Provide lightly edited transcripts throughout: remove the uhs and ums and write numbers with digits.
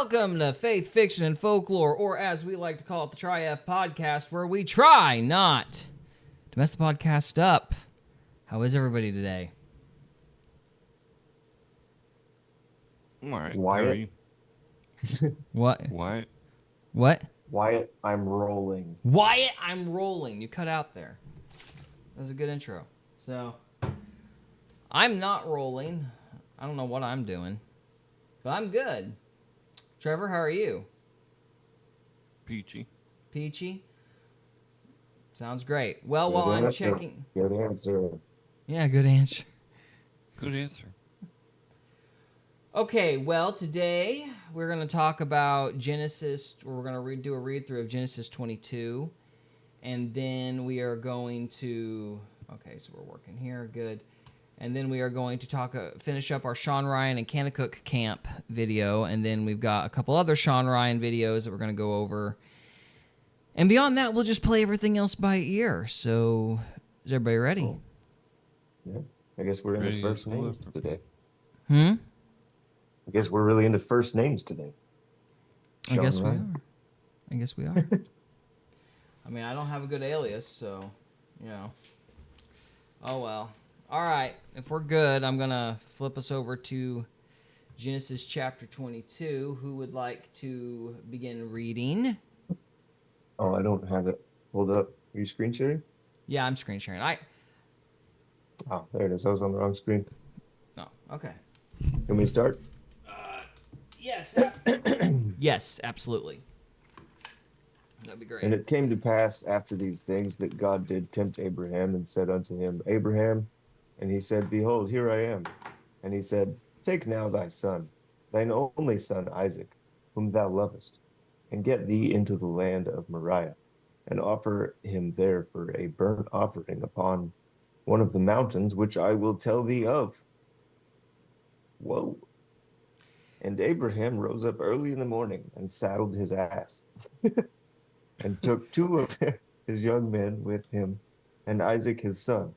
Welcome to Faith, Fiction, and Folklore, or as we like to call it, the Tri-F Podcast, where we try not to mess the podcast up. How is everybody today? I'm all right. Wyatt. How are you? What? Wyatt. What? Wyatt, I'm rolling. Wyatt, I'm rolling. You cut out there. That was a good intro. So, I'm not rolling. I don't know what I'm doing, but I'm good. Trevor, how are you? Peachy. Peachy? Sounds great. Well, while I'm checking... Good answer. Yeah, good answer. Good answer. Okay, well, today we're going to talk about Genesis, or we're going to do a read-through of Genesis 22, and then we are going to... Okay, so we're working here, good. And then we are going to finish up our Shawn Ryan and Kanakuk camp video, and then we've got a couple other Shawn Ryan videos that we're going to go over. And beyond that, we'll just play everything else by ear. So, is everybody ready? Cool. Yeah, I guess we're into first names today. I guess we're really into first names today. I guess we are. I mean, I don't have a good alias, so, you know. Oh, well. All right, if we're good, I'm going to flip us over to Genesis chapter 22. Who would like to begin reading? Oh, I don't have it pulled up. Are you screen sharing? Yeah, I'm screen sharing. Oh, there it is. I was on the wrong screen. Oh, okay. Can we start? Yes. Yes, absolutely. That'd be great. And it came to pass after these things that God did tempt Abraham and said unto him, Abraham, and he said, Behold, here I am. And he said, Take now thy son, thine only son Isaac, whom thou lovest, and get thee into the land of Moriah, and offer him there for a burnt offering upon one of the mountains which I will tell thee of. Whoa. And Abraham rose up early in the morning and saddled his ass, and took two of his young men with him, and Isaac his son,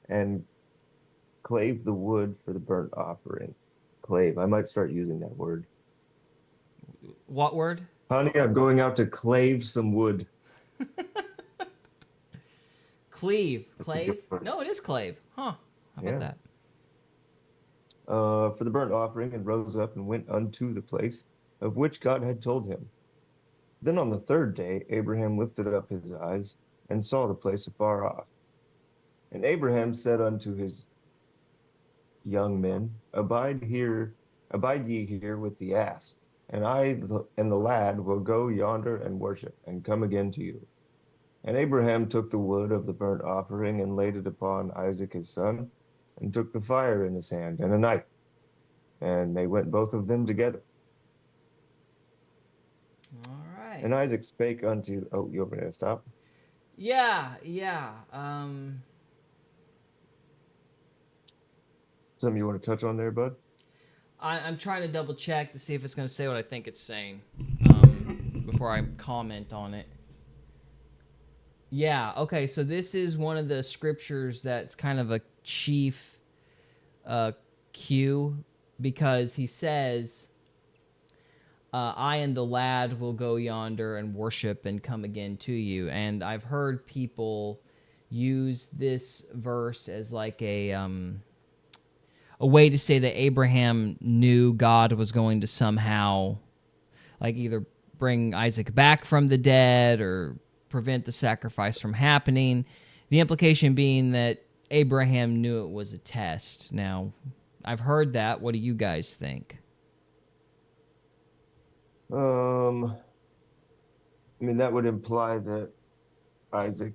and clave the wood for the burnt offering. Clave. I might start using that word. What word? Honey, I'm going out to clave some wood. Cleave. Clave? No, it is clave. Huh. How about that? For the burnt offering, and rose up and went unto the place of which God had told him. Then on the third day, Abraham lifted up his eyes and saw the place afar off. And Abraham said unto his young men, Abide ye here with the ass, and I and the lad will go yonder and worship, and come again to you. And Abraham took the wood of the burnt offering, and laid it upon Isaac his son, and took the fire in his hand, and a knife. And they went both of them together. All right. And Isaac spake unto... Oh, you want me to stop? Yeah. Something you want to touch on there, bud? I'm trying to double check to see if it's going to say what I think it's saying before I comment on it. Yeah, okay, so this is one of the scriptures that's kind of a chief cue, because he says, I and the lad will go yonder and worship and come again to you. And I've heard people use this verse as like a way to say that Abraham knew God was going to somehow, like, either bring Isaac back from the dead or prevent the sacrifice from happening. The implication being that Abraham knew it was a test. Now, I've heard that. What do you guys think? I mean, that would imply that Isaac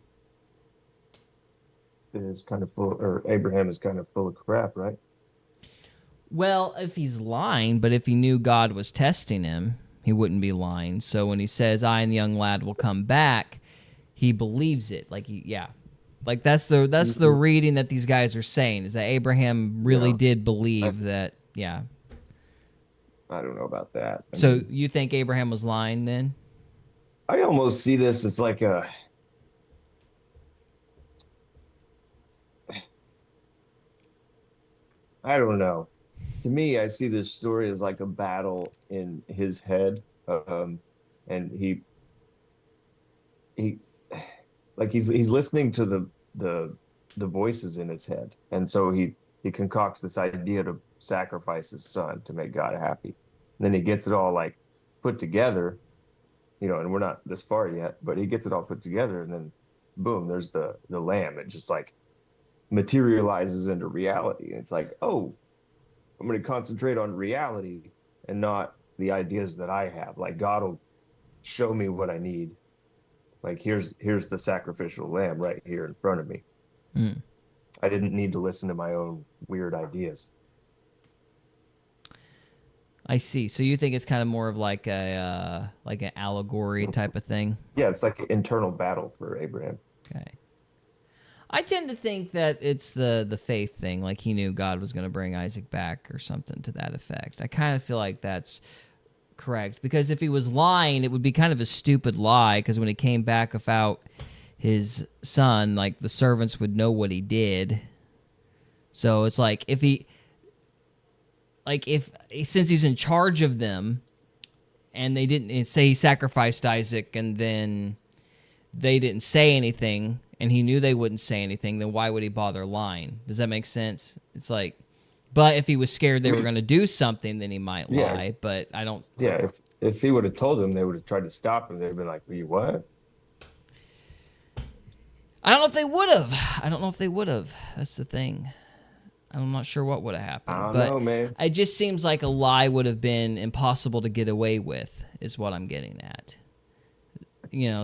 is kind of full, or Abraham is kind of full of crap, right? Well, if he's lying, but if he knew God was testing him, he wouldn't be lying. So when he says, I and the young lad will come back, he believes it. Like, like that's the reading that these guys are saying, is that Abraham really did believe that. Yeah. I don't know about that. So you think Abraham was lying then? I almost see this as like a... I don't know. to me, I see this story as like a battle in his head. And he like he's listening to the the voices in his head. And so he concocts this idea to sacrifice his son to make God happy. And then he gets it all like put together, and we're not this far yet, but he gets it all put together and then boom, there's the lamb. It just like materializes into reality. And it's like, oh, I'm going to concentrate on reality and not the ideas that I have. Like God will show me what I need. Like here's the sacrificial lamb right here in front of me. Mm. I didn't need to listen to my own weird ideas. I see. So you think it's kind of more of like like an allegory type of thing? Yeah, it's like an internal battle for Abraham. Okay. I tend to think that it's the faith thing, like he knew God was going to bring Isaac back or something to that effect. I kind of feel like that's correct, because if he was lying, it would be kind of a stupid lie, because when he came back without his son, like the servants would know what he did. So it's like if since he's in charge of them and they didn't say he sacrificed Isaac and then they didn't say anything and he knew they wouldn't say anything, then why would he bother lying? Does that make sense? It's like, but if he was scared they were going to do something, then he might lie. But I don't. Yeah, if he would have told them, they would have tried to stop him. They'd have been like, "You what?" I don't know if they would have. That's the thing. I'm not sure what would have happened. I don't but know, man. It just seems like a lie would have been impossible to get away with, is what I'm getting at.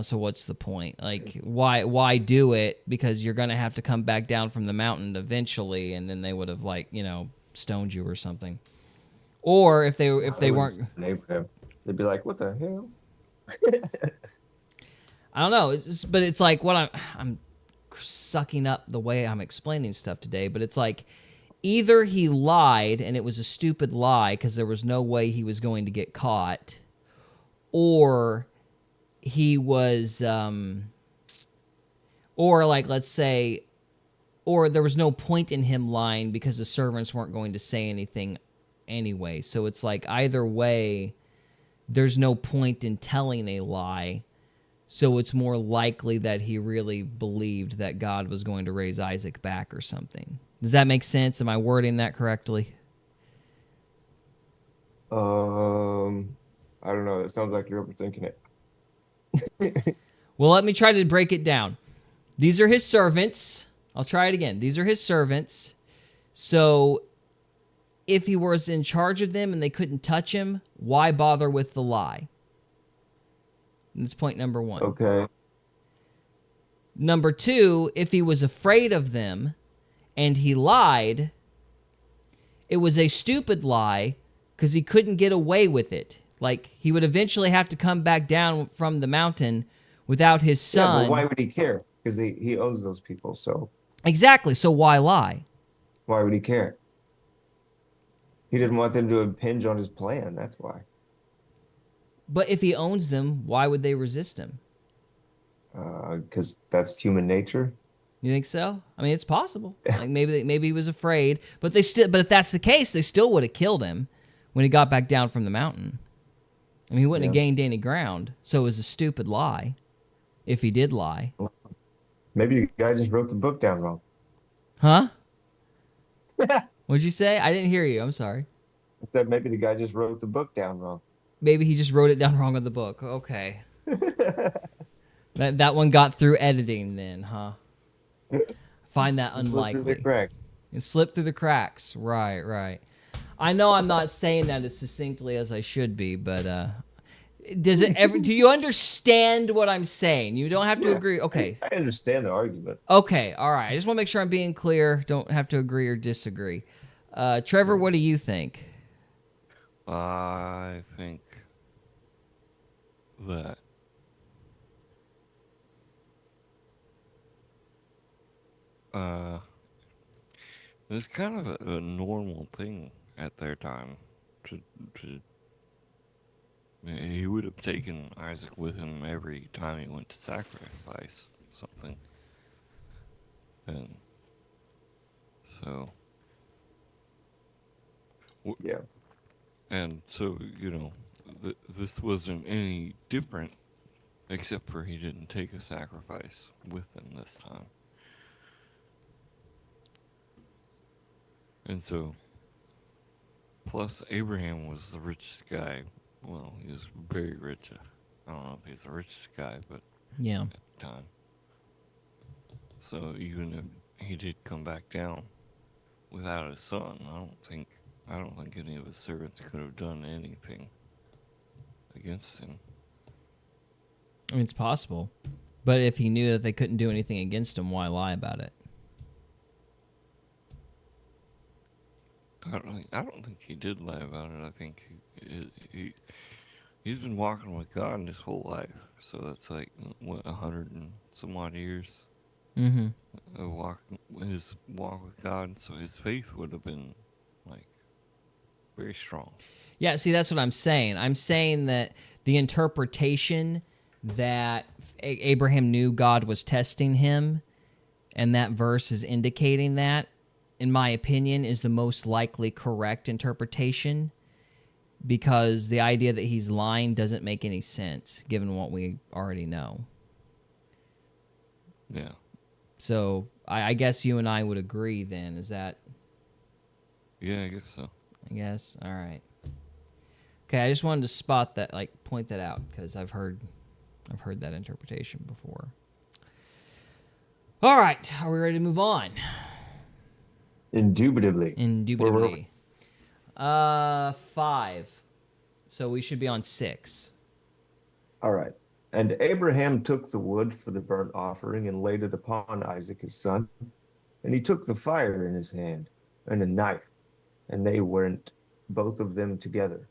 So what's the point? Like, why do it? Because you're going to have to come back down from the mountain eventually, and then they would have, like, stoned you or something. Or if they weren't... Abraham, they'd be like, what the hell? I don't know. But it's like what I'm sucking up the way I'm explaining stuff today, but it's like either he lied and it was a stupid lie because there was no way he was going to get caught, or he was or like, let's say, or there was no point in him lying because the servants weren't going to say anything anyway. So it's like either way there's no point in telling a lie. So it's more likely that he really believed that God was going to raise Isaac back or something. Does that make sense? Am I wording that correctly? I don't know. It sounds like you're overthinking it. Well, let me try to break it down. These are his servants. I'll try it again. These are his servants. So if he was in charge of them and they couldn't touch him, why bother with the lie? That's point number one. Okay. Number two, if he was afraid of them and he lied, it was a stupid lie because he couldn't get away with it. Like, he would eventually have to come back down from the mountain without his son. Yeah, but why would he care? Because he owns those people, so. Exactly. So why lie? Why would he care? He didn't want them to impinge on his plan. That's why. But if he owns them, why would they resist him? Because that's human nature. You think so? I mean, it's possible. Like maybe he was afraid, but if that's the case, they still would have killed him when he got back down from the mountain. I mean, he wouldn't have gained any ground, so it was a stupid lie. If he did lie, maybe the guy just wrote the book down wrong. huh? What'd you say? I didn't hear you. I'm sorry. I said maybe the guy just wrote the book down wrong. Maybe he just wrote it down wrong in the book. Okay. That one got through editing then, huh? Find that unlikely. Slipped through the cracks. It slipped through the cracks. Right. I know I'm not saying that as succinctly as I should be, but do you understand what I'm saying? You don't have to agree. Okay. I understand the argument. Okay, all right. I just want to make sure I'm being clear. Don't have to agree or disagree. Trevor, what do you think? I think that it's kind of a normal thing at their time to he would have taken Isaac with him every time he went to sacrifice something. And so Yeah. And so, this wasn't any different, except for he didn't take a sacrifice with them this time. And so, plus Abraham was the richest guy. Well, he was very rich. I don't know if he's the richest guy, but Yeah. at the time. So even if he did come back down without his son, I don't think any of his servants could have done anything against him. I mean, it's possible. But if he knew that they couldn't do anything against him, why lie about it? I don't think he did lie about it. I think he's been walking with God his whole life. So that's like what 100 and some odd years Mm-hmm. of his walk with God. So his faith would have been like very strong. Yeah, see, that's what I'm saying. I'm saying that the interpretation that Abraham knew God was testing him, and that verse is indicating that, in my opinion, is the most likely correct interpretation, because the idea that he's lying doesn't make any sense, given what we already know. Yeah. So I guess you and I would agree then, is that... Yeah, I guess so. I guess. All right. Okay, I just wanted to spot that, like, point that out, because I've heard that interpretation before. All right, are we ready to move on? Indubitably. Indubitably. 5. So we should be on 6. All right. And Abraham took the wood for the burnt offering and laid it upon Isaac his son. And he took the fire in his hand and a knife, and they went both of them together.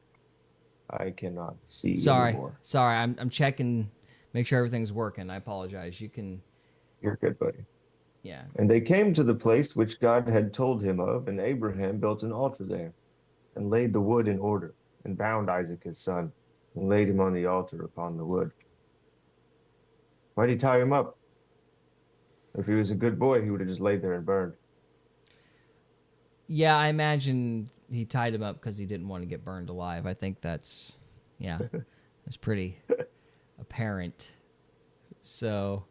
I cannot see anymore. Sorry, I'm checking, make sure everything's working. I apologize. You can... You're good, buddy. Yeah. And they came to the place which God had told him of, and Abraham built an altar there, and laid the wood in order, and bound Isaac his son, and laid him on the altar upon the wood. Why'd he tie him up? If he was a good boy, he would have just laid there and burned. Yeah, I imagine he tied him up because he didn't want to get burned alive. I think that's pretty apparent. So...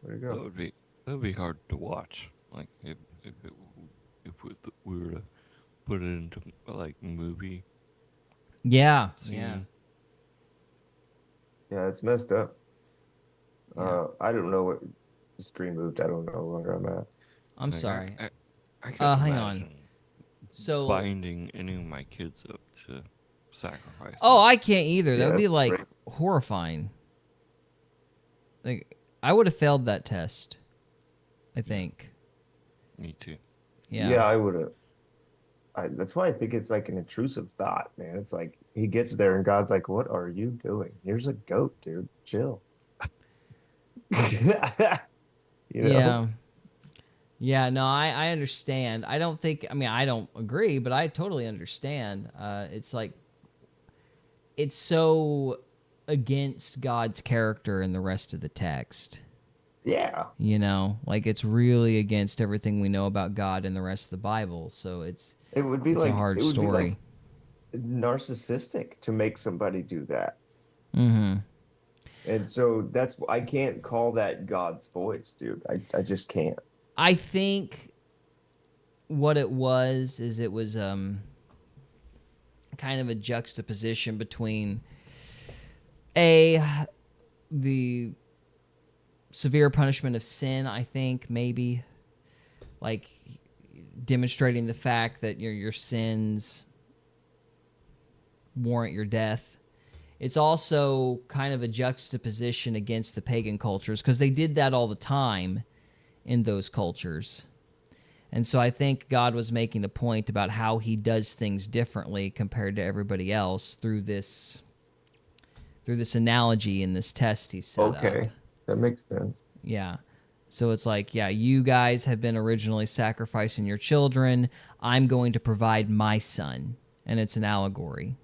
Where'd it go? That would be hard to watch. Like if we were to put it into like movie. Yeah. scene. Yeah. Yeah, it's messed up. Yeah. I don't know what the stream moved. I don't know where I'm at. I'm Like, sorry. I can't hang on. imagine So... binding any of my kids up to sacrifice. Oh, I can't either. That Yeah, would be that's like great. horrifying. Like, I would have failed that test, I think. Me too. Yeah. Yeah, I would have. That's why I think it's like an intrusive thought, man. It's like he gets there and God's like, "What are you doing? Here's a goat, dude. Chill." You know? Yeah. Yeah, no, I understand. I don't agree, but I totally understand. It's like, it's so against God's character in the rest of the text. Yeah. You know, like it's really against everything we know about God in the rest of the Bible. So it's It would be a like hard it would story. be like narcissistic to make somebody do that. Mm-hmm. And so I can't call that God's voice, dude. I just can't. I think what it was kind of a juxtaposition between the severe punishment of sin, I think, maybe, like demonstrating the fact that your sins warrant your death. It's also kind of a juxtaposition against the pagan cultures, because they did that all the time in those cultures. And so I think God was making a point about how he does things differently compared to everybody else through this analogy in this test he set up. Okay. That makes sense. Yeah. So it's like, yeah, you guys have been originally sacrificing your children. I'm going to provide my son. And it's an allegory.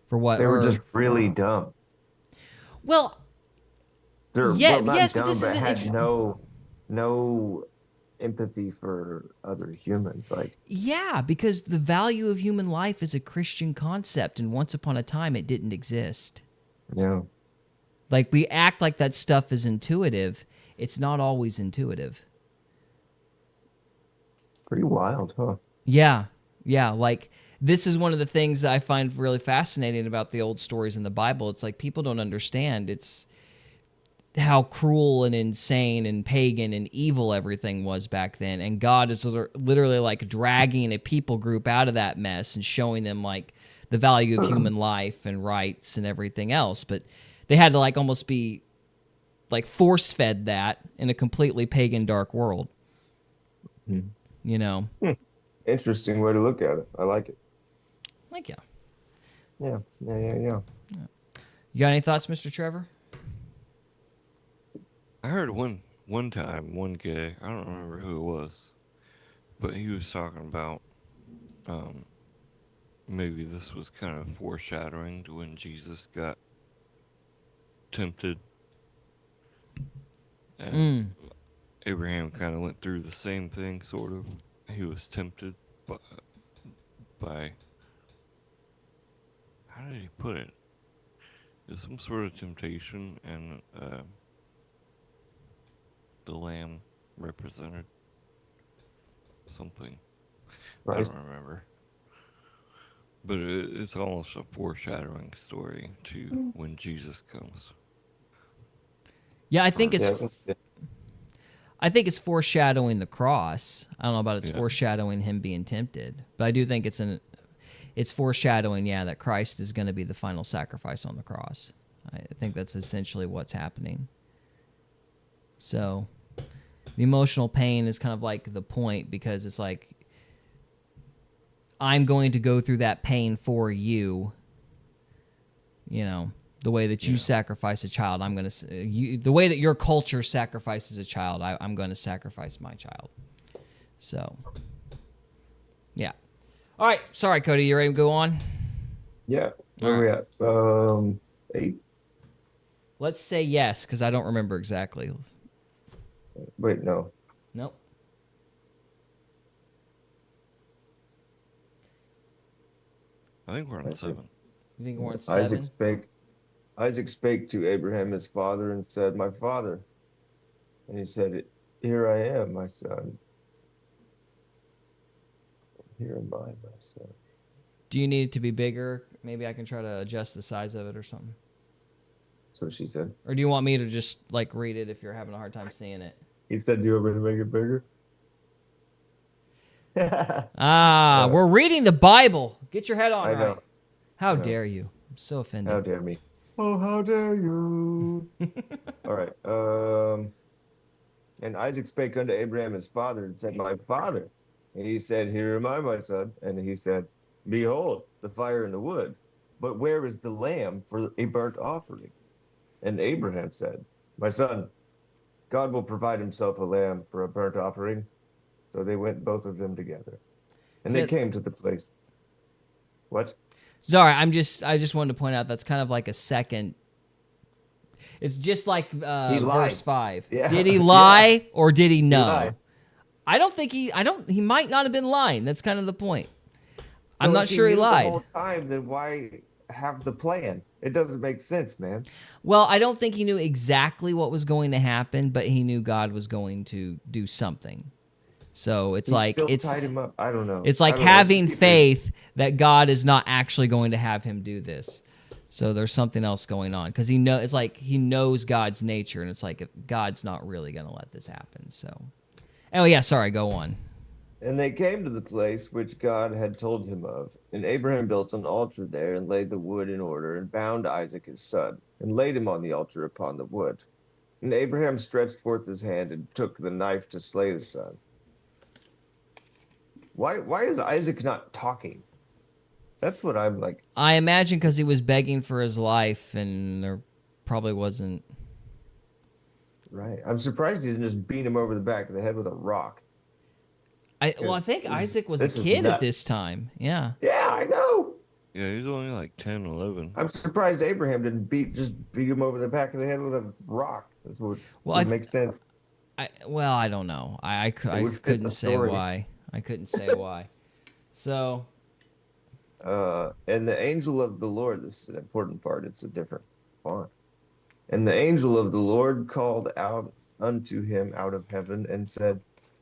For what? They were just really dumb. Well, They're yeah, well, not yes, but dumb, this but isn't had no no empathy for other humans. Like, Yeah, because the value of human life is a Christian concept, and once upon a time it didn't exist. you know, Like, we act like that stuff is intuitive. It's not always intuitive. pretty wild, huh? Yeah, yeah. Like, this is one of the things that I find really fascinating about the old stories in the Bible. It's like people don't understand. It's how cruel and insane and pagan and evil everything was back then. And God is literally like dragging a people group out of that mess and showing them like the value of human life and rights and everything else. But they had to like almost be like force fed that in a completely pagan, dark world. Mhm. You know? Interesting way to look at it. I like it. Like, yeah. Yeah, yeah, yeah, yeah. You got any thoughts, Mr. Trevor? I heard one time one guy, I don't remember who it was, but he was talking about maybe this was kind of foreshadowing to when Jesus got tempted, and Abraham kind of went through the same thing, sort of. He was tempted by how did he put it? There's some sort of temptation, and the lamb represented something. I Right. don't remember. But it's almost a foreshadowing story to when Jesus comes. Yeah, I think Yeah, it's that's it. I think it's foreshadowing the cross. I don't know about it's Yeah. foreshadowing him being tempted, but I do think it's foreshadowing, yeah, that Christ is going to be the final sacrifice on the cross. I think that's essentially what's happening. So, the emotional pain is kind of like the point because it's like I'm going to go through that pain for you. You know, the way that you Yeah. sacrifice a child, I'm going to the way that your culture sacrifices a child, I'm going to sacrifice my child. So, yeah. All right, sorry, Cody. You ready to go on? Yeah. Where we at? 8. Let's say yes, because I don't remember exactly. Wait, no. Nope. I think we're on 7. You think we're on Isaac 7? spake. Isaac spake to Abraham his father and said, "My father." And he said, "Here I am, my son. Here am I, my son." Do you need it to be bigger? Maybe I can try to adjust the size of it or something. That's what she said. Or do you want me to just like read it if you're having a hard time seeing it? He said, "Do you want me to make it bigger?" We're reading the Bible. Get your head on I right. know. How know. dare you? I'm so offended. How dare me? Oh, how dare you? All right. And Isaac spake unto Abraham his father and said, "My father." And he said, "Here am I, my son." And he said, "Behold, the fire and the wood, but where is the lamb for a burnt offering?" And Abraham said, "My son, God will provide himself a lamb for a burnt offering." So they went both of them together. And they came to the place. What? Sorry, I just wanted to point out that's kind of like a second. It's just like lied. verse 5. Yeah. Did he lie or did he know? lied. I don't think he might not have been lying. That's kind of the point. I'm So not if sure he knew lied. The whole time, then why have the plan? It doesn't make sense, man. Well, I don't think he knew exactly what was going to happen, but he knew God was going to do something. So it's He like still tied him up. I don't know. It's like I don't know. having faith that God is not actually going to have him do this. So there's something else going on because it's like he knows God's nature, and it's like God's not really going to let this happen. So, oh yeah, sorry, go on. And they came to the place which God had told him of. And Abraham built an altar there and laid the wood in order and bound Isaac his son and laid him on the altar upon the wood. And Abraham stretched forth his hand and took the knife to slay his son. Why is Isaac not talking? That's what I'm like. I imagine because he was begging for his life, and there probably wasn't. Right. I'm surprised he didn't just beat him over the back of the head with a rock. I think Isaac was a this is kid at nuts. this time. Yeah. Yeah, I know. Yeah, he's only like 10, 11. I'm surprised Abraham didn't beat him over the back of the head with a rock. That's what Well, makes sense. I don't know. I would fit couldn't the say story. why. I couldn't say why. So, And the angel of the Lord, this is an important part, it's a different font. And the angel of the Lord called out unto him out of heaven and said,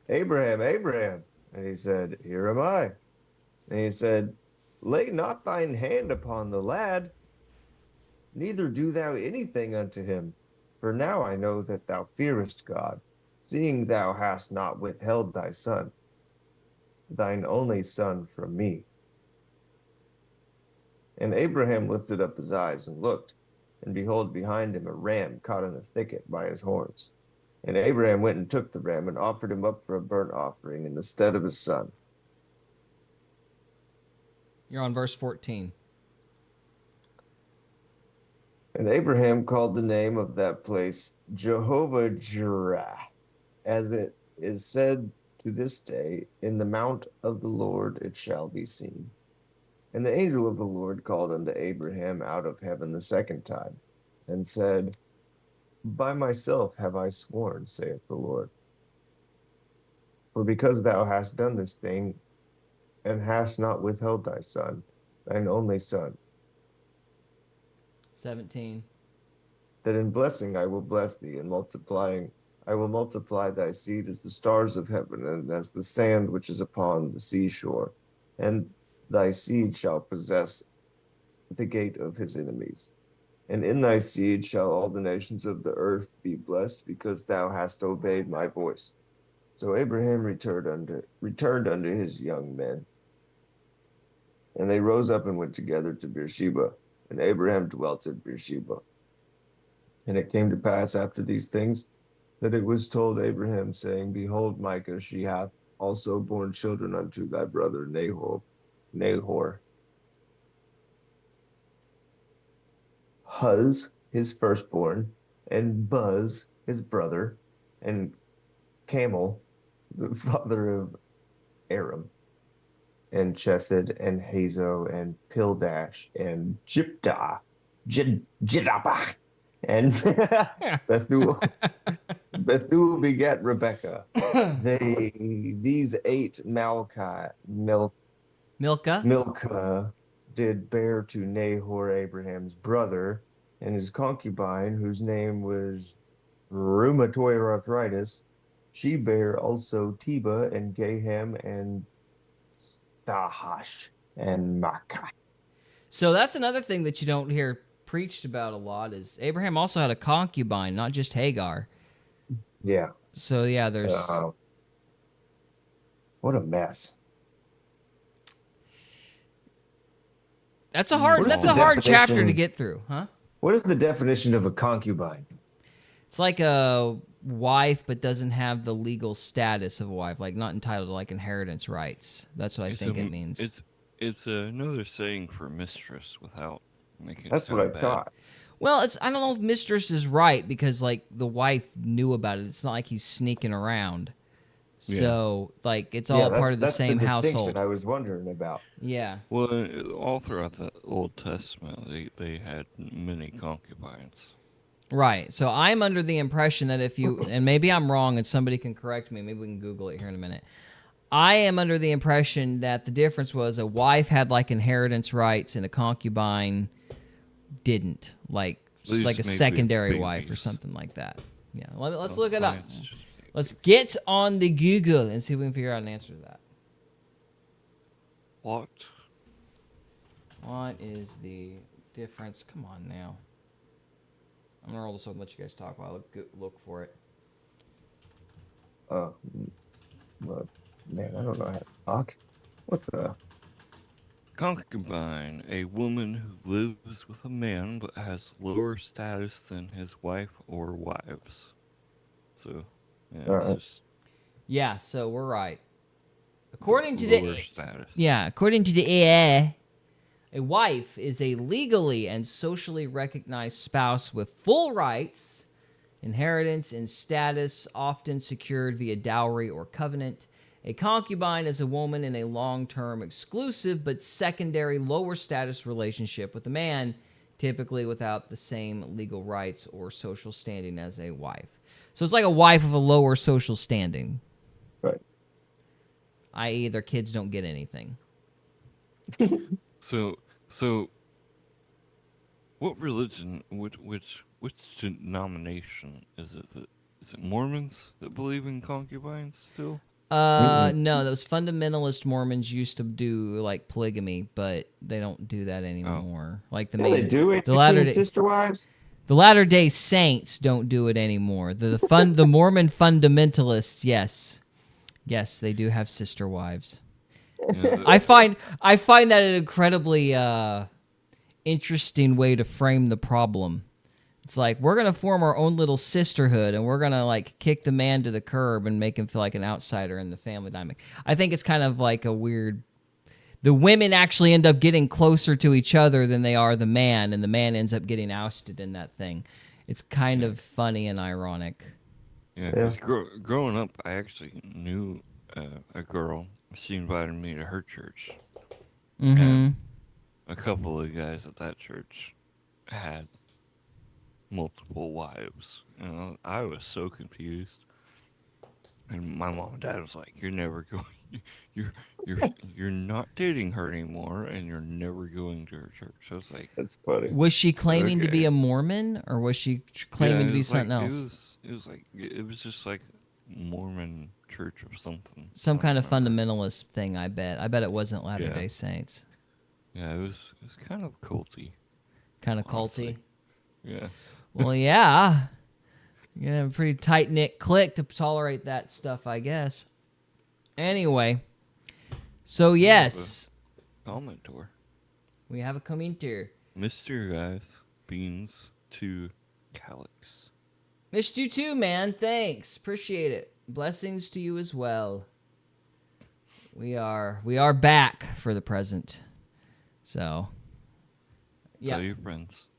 Abraham, Abraham. And he said, Here am I. And he said, Lay not thine hand upon the lad, neither do thou anything unto him. For now I know that thou fearest God, seeing thou hast not withheld thy son, thine only son, from me. And Abraham lifted up his eyes and looked, and behold, behind him a ram caught in a thicket by his horns. And Abraham went and took the ram and offered him up for a burnt offering in the stead of his son. you're on verse 14. And Abraham called the name of that place Jehovah Jireh, as it is said to this day, In the mount of the Lord it shall be seen. And the angel of the Lord called unto Abraham out of heaven the second time, and said, By myself have I sworn, saith the Lord. For because thou hast done this thing, and hast not withheld thy son, thine only son, 17. that in blessing I will bless thee, and multiplying I will multiply thy seed as the stars of heaven, and as the sand which is upon the seashore. And thy seed shall possess the gate of his enemies. And in thy seed shall all the nations of the earth be blessed, because thou hast obeyed my voice. So Abraham returned unto his young men, and they rose up and went together to Beersheba, and Abraham dwelt at Beersheba. And it came to pass after these things, that it was told Abraham, saying, Behold, Micah, she hath also borne children unto thy brother Nahor. Huz, his firstborn, and Buz, his brother, and Camel, the father of Aram, and Chesed, and Hazo, and Pildash, and Jidabah, and Bethuel. Bethuel begat Rebekah. These eight Milcah. Milcah did bear to Nahor Abraham's brother, and his concubine, whose name was rheumatoid arthritis. She bare also Teba and Gaham and Stahash and Makkah. So that's another thing that you don't hear preached about a lot is Abraham also had a concubine, not just Hagar. Yeah. So yeah, there's what a mess. that's a hard chapter to get through, huh? What is the definition of a concubine? It's like a wife but doesn't have the legal status of a wife, like not entitled to like inheritance rights. That's what I think it means. It's another saying for mistress without making it That's sound what I bad. thought. Well, I don't know if mistress is right because like the wife knew about it. It's not like he's sneaking around. So like it's all part of the same household. I was wondering about. Yeah. Well, all throughout the Old Testament, they had many concubines. Right. So I'm under the impression that if you, and maybe I'm wrong and somebody can correct me, maybe we can Google it here in a minute. I am under the impression that the difference was a wife had like inheritance rights and a concubine didn't. Like a secondary wife or something like that. Yeah. Let's look it up. Let's get on the Google and see if we can figure out an answer to that. What is the difference? Come on now. I'm gonna roll this up and let you guys talk while I look for it. Well, man, I don't know how to talk. What's a concubine? A woman who lives with a man but has lower status than his wife or wives. So, yeah, so we're right. According to the status. Yeah, according to the AA, a wife is a legally and socially recognized spouse with full rights, inheritance, and status, often secured via dowry or covenant. A concubine is a woman in a long-term, exclusive, but secondary, lower status relationship with a man, typically without the same legal rights or social standing as a wife. So it's like a wife of a lower social standing, Right. i.e., their kids don't get anything. So, what religion, which denomination is it? Is it Mormons that believe in concubines still? No, those fundamentalist Mormons used to do like polygamy, but they don't do that anymore. Like the Yeah, they main, do. the 18 Latter Day, sister wives. the Latter Day Saints don't do it anymore. The Mormon fundamentalists, yes, they do have sister wives. Yeah, I find that an incredibly interesting way to frame the problem. It's like we're gonna form our own little sisterhood, and we're gonna like kick the man to the curb and make him feel like an outsider in the family dynamic. I think it's kind of like a weird. The women actually end up getting closer to each other than they are the man, and the man ends up getting ousted in that thing. It's kind of funny and ironic. yeah. Because growing up, I actually knew a girl. She invited me to her church, and a couple of guys at that church had multiple wives. You know, I was so confused. And my mom and dad was like, "You're never going. You're you're not dating her anymore, and you're never going to her church." I was like, That's funny. Was she claiming to be Okay. a Mormon, or was she claiming yeah, to it be was something like, else? It was just like Mormon church or something. Some I kind don't of remember. fundamentalist thing, I bet. I bet it wasn't Latter Day Saints. Yeah, it was kind of culty. Kind of Honestly. culty. Yeah. Well, yeah. You have a pretty tight-knit clique to tolerate that stuff, I guess. Anyway. So, yes. Commentor. We have a commenter. Mr. Guys Beans to Calyx. Missed you too, man. Thanks. Appreciate it. Blessings to you as well. We are back for the present. So, yeah. Tell your friends.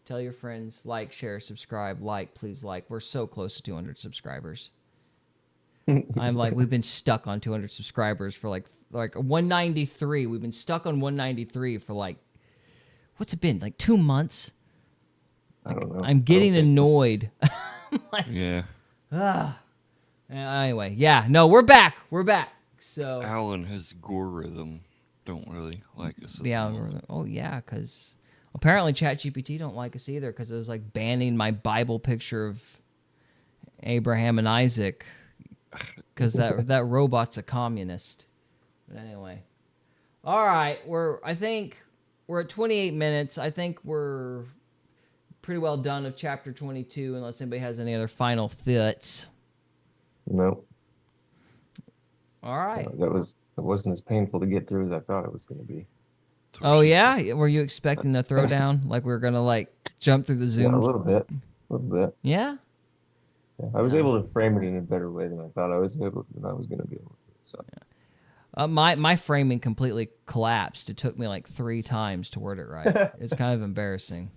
Tell your friends, like, share, subscribe, please like. We're so close to 200 subscribers. I'm like, we've been stuck on 200 subscribers for like 193. We've been stuck on 193 for like, what's it been? Like 2 months? I don't know. I'm getting annoyed. Yeah. Anyway, yeah, no, we're back. We're back. So Alan, his algorithm don't really like us. At the algorithm. Oh yeah, because apparently ChatGPT don't like us either because it was like banning my Bible picture of Abraham and Isaac because that robot's a communist. But anyway, all right, I think we're at 28 minutes. I think we're pretty well done of chapter 22, unless anybody has any other final thoughts. No. All right. That wasn't as painful to get through as I thought it was going to be. Oh yeah, were you expecting a throwdown? Like we were gonna like jump through the Zoom? Yeah, a little bit. Yeah. Yeah, I was able to frame it in a better way than I thought I was going to be able to. So. My framing completely collapsed. It took me like 3 times to word it right. It's kind of embarrassing.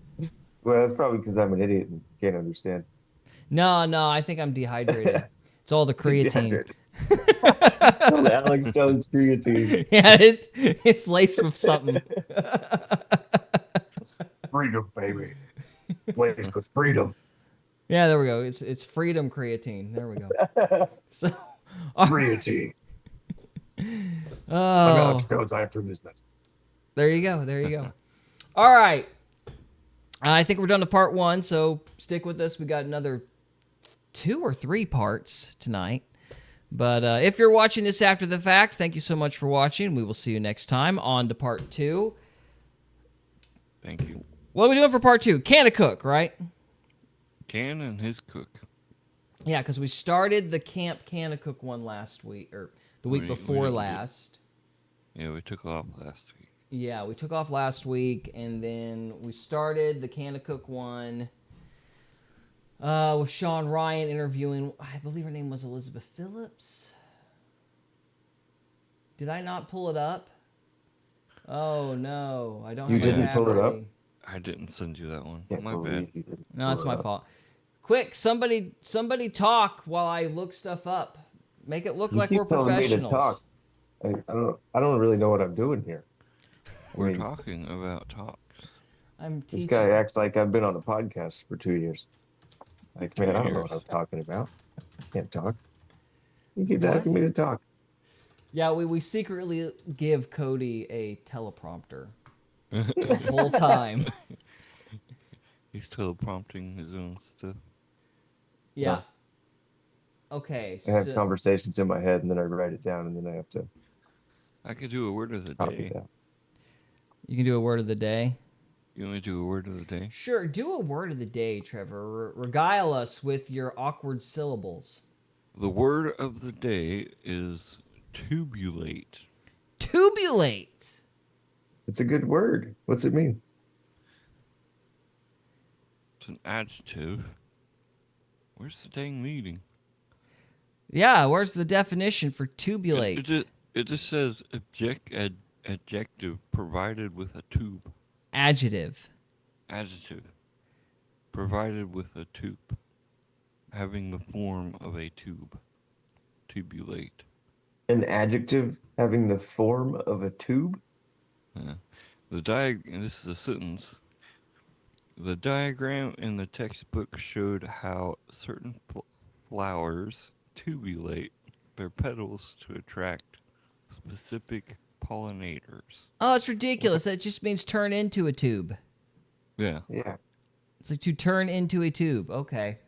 Well, that's probably because I'm an idiot and can't understand. No, I think I'm dehydrated. It's all the creatine. Alex Jones creatine. Yeah, it's laced with something. Freedom, baby. Laced with freedom. Yeah, there we go. It's freedom creatine. There we go. So creatine. Oh, I'm Alex Jones. I am through business. There you go. All right. I think we're done to part 1, so stick with us. We got another 2 or 3 parts tonight. But if you're watching this after the fact, thank you so much for watching. We will see you next time. On to part 2. Thank you. What are we doing for part 2? Kanakuk, right? Can and his cook. Yeah, because we started the Camp Kanakuk one last week, or the week before last. Yeah, we took off last week. Yeah, we took off last week, and then we started the Kanakuk one with Shawn Ryan interviewing, I believe her name was Elizabeth Phillips. Did I not pull it up? Oh, no. I don't You have didn't my tab pull it up? ready. I didn't send you that one. Can't My believe bad. you didn't No, pull it's it my up. fault. Quick, somebody talk while I look stuff up. Make it look You like keep we're telling me to professionals. talk. I don't really know what I'm doing here. We're talking about talks. I'm This teaching. guy acts like I've been on a podcast for 2 years. Like, man, I don't know what I'm talking about. I can't talk. You keep asking me to talk. Yeah, we secretly give Cody a teleprompter the whole time. He's teleprompting his own stuff. Yeah. No. Okay, I have so conversations in my head, and then I write it down, and then I have to I could do a word of the copy day. that. you can do a word of the day. You want to do a word of the day? Sure, do a word of the day, Trevor. Regale us with your awkward syllables. The word of the day is tubulate. Tubulate. It's a good word. What's it mean? It's an adjective. Where's the dang meaning? Yeah, where's the definition for tubulate? It just says adjective provided with a tube. Adjective. Adjective provided with a tube, having the form of a tube. Tubulate. An adjective having the form of a tube? This is a sentence. The diagram in the textbook showed how certain flowers tubulate their petals to attract specific pollinators. Oh, it's ridiculous. That just means turn into a tube. Yeah. Yeah. It's like to turn into a tube. Okay.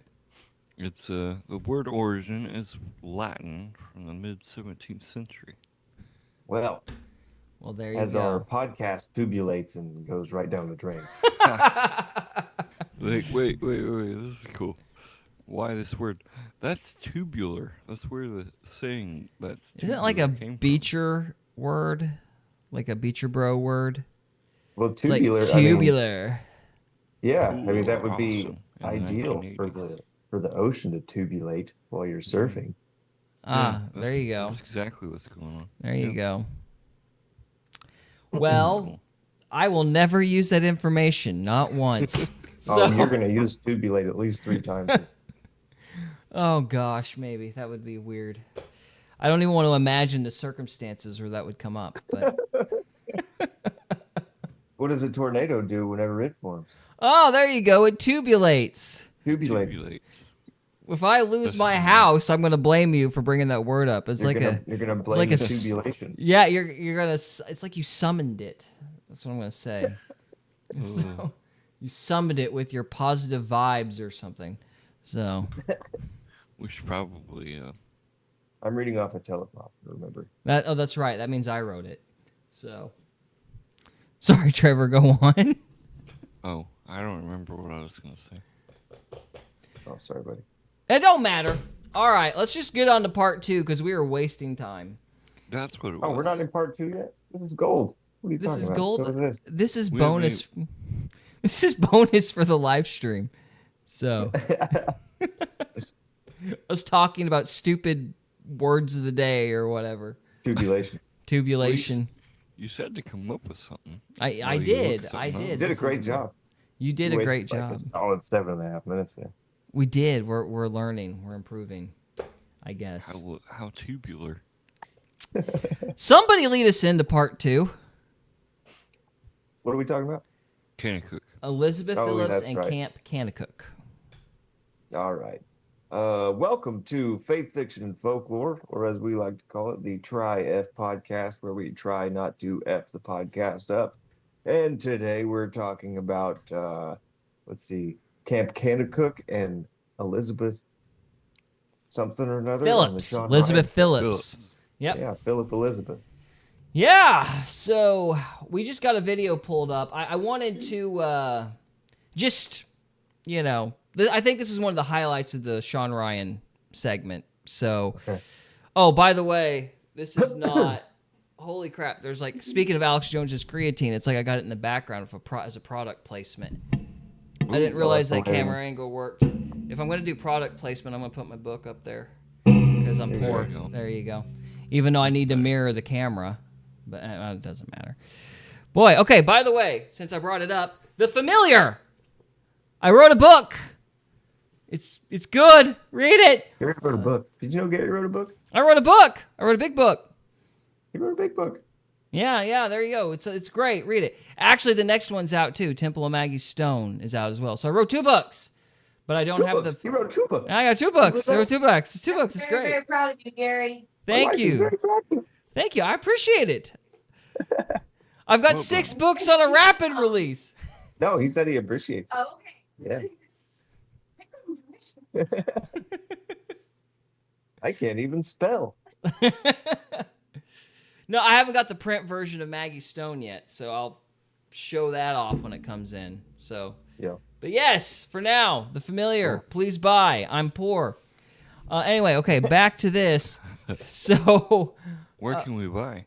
It's the word origin is Latin from the mid 17th century. Well, there you as go. our podcast tubulates and goes right down the drain. Like, wait, this is cool. Why this word? That's tubular. That's where the saying that's Isn't it like a Beecher word? Like a Beecher Bro word? Well, It's like tubular. tubular. Yeah, Cool, I mean that would be awesome. In the ideal 1980s. for the ocean to tubulate while you're surfing. There you go. That's exactly what's going on. There you Yeah. go. Well, I will never use that information, not once. Oh, you're gonna use tubulate at least 3 times. Oh gosh, maybe that would be weird. I don't even want to imagine the circumstances where that would come up. But What does a tornado do whenever it forms? oh, there you go. It tubulates. Tubulates. If I lose my house, I'm gonna blame you for bringing that word up. It's You're gonna blame like the a tubulation. yeah. You're gonna. It's like you summoned it. That's what I'm gonna say. So, you summoned it with your positive vibes or something. So We should probably. I'm reading off a teleprompter. Remember? that's right. That means I wrote it. So sorry, Trevor. Go on. Oh, I don't remember what I was gonna say. Oh, sorry, buddy. It don't matter. All right, let's just get on to part 2 because we are wasting time. That's what it was. Oh, we're not in part 2 yet. This is gold. What are you This talking is about? gold. So is this. This is We bonus. This is bonus for the live stream. So us talking about stupid words of the day or whatever. Tubulation. Tubulation. You said to come up with something. I Well, you did. looked I something up. did. You did a This great is- job. You did a You great wasted, job. Like a solid 7.5 minutes there. We did. We're learning. We're improving. I guess. How tubular. Somebody lead us into part 2. What are we talking about? Kanakuk. Elizabeth Oh, Phillips that's and right. Camp Kanakuk. All right. Welcome to Faith, Fiction, and Folklore, or as we like to call it, the Try F podcast, where we try not to F the podcast up. And today we're talking about, let's see, Camp Kanakuk and Elizabeth something or another. on the Phillips. Shawn Elizabeth Ryan. Phillips. Yep. Yeah, Philip Elizabeth. Yeah, so we just got a video pulled up. I wanted to just, I think this is one of the highlights of the Shawn Ryan segment. So, Okay. Oh, by the way, this is not, holy crap, there's like, speaking of Alex Jones's creatine, it's like I got it in the background as a product placement. I didn't realize that hilarious. camera angle worked. If I'm going to do product placement, I'm going to put my book up there because I'm There poor. you go. There you go. Even though I need to mirror the camera, but it doesn't matter. Boy, okay, by the way, since I brought it up, The Familiar. I wrote a book. It's good. Read it. Gary wrote a book. Did you know Gary wrote a book? I wrote a book. I wrote a big book. He wrote a big book. Yeah, there you go. It's great. Read it. Actually, the next one's out too. Temple of Maggie Stone is out as well. So I wrote 2 books. but I don't have books. the. He wrote 2 books. I got 2 books. There were 2 books. It's 2 books. It's Very, great. very proud of you, Gary. Thank My wife is you. very proud of you. Thank you. I appreciate it. I've got 6 books on a rapid release. No, he said he appreciates it. Oh, okay. Yeah. I can't even spell. No, I haven't got the print version of Maggie Stone yet, so I'll show that off when it comes in. So, Yeah. but yes, for now, The Familiar. Please buy. I'm poor. Anyway, okay, back to this. So, Where can we buy?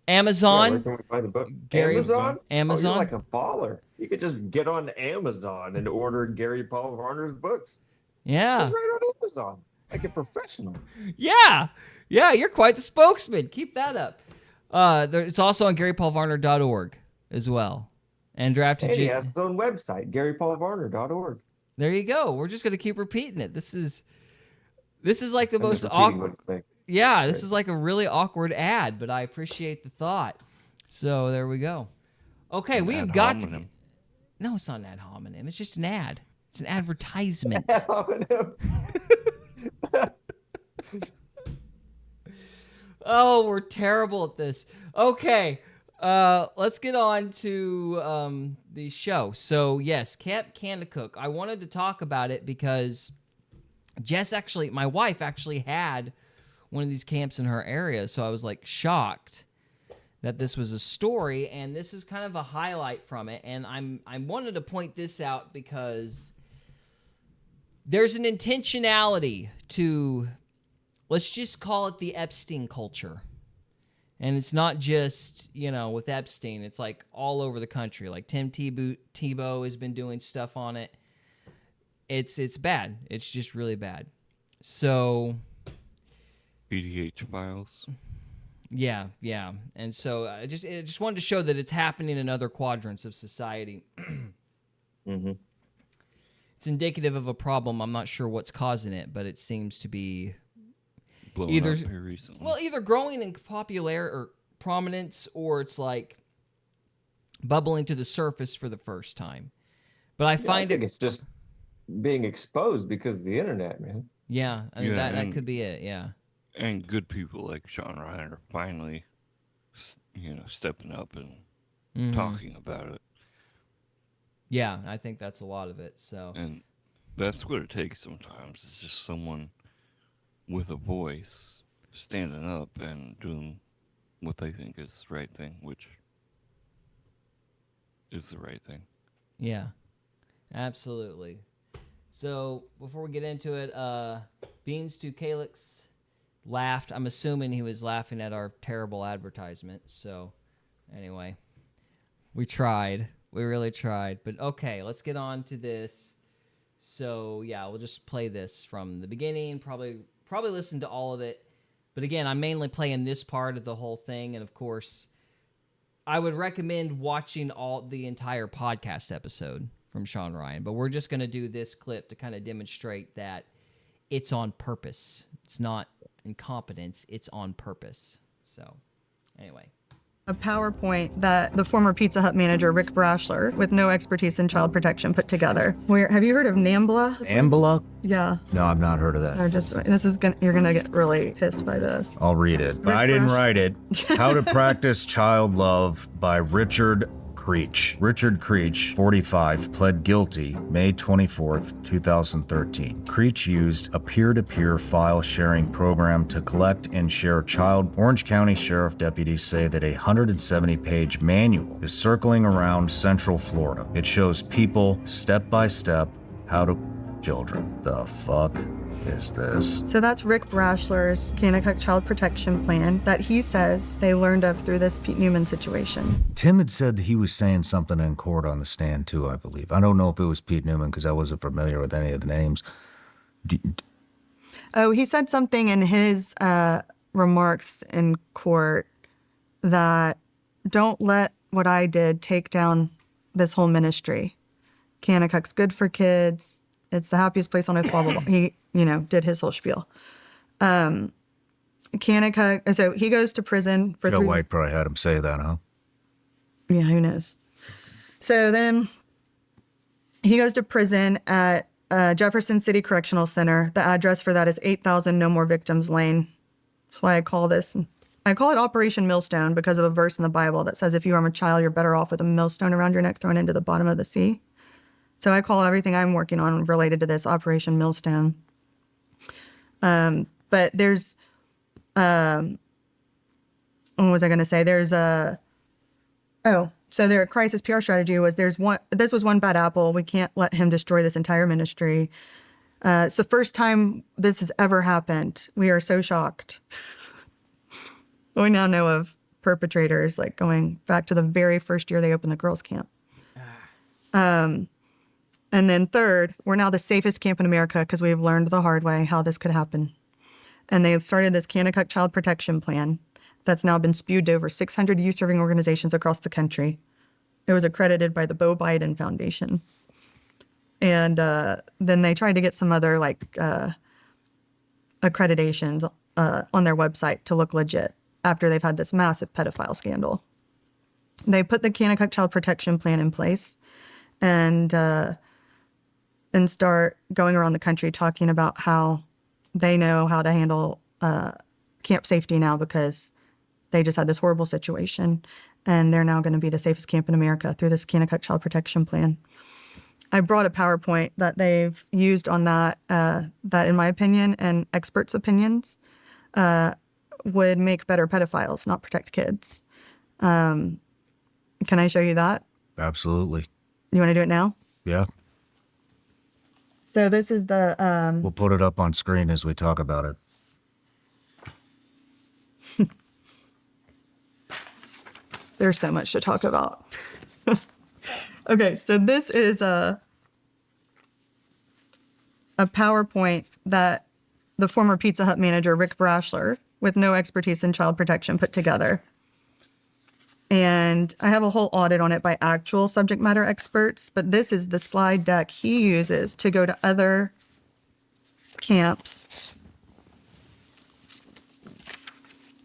Amazon. Where can we find the book? Gary, Amazon? Amazon? Oh, you're like a baller. You could just get on Amazon and order Gary Paul Varner's books. Yeah. Just right on Amazon, like a professional. Yeah. Yeah, you're quite the spokesman. Keep that up. It's also on GaryPaulVarner.org as well. And drafted. And he has his own website, GaryPaulVarner.org. There you go. We're just gonna keep repeating it. This is like the I'm most just repeating awkward. what it's like. Yeah, this is like a really awkward ad, but I appreciate the thought. So there we go. Okay, An we've ad got. hominem. No, it's not an ad hominem. It's just an ad. It's an advertisement. Oh, we're terrible at this. Okay, let's get on to the show. So yes, Camp Kanakuk. I wanted to talk about it because my wife actually had one of these camps in her area, so I was like shocked that this was a story, and this is kind of a highlight from it. And I wanted to point this out because there's an intentionality to, let's just call it the Epstein culture. And it's not just, with Epstein. It's like all over the country. Like Tim Tebow has been doing stuff on it. It's bad. It's just really bad. So PDH files. yeah. And so I just wanted to show that it's happening in other quadrants of society. Mm-hmm. It's indicative of a problem. I'm not sure what's causing it, but it seems to be Blowing up here recently. well, either growing in popularity or prominence, or it's like bubbling to the surface for the first time. But I find think it's just being exposed because of the internet, man. yeah, I mean, Yeah, that could be it. Yeah. And good people like Shawn Ryan are finally, stepping up and talking about it. Yeah, I think that's a lot of it. So And that's what it takes sometimes. It's just someone with a voice standing up and doing what they think is the right thing, which is the right thing. yeah, absolutely. So before we get into it, Beans to Calix laughed. I'm assuming he was laughing at our terrible advertisement. So anyway, we tried. We really tried. But okay, let's get on to this. So yeah, we'll just play this from the beginning. Probably listen to all of it. But again, I'm mainly playing this part of the whole thing. And of course, I would recommend watching the entire podcast episode from Shawn Ryan. But we're just going to do this clip to kind of demonstrate that it's on purpose. It's not incompetence. It's on purpose. So anyway. A PowerPoint that the former Pizza Hut manager, Rick Brashler, with no expertise in child protection, put together. Have you heard of NAMBLA? NAMBLA? Yeah. No, I've not heard of that. You're gonna get really pissed by this. I'll read it. Rick I didn't Brash- write it. How to Practice Child Love by Richard Creech. Richard Creech, 45, pled guilty May 24th, 2013. Creech used a peer-to-peer file sharing program to collect and share child. Orange County Sheriff deputies say that a 170-page manual is circling around Central Florida. It shows people step by step how to children. The fuck is this? So that's Rick Brashler's Kanakuk Child Protection Plan that he says they learned of through this Pete Newman situation. Tim had said that he was saying something in court on the stand too, I believe. I don't know if it was Pete Newman because I wasn't familiar with any of the names. Oh, he said something in his remarks in court that don't let what I did take down this whole ministry. Kanakuk's good for kids. It's the happiest place on earth, blah, blah, blah. He, did his whole spiel. Kanakuk, so he goes to prison for Joe 3 White probably had him say that, huh? Yeah, who knows? So then he goes to prison at Jefferson City Correctional Center. The address for that is 8000 No More Victims Lane. That's why I call it Operation Millstone, because of a verse in the Bible that says if you harm a child, you're better off with a millstone around your neck thrown into the bottom of the sea. So I call everything I'm working on related to this Operation Millstone. But there's, what was I going to say? So their crisis PR strategy was this was one bad apple. We can't let him destroy this entire ministry. It's the first time this has ever happened. We are so shocked. We now know of perpetrators, like going back to the very first year they opened the girls' camp. And then third, we're now the safest camp in America because we've learned the hard way how this could happen. And they started this Kanakuk Child Protection Plan that's now been spewed to over 600 youth-serving organizations across the country. It was accredited by the Beau Biden Foundation. And then they tried to get some other accreditations on their website to look legit after they've had this massive pedophile scandal. They put the Kanakuk Child Protection Plan in place and start going around the country talking about how they know how to handle camp safety now because they just had this horrible situation, and they're now going to be the safest camp in America through this Kanakuk Child Protection Plan. I brought a PowerPoint that they've used on that, that in my opinion and experts' opinions would make better pedophiles, not protect kids. Can I show you that? Absolutely. You want to do it now? Yeah. So this is the... We'll put it up on screen as we talk about it. There's so much to talk about. Okay, so this is a PowerPoint that the former Pizza Hut manager, Rick Brashler, with no expertise in child protection, put together. And I have a whole audit on it by actual subject matter experts, but this is the slide deck he uses to go to other camps.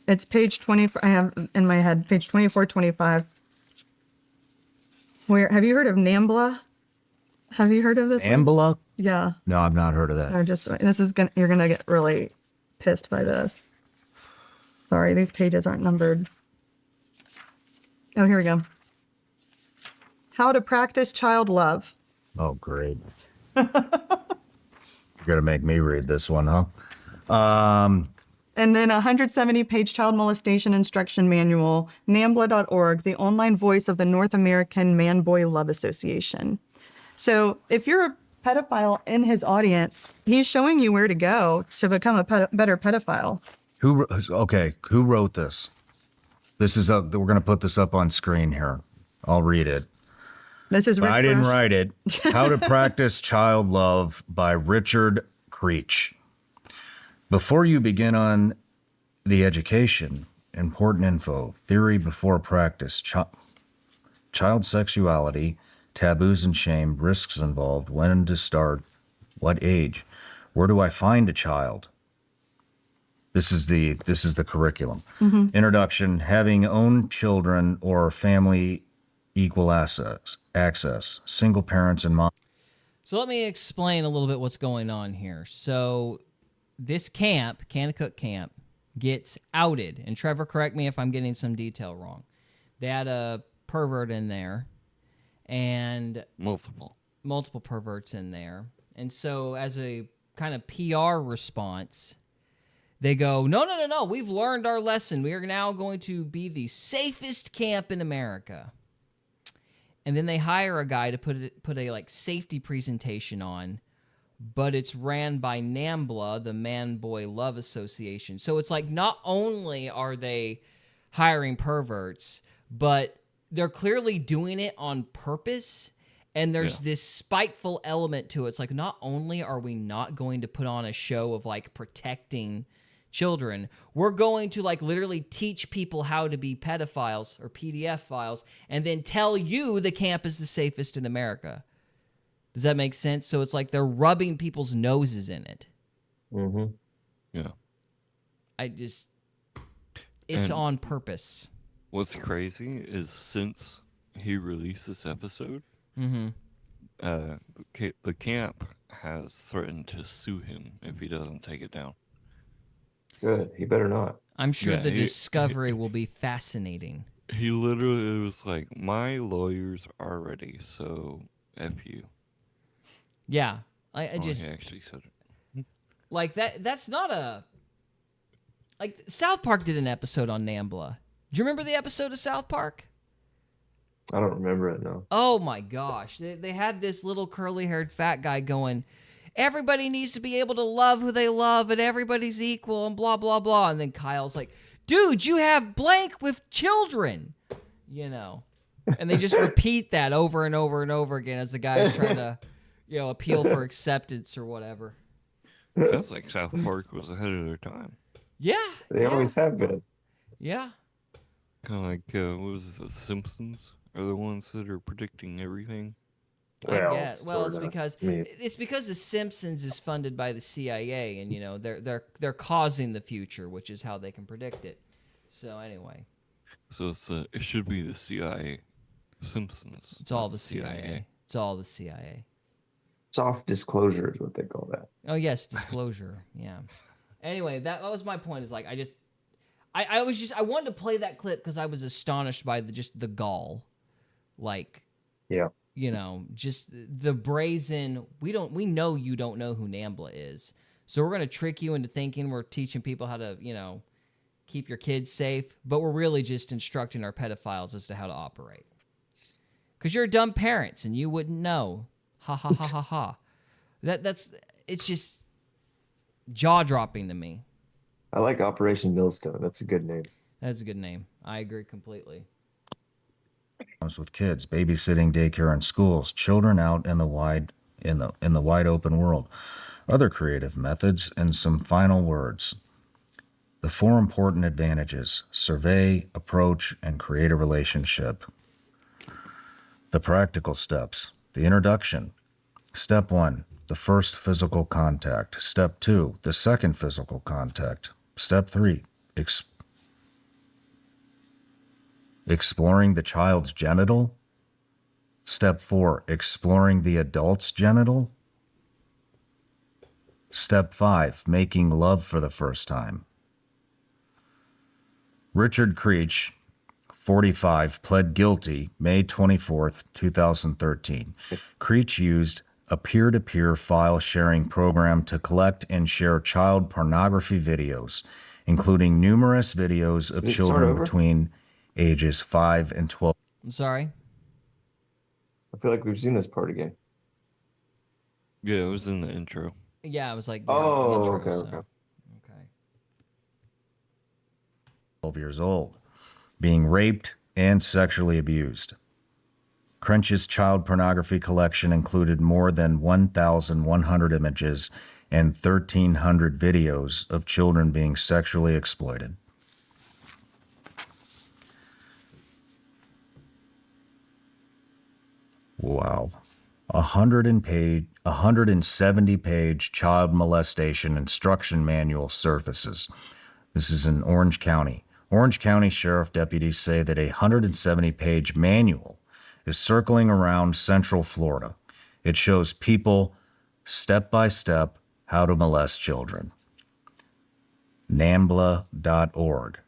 It's page 20, I have in my head, page 24, 25. Have you heard of NAMBLA? Have you heard of this one? Ambula? Yeah. No, I've not heard of that. You're gonna get really pissed by this. Sorry, these pages aren't numbered. Oh, here we go. How to practice child love. Oh, great. You're going to make me read this one, huh? And then a 170-page child molestation instruction manual, NAMBLA.org, the online voice of the North American Man-Boy Love Association. So if you're a pedophile in his audience, he's showing you where to go to become a better pedophile. Who wrote this? This is we're going to put this up on screen here. I'll read it. This is Rick I didn't Brush. write it. How to Practice Child Love by Richard Creech. Before you begin on the education, important info, theory before practice, child sexuality, taboos and shame, risks involved, when to start, what age, where do I find a child? This is the curriculum. Mm-hmm. Introduction, having own children or family equal access, single parents and mom. So let me explain a little bit what's going on here. So this camp, Kanakuk Camp, gets outed. And Trevor, correct me if I'm getting some detail wrong. They had a pervert in there and multiple perverts in there. And so as a kind of PR response, they go, no, we've learned our lesson. We are now going to be the safest camp in America. And then they hire a guy to put a safety presentation on, but it's ran by NAMBLA, the Man-Boy Love Association. So it's like not only are they hiring perverts, but they're clearly doing it on purpose. And there's this spiteful element to it. It's like not only are we not going to put on a show of protecting children, we're going to literally teach people how to be pedophiles or PDF files and then tell you the camp is the safest in America. Does that make sense? So it's like they're rubbing people's noses in it. Mm-hmm. Yeah. It's on purpose. What's crazy is since he released this episode, Mm-hmm. the camp has threatened to sue him if he doesn't take it down. Good. He better not. I'm sure Yeah, the discovery will be fascinating. He literally was like, "My lawyers are ready, so F you." Yeah, I just he actually said it. like that. That's not a like South Park did an episode on Nambla. Do you remember the episode of South Park? I don't remember it now. Oh my gosh, they had this little curly-haired fat guy going, everybody needs to be able to love who they love and everybody's equal and blah blah blah. And then Kyle's like, dude, you have blank with children, you know. And they just repeat that over and over and over again as the guy's trying to, you know, appeal for acceptance or whatever. Sounds like South Park was ahead of their time. Yeah, They always have been. yeah. Kind of like what was it, The Simpsons are the ones that are predicting everything. Well, I get. Well, it's sorta. because I mean- it's because The Simpsons is funded by the CIA, and you know they're causing the future, which is how they can predict it. So anyway, So it should be the CIA. Simpsons. it's all not the CIA. It's all the CIA. Soft disclosure is what they call that. Oh yes, disclosure. Yeah. Anyway, that was my point. Is like I wanted to play that clip because I was astonished by the gall, like. Yeah. You know, just the brazen. We know you don't know who Nambla is, so we're gonna trick you into thinking we're teaching people how to, you know, keep your kids safe, but we're really just instructing our pedophiles as to how to operate. Because you're dumb parents and you wouldn't know. Ha ha ha ha ha. It's just jaw dropping to me. I like Operation Millstone. That's a good name. That's a good name. I agree completely. With kids, babysitting, daycare, and schools, children out in the wide open world, other creative methods, and some final words. The 4 important advantages: survey, approach, and create a relationship. The practical steps: the introduction. Step 1, the first physical contact. Step 2, the second physical contact. Step 3, exploring the child's genital. Step 4, exploring the adult's genital. Step 5, making love for the first time. Richard Creech, 45, pled guilty May 24th, 2013. Creech used a peer-to-peer file sharing program to collect and share child pornography videos, including numerous videos of Did it start children over? between ages 5 and 12. I'm sorry. I feel like we've seen this part again. Yeah, it was in the intro. Yeah, I was like, Oh, the intro, okay, so. okay. Okay. 12 years old, being raped and sexually abused. Crench's child pornography collection included more than 1,100 images and 1,300 videos of children being sexually exploited. Wow. 170-page child molestation instruction manual surfaces. This is in Orange County. Orange County Sheriff deputies say that a 170-page manual is circling around Central Florida. It shows people step by step how to molest children. NAMBLA.org.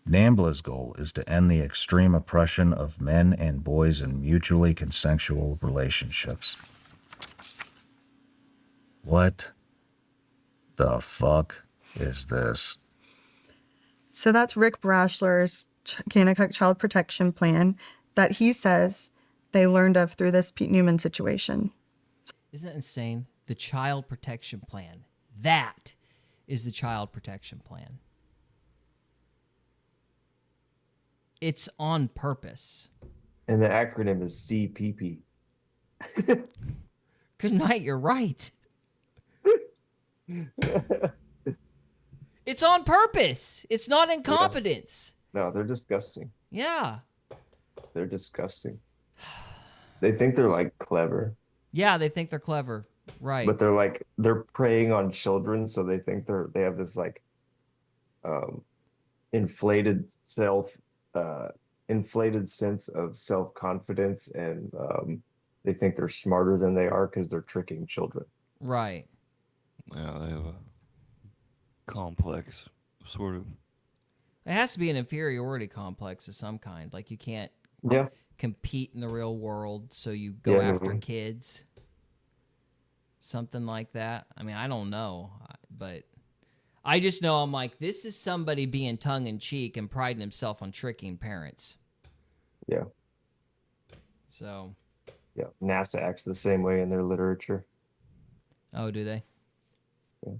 NAMBLA's goal is to end the extreme oppression of men and boys in mutually consensual relationships. What the fuck is this? So that's Rick Brashler's Kanakuk Child Protection Plan that he says they learned of through this Pete Newman situation. Isn't that insane? The Child Protection Plan. That is the Child Protection Plan. It's on purpose. And the acronym is CPP. Good night, you're right. It's on purpose. It's not incompetence. No, they're disgusting. Yeah. They're disgusting. They think they're like clever, Yeah, they think they're clever. Right. but they're preying on children, so they think they have this like inflated inflated sense of self-confidence and they think they're smarter than they are because they're tricking children. Right. Yeah, they have a complex, sort of. It has to be an inferiority complex of some kind. Like you can't Yeah. compete in the real world, so you go Yeah, after mhm. kids. Something like that. I mean, I don't know, but I just know I'm like, this is somebody being tongue-in-cheek and priding himself on tricking parents. Yeah. So, Yeah. NASA acts the same way in their literature. oh, do they? Yeah.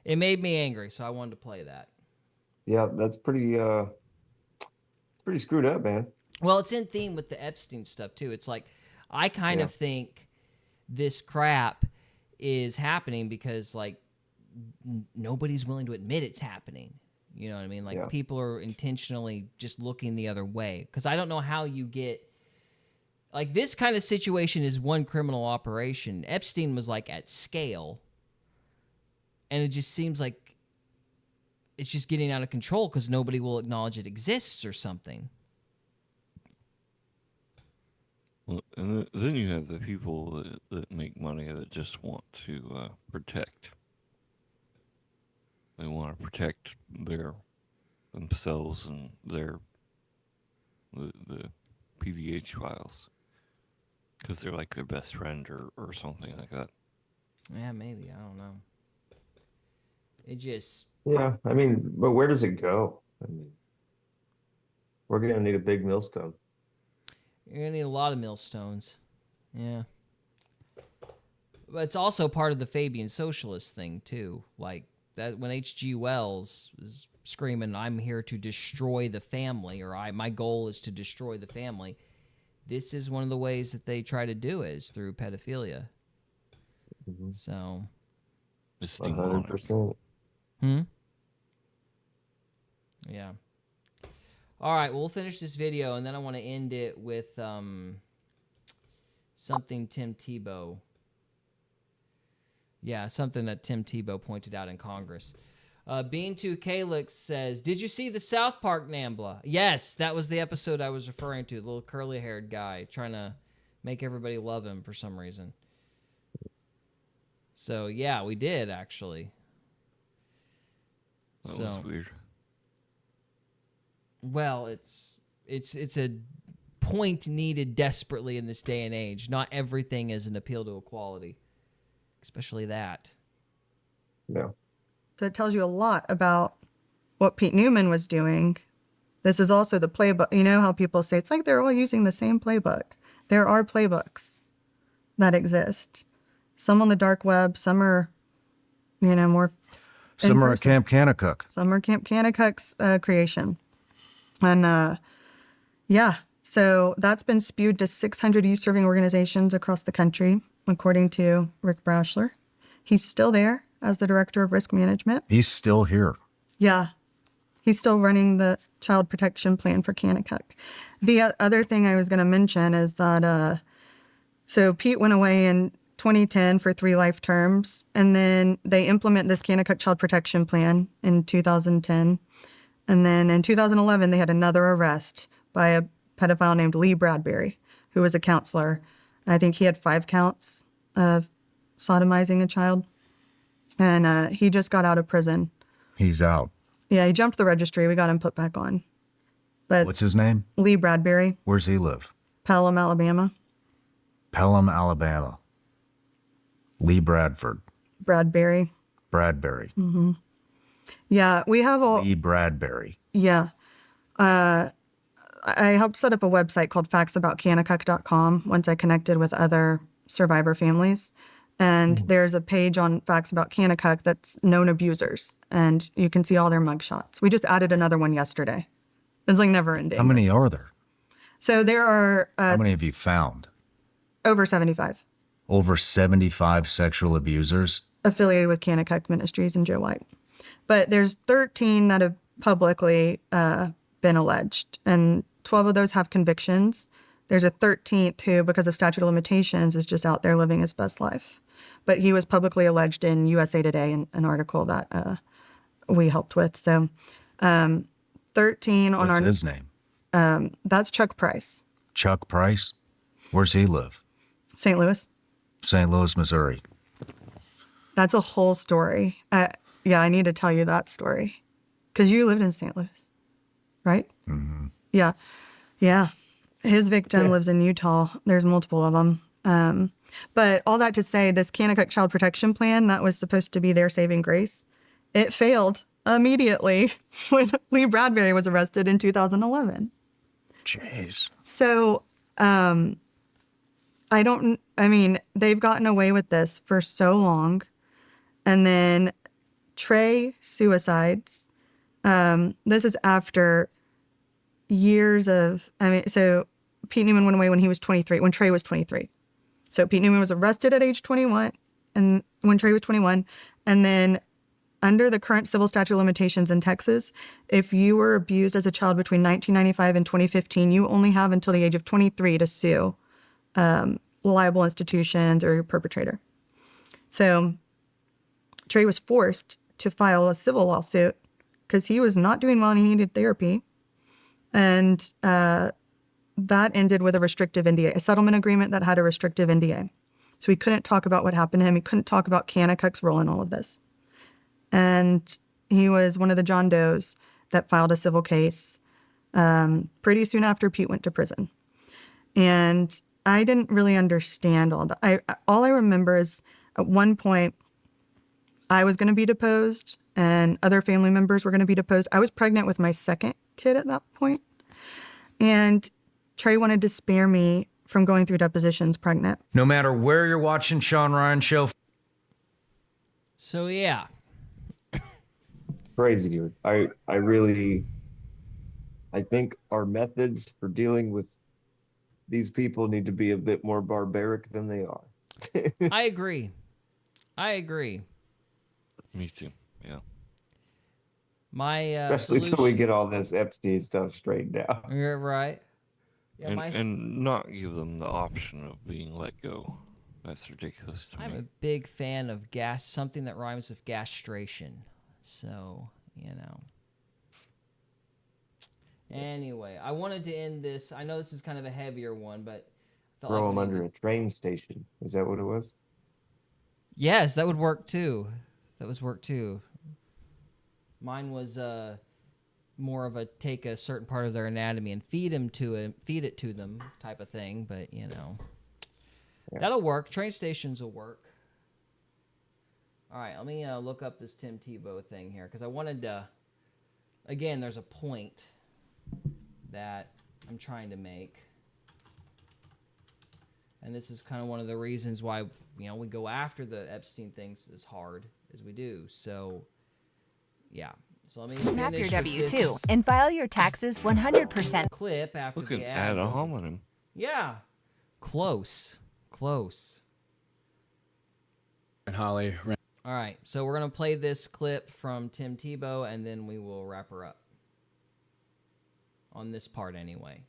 It made me angry, so I wanted to play that. Yeah, that's pretty screwed up, man. Well, it's in theme with the Epstein stuff, too. It's like, I kind of think this crap is happening because, like, nobody's willing to admit it's happening. You know what I mean? Like, people are intentionally just looking the other way. Because I don't know how you get... Like, this kind of situation is one criminal operation. Epstein was, like, at scale. And it just seems like it's just getting out of control because nobody will acknowledge it exists or something. Well, and then you have the people that make money that just want to protect. They want to protect themselves and the PVH files because they're like their best friend or something like that. Yeah, maybe. I don't know. It just... Yeah, I mean, but where does it go? I mean, we're gonna need a big millstone. You're going to need a lot of millstones. Yeah. But it's also part of the Fabian socialist thing, too. Like, that when H.G. Wells is screaming, I'm here to destroy the family, or my goal is to destroy the family, this is one of the ways that they try to do it, is through pedophilia. Mm-hmm. So... It's demonic. 100%. Yeah. All right, well, we'll finish this video, and then I want to end it with something Tim Tebow. Yeah, something that Tim Tebow pointed out in Congress. Bean2Kalix says, did you see the South Park Nambla? Yes, that was the episode I was referring to, the little curly-haired guy trying to make everybody love him for some reason. So, yeah, we did, actually. That was weird. Well, it's a point needed desperately in this day and age. Not everything is an appeal to equality, especially that. No. So it tells you a lot about what Pete Newman was doing. This is also the playbook. You know how people say it's like they're all using the same playbook. There are playbooks that exist. Some on the dark web, some are, more. Some are at Camp Kanakuk. Some are Camp Kanakuk's creation. And so that's been spewed to 600 youth-serving organizations across the country, according to Rick Brashler. He's still there as the director of risk management. He's still here. Yeah. He's still running the child protection plan for Kanakuk. The other thing I was going to mention is that, so Pete went away in 2010 for 3 life terms, and then they implement this Kanakuk child protection plan in 2010. And then in 2011, they had another arrest by a pedophile named Lee Bradbury, who was a counselor. I think he had 5 counts of sodomizing a child. And he just got out of prison. He's out. Yeah, he jumped the registry. We got him put back on. But What's his name? Lee Bradbury, Where's he live? Pelham, Alabama. Pelham, Alabama. Lee Bradford. Bradbury. Bradbury. Mm-hmm. Yeah, we have all... Lee Bradbury. Yeah. I helped set up a website called factsaboutkanakuk.com once I connected with other survivor families. And there's a page on Facts About Kanakuk that's known abusers. And you can see all their mugshots. We just added another one yesterday. It's like never ending. How many are there? So there are... How many have you found? Over 75. Over 75 sexual abusers? Affiliated with Kanakuk Ministries and Joe White. But there's 13 that have publicly been alleged, and 12 of those have convictions. There's a 13th who, because of statute of limitations, is just out there living his best life. But he was publicly alleged in USA Today, in an article that we helped with. So 13 on What's our... his name? that's Chuck Price, Chuck Price? Where's he live? St. Louis. St. Louis, Missouri. That's a whole story. Yeah, I need to tell you that story because you lived in St. Louis, right? Mm-hmm. Yeah. Yeah. His victim lives in Utah. There's multiple of them. But all that to say, this Kanakuk Child Protection Plan that was supposed to be their saving grace, it failed immediately when Lee Bradbury was arrested in 2011. Jeez. So, they've gotten away with this for so long. And then Trey suicides. This is after years of, so Pete Newman went away when he was 23, when Trey was 23. So Pete Newman was arrested at age 21 and when Trey was 21. And then under the current civil statute of limitations in Texas, if you were abused as a child between 1995 and 2015, you only have until the age of 23 to sue liable institutions or your perpetrator. So Trey was forced to file a civil lawsuit because he was not doing well and he needed therapy. And that ended with a restrictive NDA, a settlement agreement that had a restrictive NDA. So he couldn't talk about what happened to him. He couldn't talk about Kanakuk's role in all of this. And he was one of the John Does that filed a civil case pretty soon after Pete went to prison. And I didn't really understand all that. All I remember is at one point, I was going to be deposed and other family members were going to be deposed. I was pregnant with my second kid at that point. And Trey wanted to spare me from going through depositions pregnant. No matter where you're watching Shawn Ryan Show. So, yeah. Crazy, dude. I think our methods for dealing with these people need to be a bit more barbaric than they are. I agree. Me too. Yeah. My Especially until we get all this Epstein stuff straightened out. You're right. Yeah, and not give them the option of being let go. That's ridiculous to me. I'm a big fan of something that rhymes with gastration. So, Anyway, I wanted to end this. I know this is kind of a heavier one, but I felt Throw like them under a train station. Is that what it was? Yes, that would work too. Mine was more of a take a certain part of their anatomy and feed it to them type of thing. But that'll work. Train stations will work. All right, let me look up this Tim Tebow thing here because I wanted to. Again, there's a point that I'm trying to make, and this is kind of one of the reasons why we go after the Epstein things as hard as we do. So. Yeah. So let me snap your W-2 W-2 and file your taxes 100%. Clip after Looking the ad. ad hominem. Yeah. Close. And Holly. All right. So we're going to play this clip from Tim Tebow, and then we will wrap her up. On this part, anyway.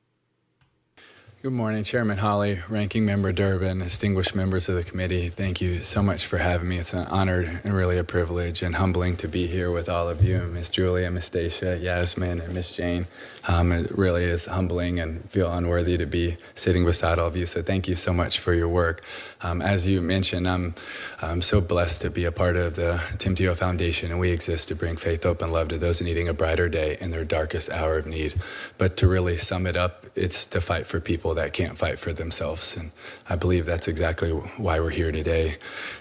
Good morning, Chairman Holly, Ranking Member Durbin, distinguished members of the committee. Thank you so much for having me. It's an honor and really a privilege and humbling to be here with all of you, Miss Julia, Miss Stacia, Yasmin, and Miss Jane. It really is humbling and feel unworthy to be sitting beside all of you. So thank you so much for your work. As you mentioned, I'm so blessed to be a part of the Tim Tebow Foundation, and we exist to bring faith, hope, and love to those needing a brighter day in their darkest hour of need. But to really sum it up, it's to fight for people that can't fight for themselves. And I believe that's exactly why we're here today.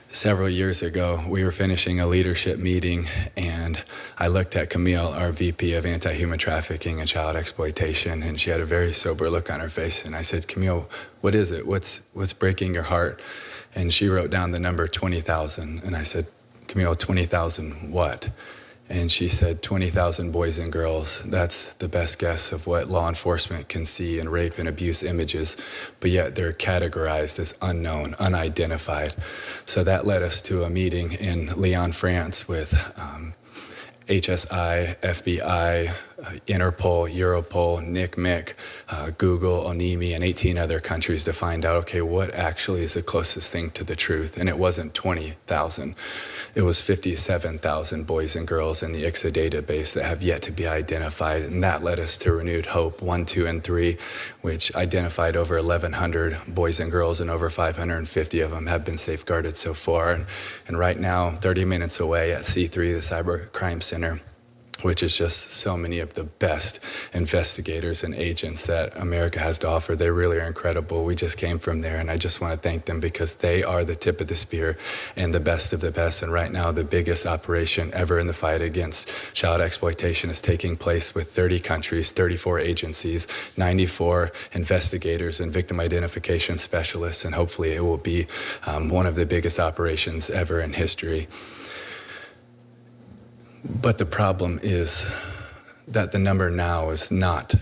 Several years ago, we were finishing a leadership meeting, and I looked at Camille, our VP of Anti-Human Trafficking and Child Exploitation, and she had a very sober look on her face. And I said, Camille, what is it? What's breaking your heart? And she wrote down the number 20,000. And I said, Camille, 20,000 what? And she said 20,000 boys and girls. That's the best guess of what law enforcement can see in rape and abuse images, but yet they're categorized as unknown, unidentified. So that led us to a meeting in Lyon, France with HSI, FBI, Interpol, Europol, NICMIC, Google, ONIMI, and 18 other countries to find out, okay, what actually is the closest thing to the truth? And it wasn't 20,000. It was 57,000 boys and girls in the ICSA database that have yet to be identified. And that led us to Renewed Hope 1, 2, and 3, which identified over 1,100 boys and girls, and over 550 of them have been safeguarded so far. And right now, 30 minutes away at C3, the Cyber Crime Center, which is just so many of the best investigators and agents that America has to offer. They really are incredible. We just came from there, and I just want to thank them because they are the tip of the spear and the best of the best. And right now, the biggest operation ever in the fight against child exploitation is taking place with 30 countries, 34 agencies, 94 investigators and victim identification specialists, and hopefully it will be one of the biggest operations ever in history. But the problem is that the number now is not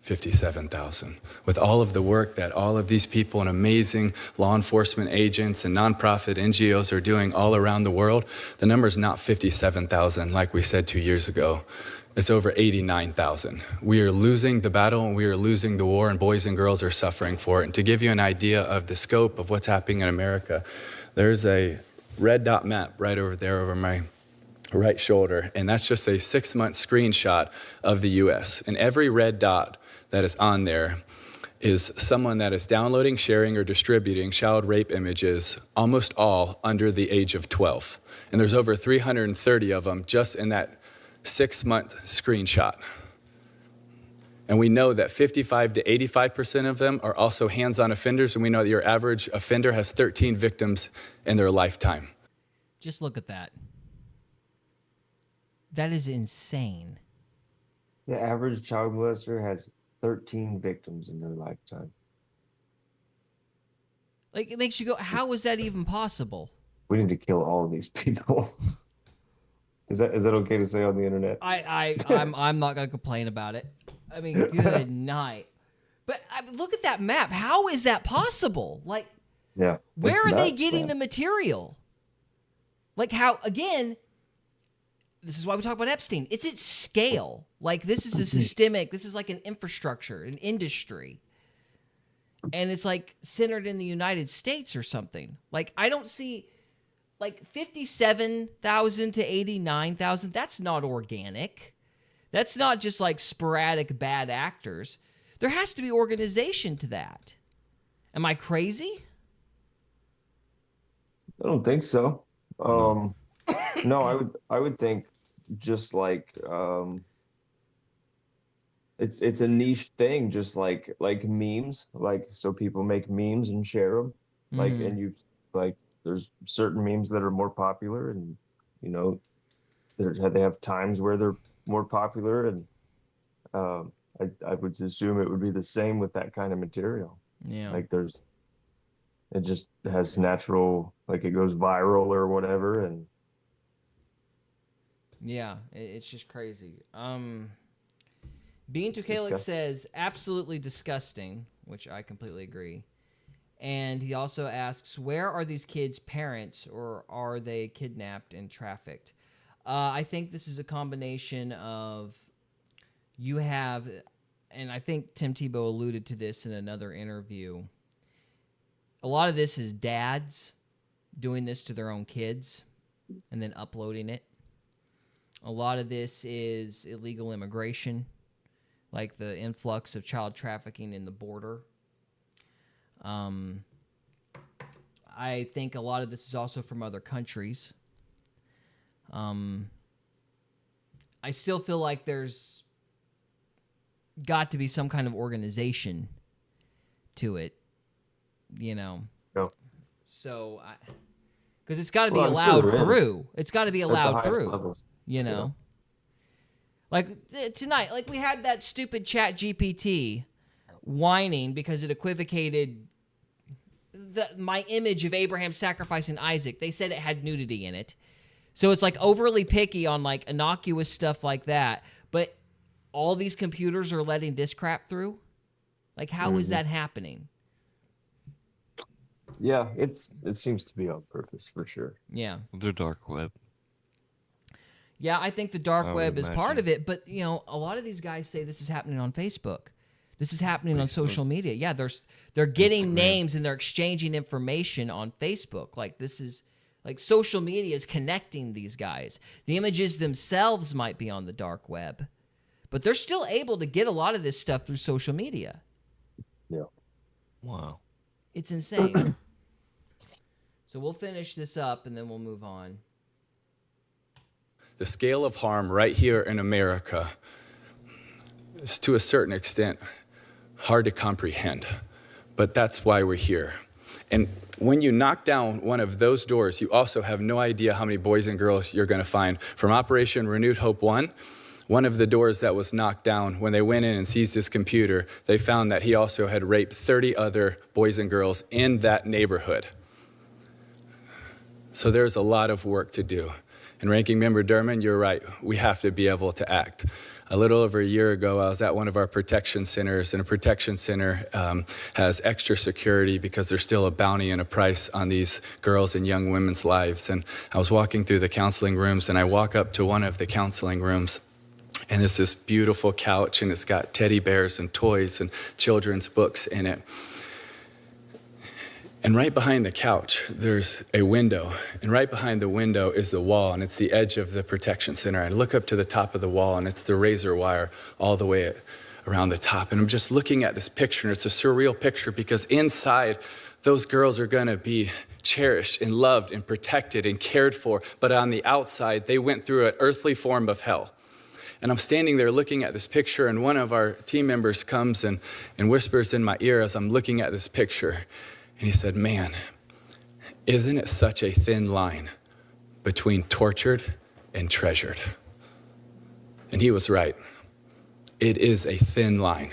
57,000. With all of the work that all of these people and amazing law enforcement agents and nonprofit NGOs are doing all around the world, the number is not 57,000 like we said 2 years ago. It's over 89,000. We are losing the battle and we are losing the war, and boys and girls are suffering for it. And to give you an idea of the scope of what's happening in America, there's a red dot map right over there over my right shoulder, and that's just a 6-month screenshot of the US. And every red dot that is on there is someone that is downloading, sharing, or distributing child rape images, almost all under the age of 12. And there's over 330 of them just in that 6-month screenshot. And we know that 55 to 85% of them are also hands-on offenders, and we know that your average offender has 13 victims in their lifetime. Just look at that. That is insane. The average child molester has 13 victims in their lifetime. Like, it makes you go, how is that even possible? We need to kill all of these people. Is that okay to say on the internet? I'm not gonna complain about it. I mean, good night. But look at that map. How is that possible? Like, yeah, where are they nuts, getting man. the material? Like, how, again, this is why we talk about Epstein. It's at scale. Like, this is a systemic, this is like an infrastructure, an industry. And it's like centered in the United States or something. Like, I don't see, like, 57,000 to 89,000. That's not organic. That's not just like sporadic bad actors. There has to be organization to that. Am I crazy? I don't think so. No, I would think just like it's a niche thing, just like memes, like, so people make memes and share them, like, and you like, there's certain memes that are more popular, and you know, they have times where they're more popular, and I would assume it would be the same with that kind of material. Yeah. Like, it just has natural, like, it goes viral or whatever, and Yeah, it's just crazy. Bean to Calix says, absolutely disgusting, which I completely agree. And he also asks, where are these kids' parents, or are they kidnapped and trafficked? I think this is a combination of, you have, and I think Tim Tebow alluded to this in another interview, a lot of this is dads doing this to their own kids and then uploading it. A lot of this is illegal immigration, like the influx of child trafficking in the border. I think a lot of this is also from other countries. I still feel like there's got to be some kind of organization to it, you know. No. So, because it's got to be Well, I'm allowed sure there is. through. It's got to be At the allowed highest through. levels. You know, like tonight, like we had that stupid Chat GPT whining because it equivocated my image of Abraham sacrificing Isaac. They said it had nudity in it. So it's like overly picky on like innocuous stuff like that. But all these computers are letting this crap through. Like, how is that happening? Yeah, it seems to be on purpose for sure. Yeah. The dark web. Yeah, I think the dark I would web is part imagine. of it, but you know, a lot of these guys say this is happening on Facebook. This is happening on social media. Yeah, they're getting Instagram. names and they're exchanging information on Facebook. Like this is like social media is connecting these guys. The images themselves might be on the dark web, but they're still able to get a lot of this stuff through social media. Yeah. Wow. It's insane. So we'll finish this up and then we'll move on. The scale of harm right here in America is to a certain extent hard to comprehend, but that's why we're here. And when you knock down one of those doors, you also have no idea how many boys and girls you're going to find. From Operation Renewed Hope 1, one of the doors that was knocked down, when they went in and seized his computer, they found that he also had raped 30 other boys and girls in that neighborhood. So there's a lot of work to do. And Ranking Member Durman, you're right, we have to be able to act. A little over a year ago, I was at one of our protection centers, and a protection center has extra security because there's still a bounty and a price on these girls and young women's lives. And I was walking through the counseling rooms, and I walk up to one of the counseling rooms, and it's this beautiful couch, and it's got teddy bears and toys and children's books in it. And right behind the couch, there's a window. And right behind the window is the wall, and it's the edge of the protection center. I look up to the top of the wall, and it's the razor wire all the way around the top. And I'm just looking at this picture, and it's a surreal picture because inside, those girls are going to be cherished and loved and protected and cared for. But on the outside, they went through an earthly form of hell. And I'm standing there looking at this picture, and one of our team members comes and whispers in my ear as I'm looking at this picture. And he said, man, isn't it such a thin line between tortured and treasured? And he was right. It is a thin line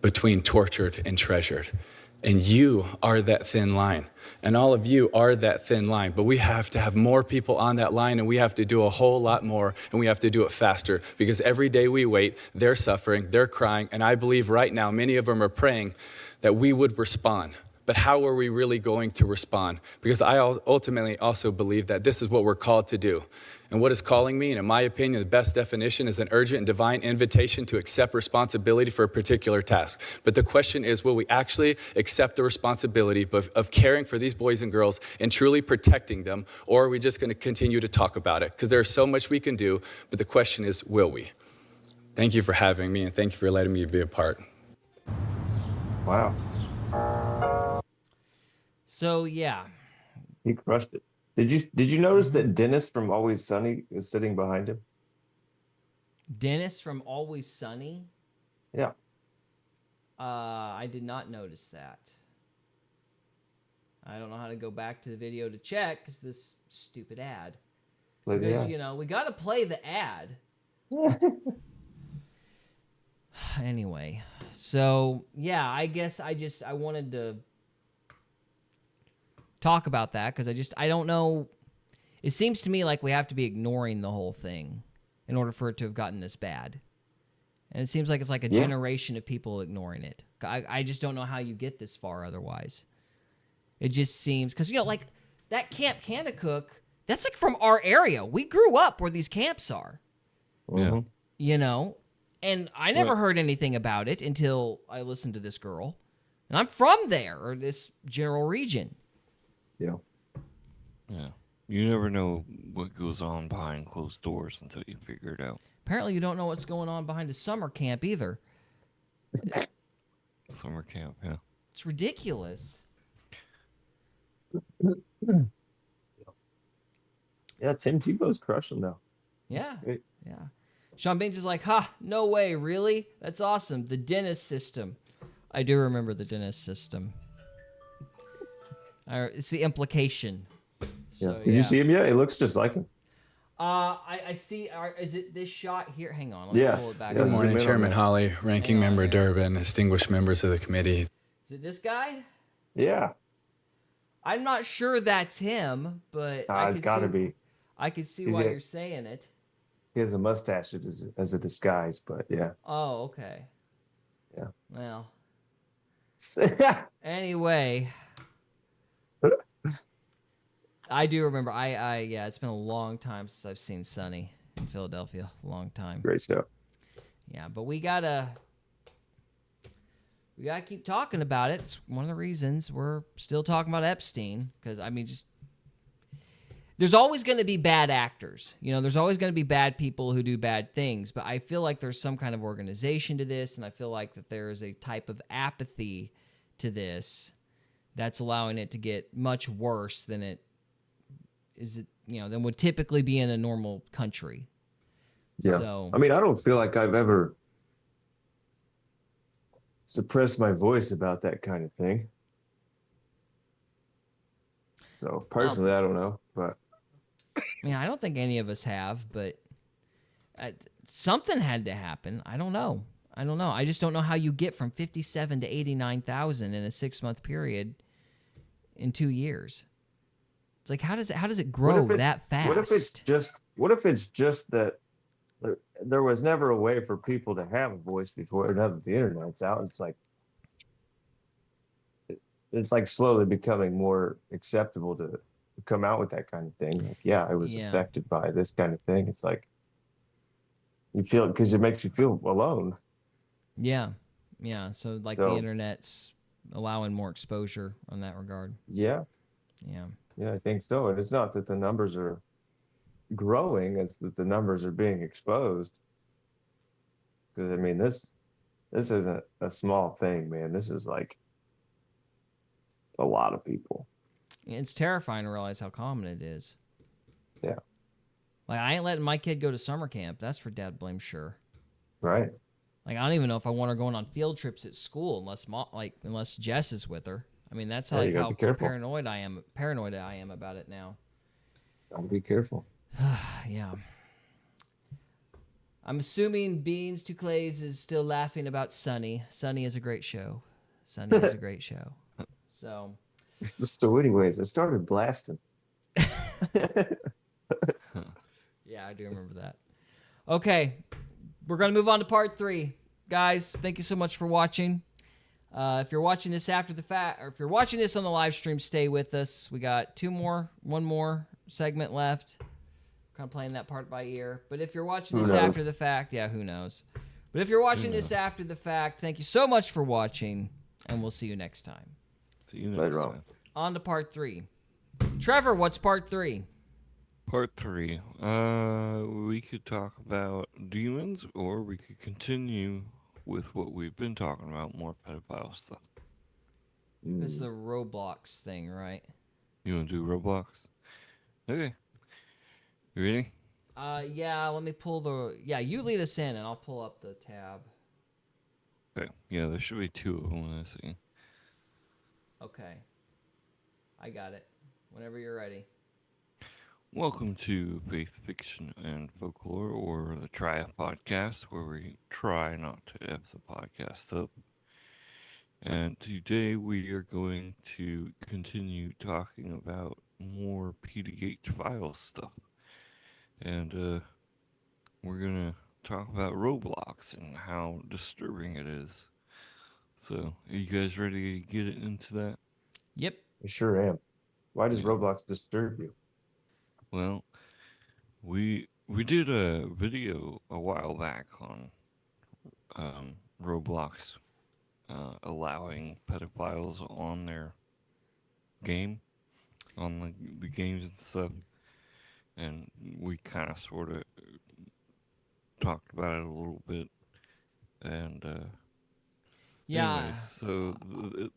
between tortured and treasured. And you are that thin line. And all of you are that thin line. But we have to have more people on that line, and we have to do a whole lot more, and we have to do it faster. Because every day we wait, they're suffering, they're crying, and I believe right now many of them are praying that we would respond. But how are we really going to respond? Because I ultimately also believe that this is what we're called to do. And what is calling me, and in my opinion, the best definition is an urgent and divine invitation to accept responsibility for a particular task. But the question is, will we actually accept the responsibility of caring for these boys and girls and truly protecting them, or are we just going to continue to talk about it? Because there's so much we can do, but the question is, will we? Thank you for having me, and thank you for letting me be a part. Wow. So yeah, He crushed it. Did you notice that Dennis from Always Sunny is sitting behind him? Dennis from Always Sunny. Yeah. I did not notice that. I don't know how to go back to the video to check because this stupid ad. Play the Because ad. you know we got to play the ad. Anyway, so yeah, I guess I wanted to talk about that because I don't know. It seems to me like we have to be ignoring the whole thing in order for it to have gotten this bad. And it seems like it's like a generation of people ignoring it. I just don't know how you get this far otherwise. It just seems, because, you know, like that Camp Kanakuk, that's like from our area. We grew up where these camps are. Yeah. You know? And I never heard anything about it until I listened to this girl. And I'm from there, or this general region. Yeah. Yeah. You never know what goes on behind closed doors until you figure it out. Apparently you don't know what's going on behind a summer camp either. Summer camp, yeah. It's ridiculous. Yeah, Tim Tebow's crushing now. Yeah. Great. Yeah. Sean Baines is like, ha, no way, really? That's awesome. The Dennis system. I do remember the Dennis system. It's the implication. So, Did you see him yet? He looks just like him. I see. Is it this shot here? Hang on. Let me pull it back. Good Yeah, morning, zoom in on Chairman that. Hawley, Ranking Hang on Member here. Durbin, distinguished members of the committee. Is it this guy? Yeah. I'm not sure that's him, but It's got to be. I can see He's why a- you're saying it. He has a mustache as a disguise, but yeah. Oh, okay. Yeah. Well, anyway, I do remember. Yeah, it's been a long time since I've seen Sonny. In Philadelphia a long time. Great show. Yeah, but we gotta keep talking about it. It's one of the reasons we're still talking about Epstein, because I mean, just there's always going to be bad actors. You know, there's always going to be bad people who do bad things, but I feel like there's some kind of organization to this, and I feel like that there is a type of apathy to this that's allowing it to get much worse than it is, than would typically be in a normal country. Yeah. So, I mean, I don't feel like I've ever suppressed my voice about that kind of thing. So personally, I don't know, but I mean, I don't think any of us have, but something had to happen. I don't know. I just don't know how you get from 57 to 89,000 in a 6-month period in 2 years. It's like, how does it grow that fast? What if it's just that there was never a way for people to have a voice before now that the internet's out? It's like slowly becoming more acceptable to come out with that kind of thing. Like, yeah, I was affected by this kind of thing. It's like you feel it because it makes you feel alone. Yeah. So the internet's allowing more exposure on that regard. Yeah. I think so. And it's not that the numbers are growing; it's that the numbers are being exposed. Because I mean, this isn't a small thing, man. This is like a lot of people. It's terrifying to realize how common it is. Yeah. Like, I ain't letting my kid go to summer camp. That's for dad blame sure. Right. Like, I don't even know if I want her going on field trips at school unless Jess is with her. I mean, that's how paranoid I am about it now. Gotta be careful. Yeah. I'm assuming Beans to Clays is still laughing about Sunny. Sunny is a great show. So. So anyways, I started blasting. Yeah, I do remember that. Okay, we're going to move on to part 3. Guys, thank you so much for watching. If you're watching this after the fact, or if you're watching this on the live stream, stay with us. We got one more segment left. Kind of playing that part by ear. But if you're watching this after the fact, who knows? But if you're watching this after the fact, thank you so much for watching, and we'll see you next time. See you next time. On to part 3. Trevor, what's part 3? Part 3. We could talk about demons, or we could continue with what we've been talking about, more pedophile stuff. This is the Roblox thing, right? You want to do Roblox? Okay. You ready? Yeah, let me pull you lead us in, and I'll pull up the tab. Okay. Yeah, there should be 2 of them in this thing. Okay. I got it. Whenever you're ready. Welcome to Faith, Fiction, and Folklore, or the Try podcast, where we try not to F the podcast up. And today we are going to continue talking about more PDH file stuff. And we're going to talk about Roblox and how disturbing it is. So, are you guys ready to get into that? Yep. I sure am. Why does Roblox disturb you? Well, we did a video a while back on Roblox allowing pedophiles on their game, on the games and stuff, and we kind of sort of talked about it a little bit, and anyways, so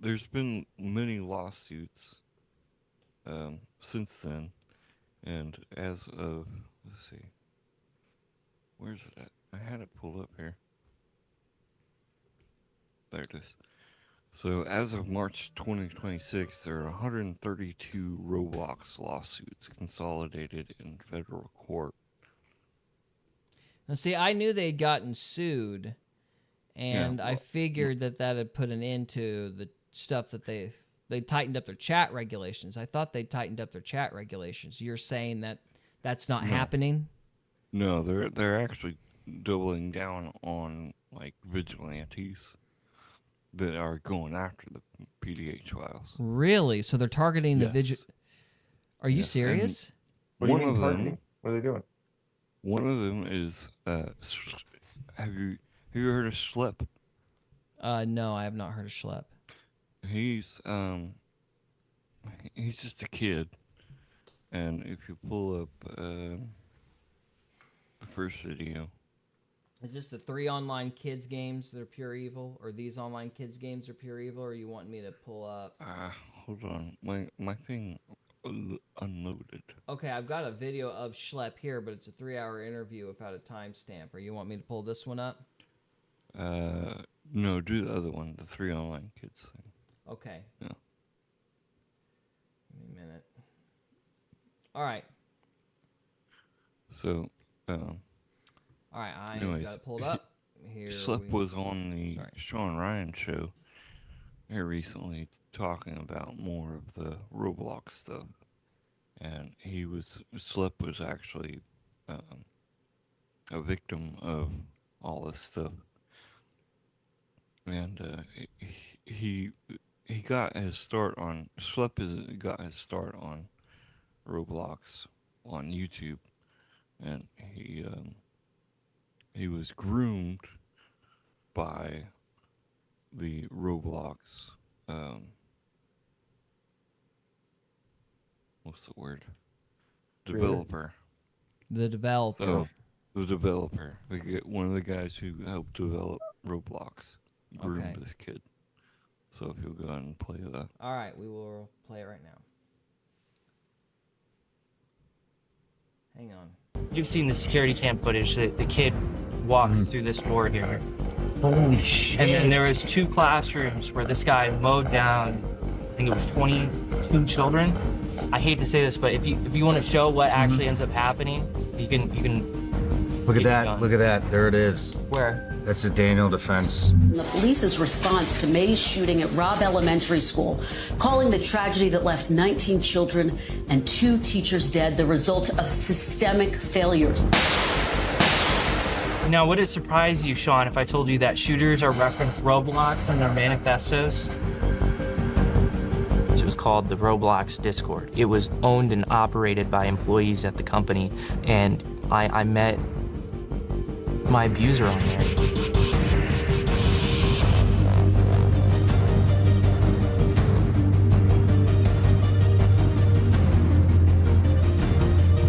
there's been many lawsuits since then. And as of, let's see, where's it at? I had it pulled up here. There it is. So as of March 2026, there are 132 Roblox lawsuits consolidated in federal court. Now, see, I knew they'd gotten sued, and I figured that had put an end to the stuff that they tightened up their chat regulations. I thought they tightened up their chat regulations. You're saying that that's not happening? No, they're actually doubling down on like vigilantes that are going after the PDH files. Really? So they're targeting the Are you serious? What do you mean targeting? What are they doing? One of them is have you heard of Schlep? No, I have not heard of Schlep. He's just a kid, and if you pull up the first video, Is this the 3 online kids games that are pure evil, or these online kids games are pure evil, or you want me to pull up? hold on, my thing unloaded. Okay, I've got a video of Schlep here, but it's a 3-hour interview without a timestamp. Or you want me to pull this one up? No, do the other one, the 3 online kids thing. Okay. Yeah. Give me a minute. All right. So, All right, I anyways, got it pulled up. Here Schlep was on the Sorry. Shawn Ryan show here recently talking about more of the Roblox stuff. And Schlep was actually a victim of all this stuff. And he got his start on, got his start on Roblox on YouTube. And he was groomed by the Roblox, what's the word? Developer. The developer. So, the developer, one of the guys who helped develop Roblox, groomed this kid. So if you'll go ahead and play that. All right, we will play it right now. Hang on. You've seen the security cam footage that the kid walked through this door here. Holy shit. And then there was 2 classrooms where this guy mowed down, I think it was 22 children. I hate to say this, but if you want to show what actually ends up happening, you can Look at that. Look at that. There it is. Where? That's a Daniel defense. The police's response to May's shooting at Robb Elementary School, calling the tragedy that left 19 children and 2 teachers dead the result of systemic failures. Now, would it surprise you, Shawn, if I told you that shooters are referenced Roblox in their manifestos? It was called the Roblox Discord. It was owned and operated by employees at the company, and I met my abuser on there.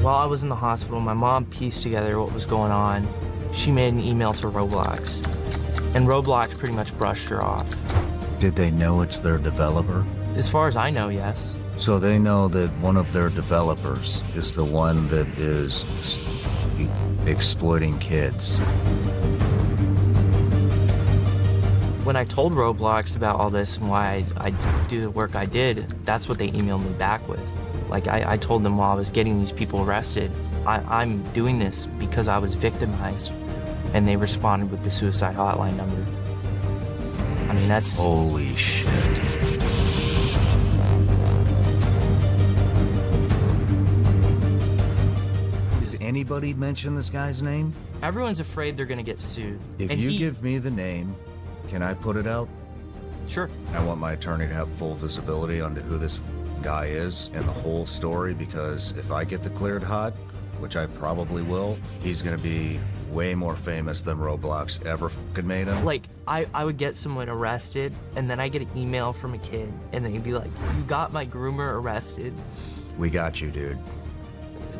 While I was in the hospital, my mom pieced together what was going on. She made an email to Roblox, and Roblox pretty much brushed her off. Did they know it's their developer? As far as I know, yes. So they know that one of their developers is the one that is exploiting kids. When I told Roblox about all this and why I do the work I did, that's what they emailed me back with. Like, I told them while I was getting these people arrested, I'm doing this because I was victimized. And they responded with the suicide hotline number. I mean, that's... Holy shit. Does anybody mention this guy's name? Everyone's afraid they're gonna get sued. If and you give me the name, can I put it out? Sure. I want my attorney to have full visibility onto who this guy is and the whole story, because if I get the cleared hot, which I probably will, he's gonna be way more famous than Roblox ever fucking made him. Like, I would get someone arrested, and then I get an email from a kid, and they'd be like, you got my groomer arrested. We got you, dude.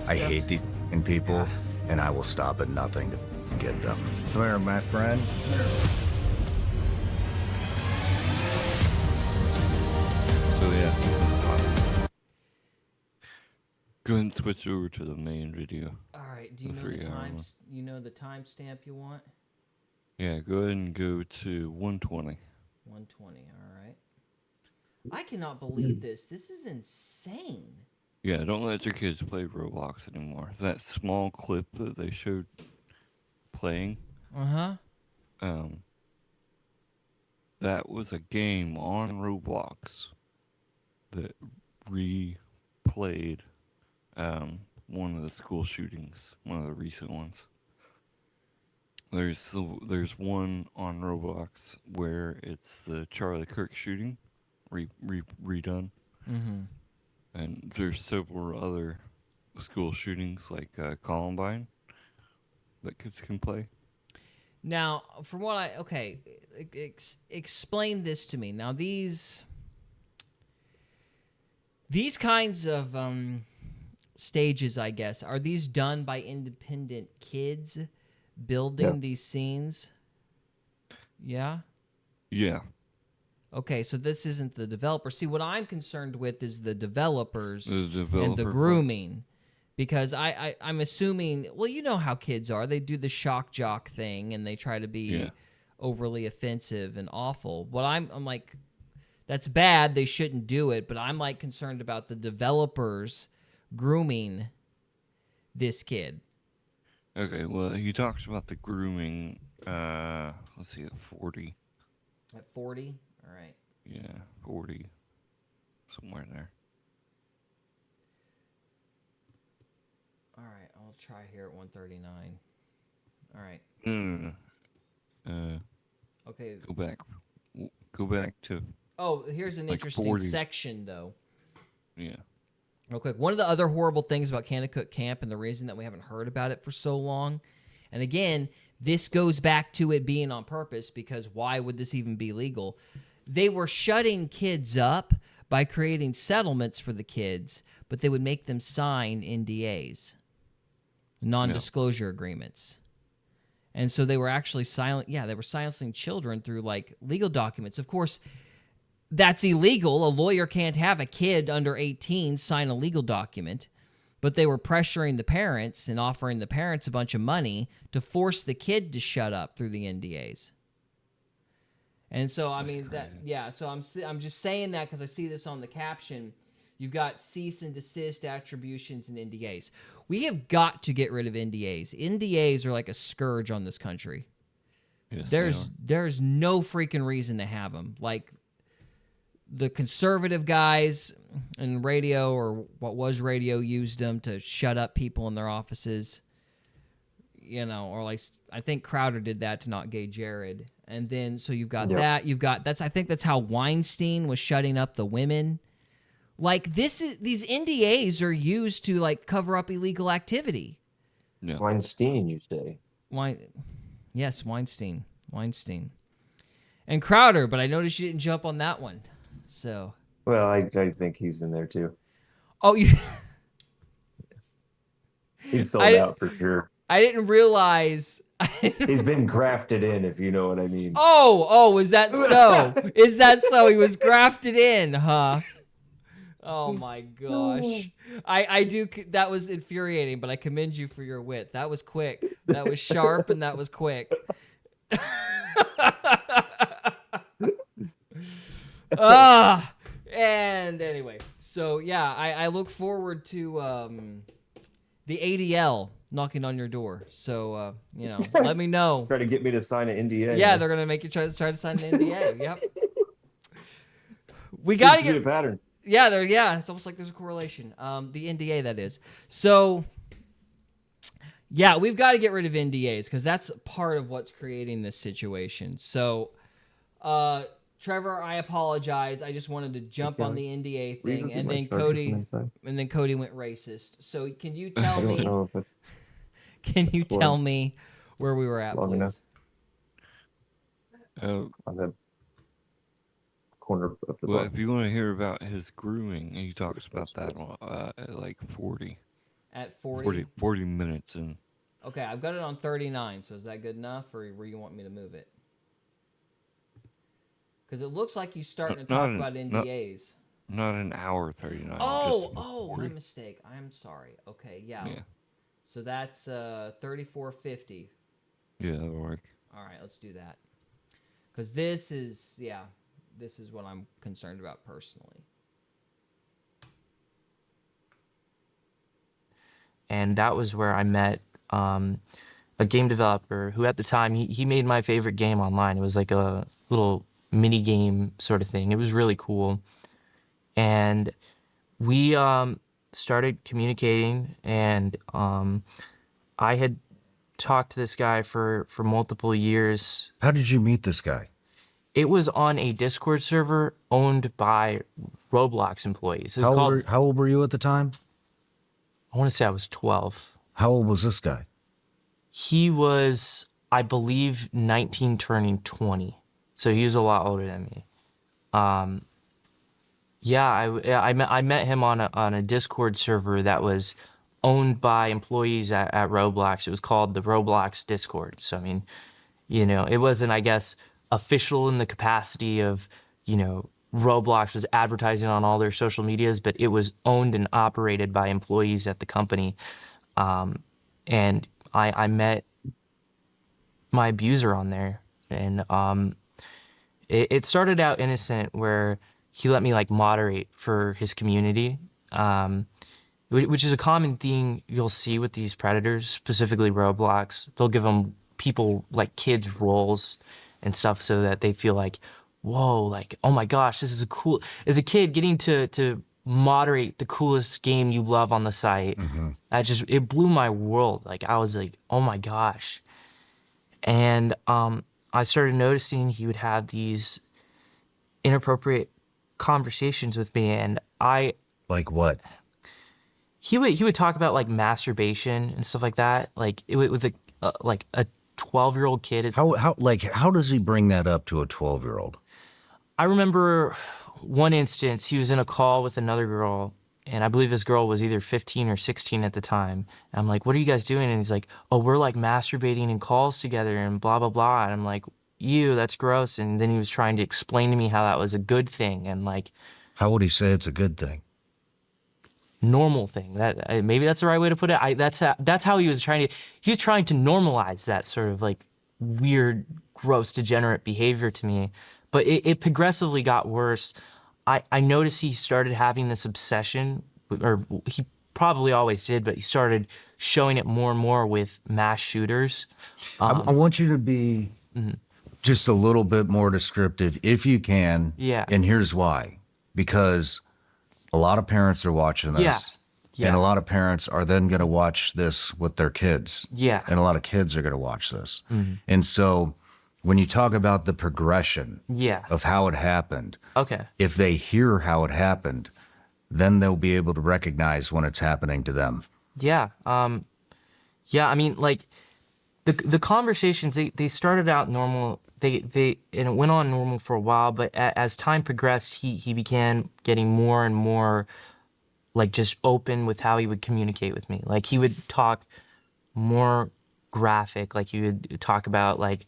I hate these fucking people, and I will stop at nothing to get them. Come here, my friend. So yeah, go ahead and switch over to the main video. All right. Do you know the times? You know the timestamp you want? Yeah, go ahead and go to 120. 120. All right. I cannot believe this. This is insane. Yeah, don't let your kids play Roblox anymore. That small clip that they showed playing. That was a game on Roblox that replayed one of the school shootings, one of the recent ones. There's one on Roblox where it's the Charlie Kirk shooting redone. Mm-hmm. And there's several other school shootings like Columbine, that kids can play. Now, from what explain this to me. Now, these kinds of stages, I guess, are these done by independent kids building these scenes? Yeah? Yeah. Okay, so this isn't the developer. See, what I'm concerned with is the developers and the developer grooming. Because I'm assuming, well, you know how kids are. They do the shock jock thing, and they try to be overly offensive and awful. What I'm like, that's bad. They shouldn't do it. But I'm like concerned about the developers grooming this kid. Okay, well, he talks about the grooming, let's see, at 40. At 40? All right. Yeah, 40. Somewhere in there. All right, I'll try here at 139. All right. Okay. Go back to. Oh, here's an interesting 40. section, though. Yeah. Real quick. One of the other horrible things about Kanakuk Camp, and the reason that we haven't heard about it for so long, and again, this goes back to it being on purpose, because why would this even be legal? They were shutting kids up by creating settlements for the kids, but they would make them sign NDAs. Non-disclosure agreements. And so they were actually they were silencing children through like legal documents. Of course, that's illegal. A lawyer can't have a kid under 18 sign a legal document, but they were pressuring the parents and offering the parents a bunch of money to force the kid to shut up through the NDAs. And so so I'm just saying that because I see this on the caption. You've got cease and desist attributions and NDAs. We have got to get rid of NDAs. NDAs are like a scourge on this country. Yes, there's no freaking reason to have them. Like the conservative guys in radio, or what was radio, used them to shut up people in their offices. Or like I think Crowder did that to not gay Jared. And then so you've got that. I think that's how Weinstein was shutting up the women. Like these NDAs are used to like cover up illegal activity. Yeah. Weinstein, you say? Yes, Weinstein, and Crowder. But I noticed you didn't jump on that one. So. Well, I think he's in there too. Oh, you. He's sold out for sure. I didn't realize. He's been grafted in, if you know what I mean. Oh, is that so? Is that so? He was grafted in, huh? Oh my gosh. I do. That was infuriating, but I commend you for your wit. That was quick. That was sharp, and that was quick. And anyway, so yeah, I look forward to the ADL knocking on your door. So let me know. Try to get me to sign an NDA. Yeah, they're gonna make you try to sign an NDA. Yep. We gotta get a pattern. Yeah, it's almost like there's a correlation. The NDA, that is. So, yeah, we've got to get rid of NDAs because that's part of what's creating this situation. So, Trevor, I apologize. I just wanted to jump on the NDA thing, and then Cody went racist. So, can you tell me? Can you tell me where we were at, please? On the corner of the if you want to hear about his grooming, he talks about that at like 40. At 40? 40 minutes in. Okay, I've got it on 39, so is that good enough, or where you want me to move it? Because it looks like he's starting to talk about NDAs. Not an hour 39. My mistake. I'm sorry. Okay, yeah. So that's 34:50. Yeah, that'll work. All right, let's do that. Because this is what I'm concerned about personally. And that was where I met a game developer who at the time, he made my favorite game online. It was like a little mini game sort of thing. It was really cool. And we started communicating, and I had talked to this guy for multiple years. How did you meet this guy? It was on a Discord server owned by Roblox employees. How old were you at the time? I want to say I was 12. How old was this guy? He was, I believe, 19 turning 20. So he was a lot older than me. Yeah, I met him on a Discord server that was owned by employees at Roblox. It was called the Roblox Discord. So I mean, it wasn't, I guess, official in the capacity of, Roblox was advertising on all their social medias, but it was owned and operated by employees at the company. And I met my abuser on there, and it started out innocent, where he let me like moderate for his community, which is a common thing you'll see with these predators, specifically Roblox. They'll give them people like kids roles and stuff so that they feel like, whoa, like, oh my gosh, this is a cool, as a kid getting to moderate the coolest game you love on the site. It blew my world. Like, I was like, oh my gosh. And I started noticing he would have these inappropriate conversations with me, and Like what? he would talk about like masturbation and stuff like that, like with a 12-year-old kid. How does he bring that up to a 12-year-old? I remember one instance, he was in a call with another girl, and I believe this girl was either 15 or 16 at the time. And I'm like, what are you guys doing? And he's like, oh, we're like masturbating in calls together and blah, blah, blah. And I'm like, ew, that's gross. And then he was trying to explain to me how that was a good thing. And like, How would he say it's a good thing? normal thing. That maybe that's the right way to put it. That's how he was trying to normalize that sort of like weird, gross, degenerate behavior to me. But it progressively got worse. I noticed he started having this obsession, or he probably always did, but he started showing it more and more with mass shooters. I want you to be just a little bit more descriptive if you can. Yeah. And here's why. Because a lot of parents are watching this. Yeah. And a lot of parents are then going to watch this with their kids. Yeah. And a lot of kids are going to watch this. And so when you talk about the progression of how it happened, Okay. if they hear how it happened, then they'll be able to recognize when it's happening to them. Yeah. Yeah, I mean, like, the conversations, they started out normal. And it went on normal for a while, but as time progressed, he began getting more and more, like, just open with how he would communicate with me. Like, he would talk more graphic, like, he would talk about, like,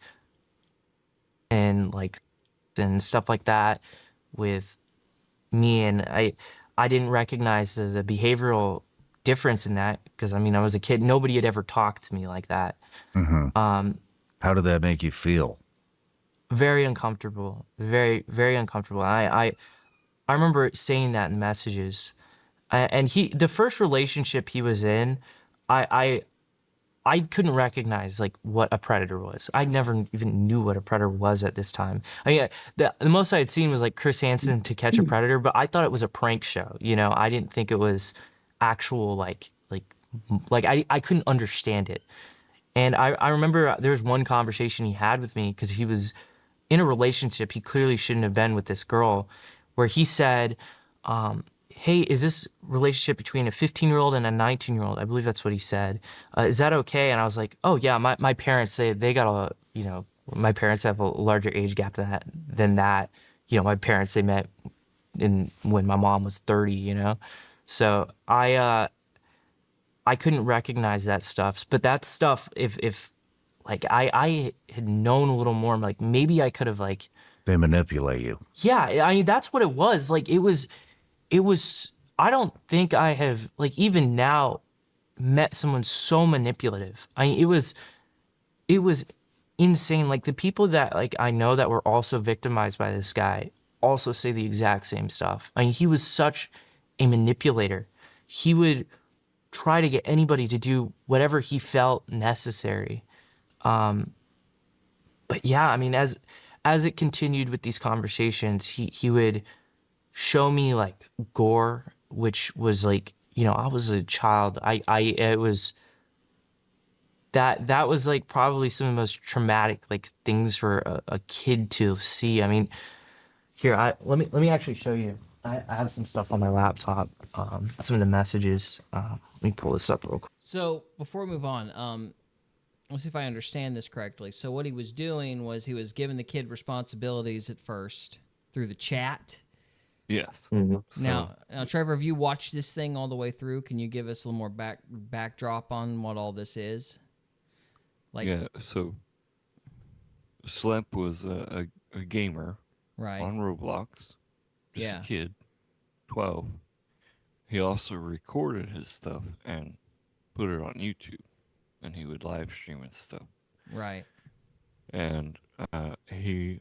and stuff like that with me, and I didn't recognize the behavioral difference in that, because I mean, I was a kid. Nobody had ever talked to me like that. How did that make you feel? Very uncomfortable, very, very uncomfortable. I remember saying that in messages, and the first relationship he was in, I couldn't recognize like what a predator was. I never even knew what a predator was at this time. I mean, the most I had seen was like Chris Hansen To Catch a Predator, but I thought it was a prank show. I didn't think it was actual like I couldn't understand it. And I remember there was one conversation he had with me, because he was in a relationship he clearly shouldn't have been with this girl, where he said, hey, is this relationship between a 15-year-old and a 19-year-old? I believe that's what he said. Is that okay? And I was like, oh yeah, my parents say they got my parents have a larger age gap than that. My parents, they met when my mom was 30, So I couldn't recognize that stuff. But that stuff, if like I had known a little more, like maybe I could have like. They manipulate you. Yeah, I mean, that's what it was. Like it was, I don't think I have, like, even now met someone so manipulative. I mean, it was insane. Like, the people that, like, I know that were also victimized by this guy also say the exact same stuff. I mean, he was such a manipulator. He would try to get anybody to do whatever he felt necessary. But yeah, I mean, as it continued with these conversations, he would show me like gore, which was like, I was a child. It was that was like probably some of the most traumatic like things for a kid to see. I mean, here, let me actually show you. I have some stuff on my laptop, some of the messages. Let me pull this up real quick. So before we move on, let's see if I understand this correctly. So what he was doing was he was giving the kid responsibilities at first through the chat. Yes. Mm-hmm. Now, Trevor, have you watched this thing all the way through? Can you give us a little more backdrop on what all this is? Yeah, so Slep was a gamer Right. on Roblox, just Yeah. a kid, 12. He also recorded his stuff and put it on YouTube, and he would live stream and stuff. Right. And he,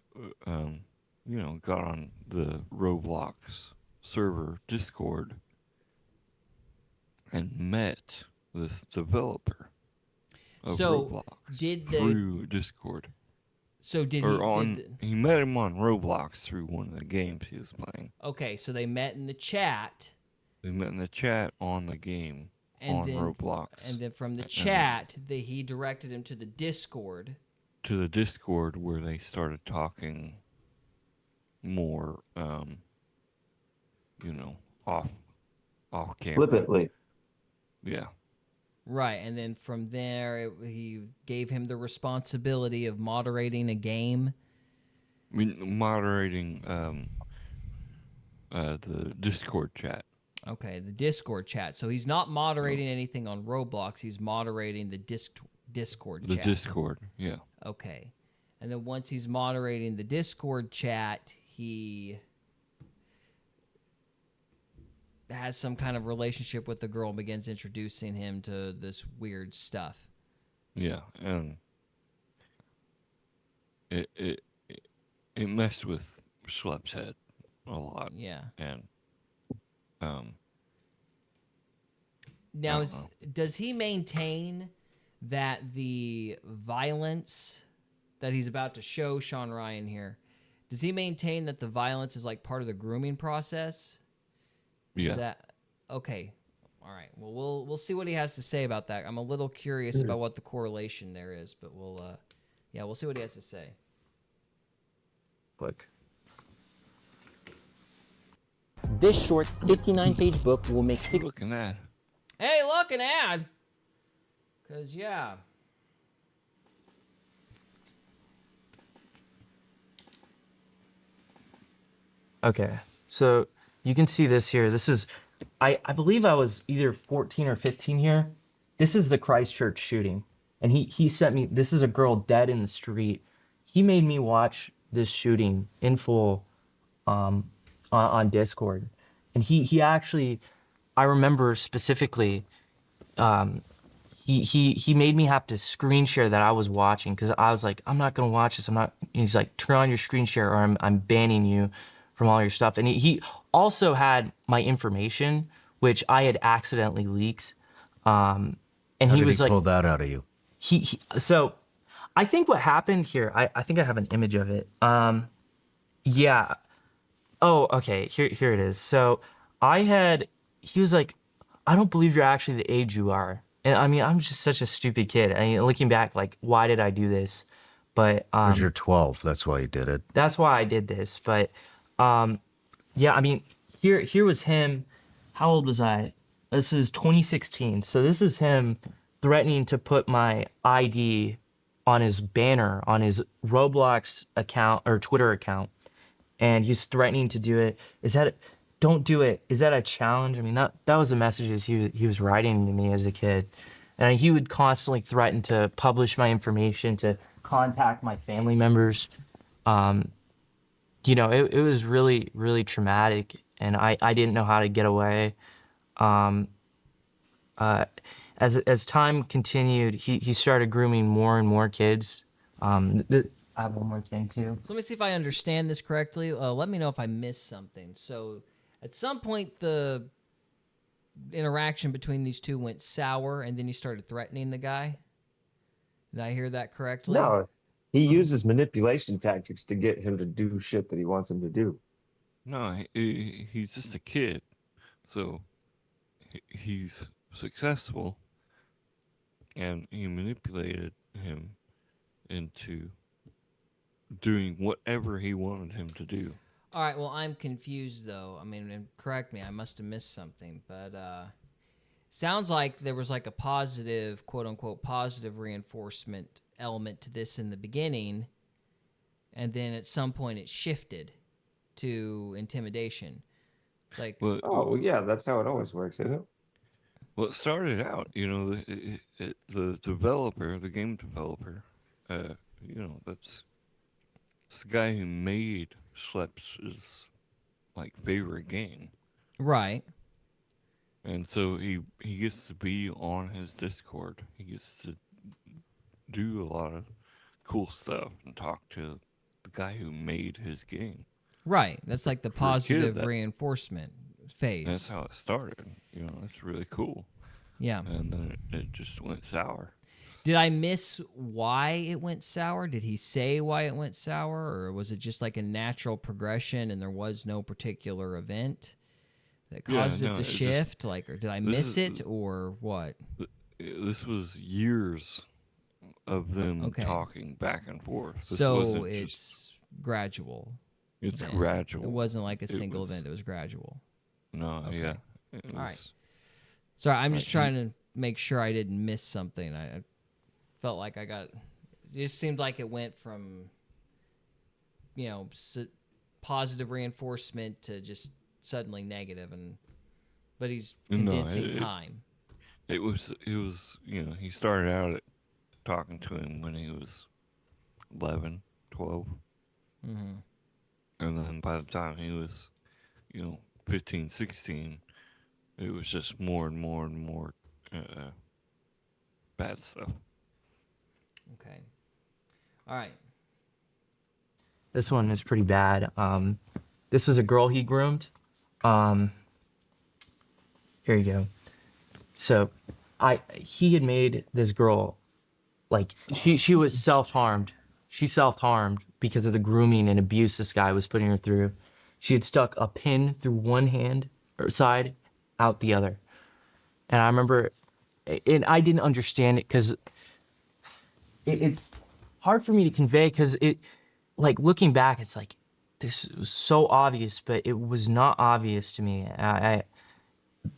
got on the Roblox server Discord and met this developer of Roblox through Discord. So did he met him on Roblox through one of the games he was playing. Okay, so they met in the chat. They met in the chat on the game Roblox. And then from the chat, he directed him to the Discord. To the Discord where they started talking more, off camera. Flippantly. Yeah. Right, and then from there, he gave him the responsibility of moderating a game. I mean, moderating the Discord chat. Okay, the Discord chat. So he's not moderating anything on Roblox. He's moderating the Discord chat. The Discord, yeah. Okay. And then once he's moderating the Discord chat, he has some kind of relationship with the girl and begins introducing him to this weird stuff. Yeah, and it messed with Schlepp's head a lot. Yeah. And now does he maintain that the violence that he's about to show Shawn Ryan here, does he maintain that the violence is like part of the grooming process? Yeah. Is that okay? All right. Well, we'll see what he has to say about that. I'm a little curious about what the correlation there is, but we'll see what he has to say. Click. This short 59-page book will make Look at that. Hey, look, an ad. Cause yeah. Okay, so you can see this here. This is, I believe I was either 14 or 15 here. This is the Christchurch shooting. And he sent me, this is a girl dead in the street. He made me watch this shooting in full on Discord. And he actually, I remember specifically, he made me have to screen share that I was watching because I was like, I'm not gonna watch this. He's like, turn on your screen share or I'm banning you from all your stuff. And he also had my information, which I had accidentally leaked. And How he did was he like, pull that out of you? So I think what happened here, I think I have an image of it. Yeah. Oh, okay. Here it is. So he was like, I don't believe you're actually the age you are. And I mean, I'm just such a stupid kid. I mean, looking back, like, why did I do this? But Because you're 12, that's why you did it. that's why I did this. But yeah, I mean, here was him. How old was I? This is 2016. So this is him threatening to put my ID on his banner on his Roblox account or Twitter account, and he's threatening to do it. Don't do it. Is that a challenge? I mean, that was the messages he was writing to me as a kid, and he would constantly threaten to publish my information, to contact my family members. It was really, really traumatic, and I didn't know how to get away. As time continued, he started grooming more and more kids. I have one more thing too. So let me see if I understand this correctly. Let me know if I missed something. So at some point, the interaction between these two went sour, and then he started threatening the guy. Did I hear that correctly? No, he uses manipulation tactics to get him to do shit that he wants him to do. No, he's just a kid. So he's successful, and he manipulated him into doing whatever he wanted him to do. All right, well, I'm confused, though. I mean, and correct me, I must have missed something. But sounds like there was like a positive, quote unquote, positive reinforcement element to this in the beginning, and then at some point it shifted to intimidation. It's like, well, yeah, that's how it always works, isn't it? Well, it started out, the developer, the game developer, that's the guy who made Schlepp's like favorite game. right. And so he gets to be on his Discord. He gets to do a lot of cool stuff and talk to the guy who made his game. Right. That's like the For a kid, positive reinforcement phase. That's how it started. It's really cool. Yeah. And then it just went sour. Did I miss why it went sour? Did he say why it went sour, or was it just like a natural progression and there was no particular event that caused it to shift? Or did I miss it, or what? This was years of them talking back and forth. So it's gradual. It's then. gradual. It wasn't like a single event. It was gradual. No, yeah. All right. Sorry, I'm just trying to make sure I didn't miss something. I felt like it just seemed like it went from, positive reinforcement to just suddenly negative, but he's condensing time. It was, he started out talking to him when he was 11, 12. Mm-hmm. And then by the time he was, 15, 16, it was just more and more and more bad stuff. Okay. All right. This one is pretty bad. This was a girl he groomed. Here you go. So he had made this girl, like, she was self-harmed. She self-harmed because of the grooming and abuse this guy was putting her through. She had stuck a pin through one hand or side, out the other. And I remember, and I didn't understand it because it's hard for me to convey, because looking back, it's like, this was so obvious, but it was not obvious to me.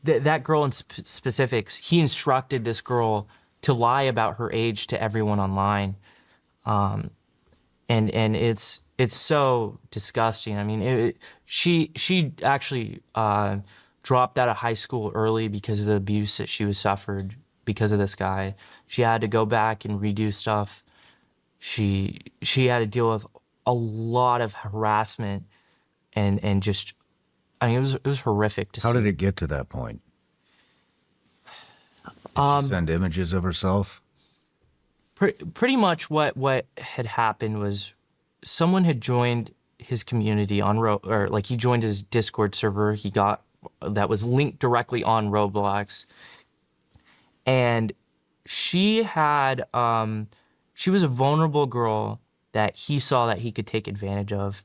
That girl in specifics, he instructed this girl to lie about her age to everyone online. And it's so disgusting. I mean, she actually dropped out of high school early because of the abuse that she was suffered because of this guy. She had to go back and redo stuff. She had to deal with a lot of harassment and just, I mean, it was horrific to see. How did it get to that point? Did she send images of herself? Pretty much what had happened was someone had joined his community on he joined his Discord server that was linked directly on Roblox, and she had she was a vulnerable girl that he saw that he could take advantage of,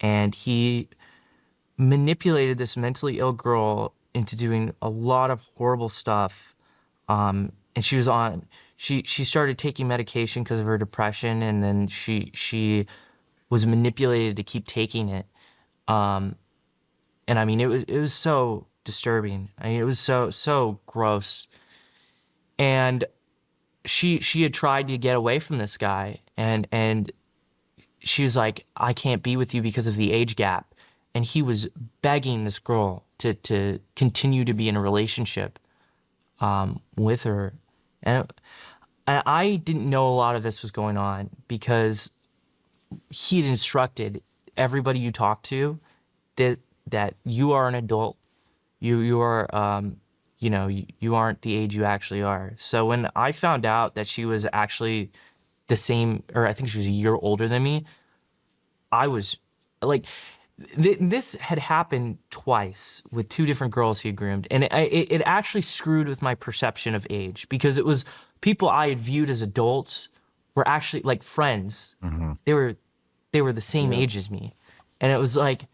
and he manipulated this mentally ill girl into doing a lot of horrible stuff. And she was she started taking medication because of her depression, and then she was manipulated to keep taking it. And I mean, it was so disturbing. I mean, it was so gross. And she had tried to get away from this guy, and she was like, I can't be with you because of the age gap. And he was begging this girl to continue to be in a relationship with her. And I didn't know a lot of this was going on because he had instructed everybody you talk to that you are an adult. You are, you aren't the age you actually are. So when I found out that she was actually the same, or I think she was a year older than me, I was like, this had happened twice with two different girls he groomed, and it actually screwed with my perception of age, because it was people I had viewed as adults were actually like friends. Mm-hmm. They were the same age as me, and it was like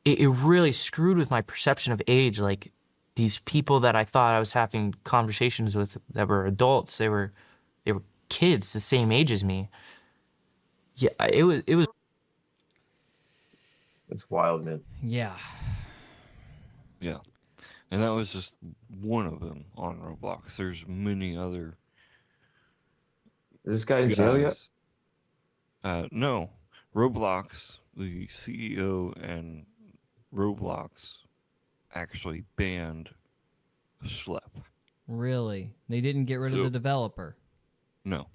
it really screwed with my perception of age. Like, these people that I thought I was having conversations with that were adults, they were kids the same age as me. Yeah, it was. It's wild, man. Yeah. Yeah. And that was just one of them on Roblox. There's many other Is this guy in jail yet? guys. No. Roblox, the CEO and Roblox actually banned Schlep. Really? They didn't get rid of the developer? No.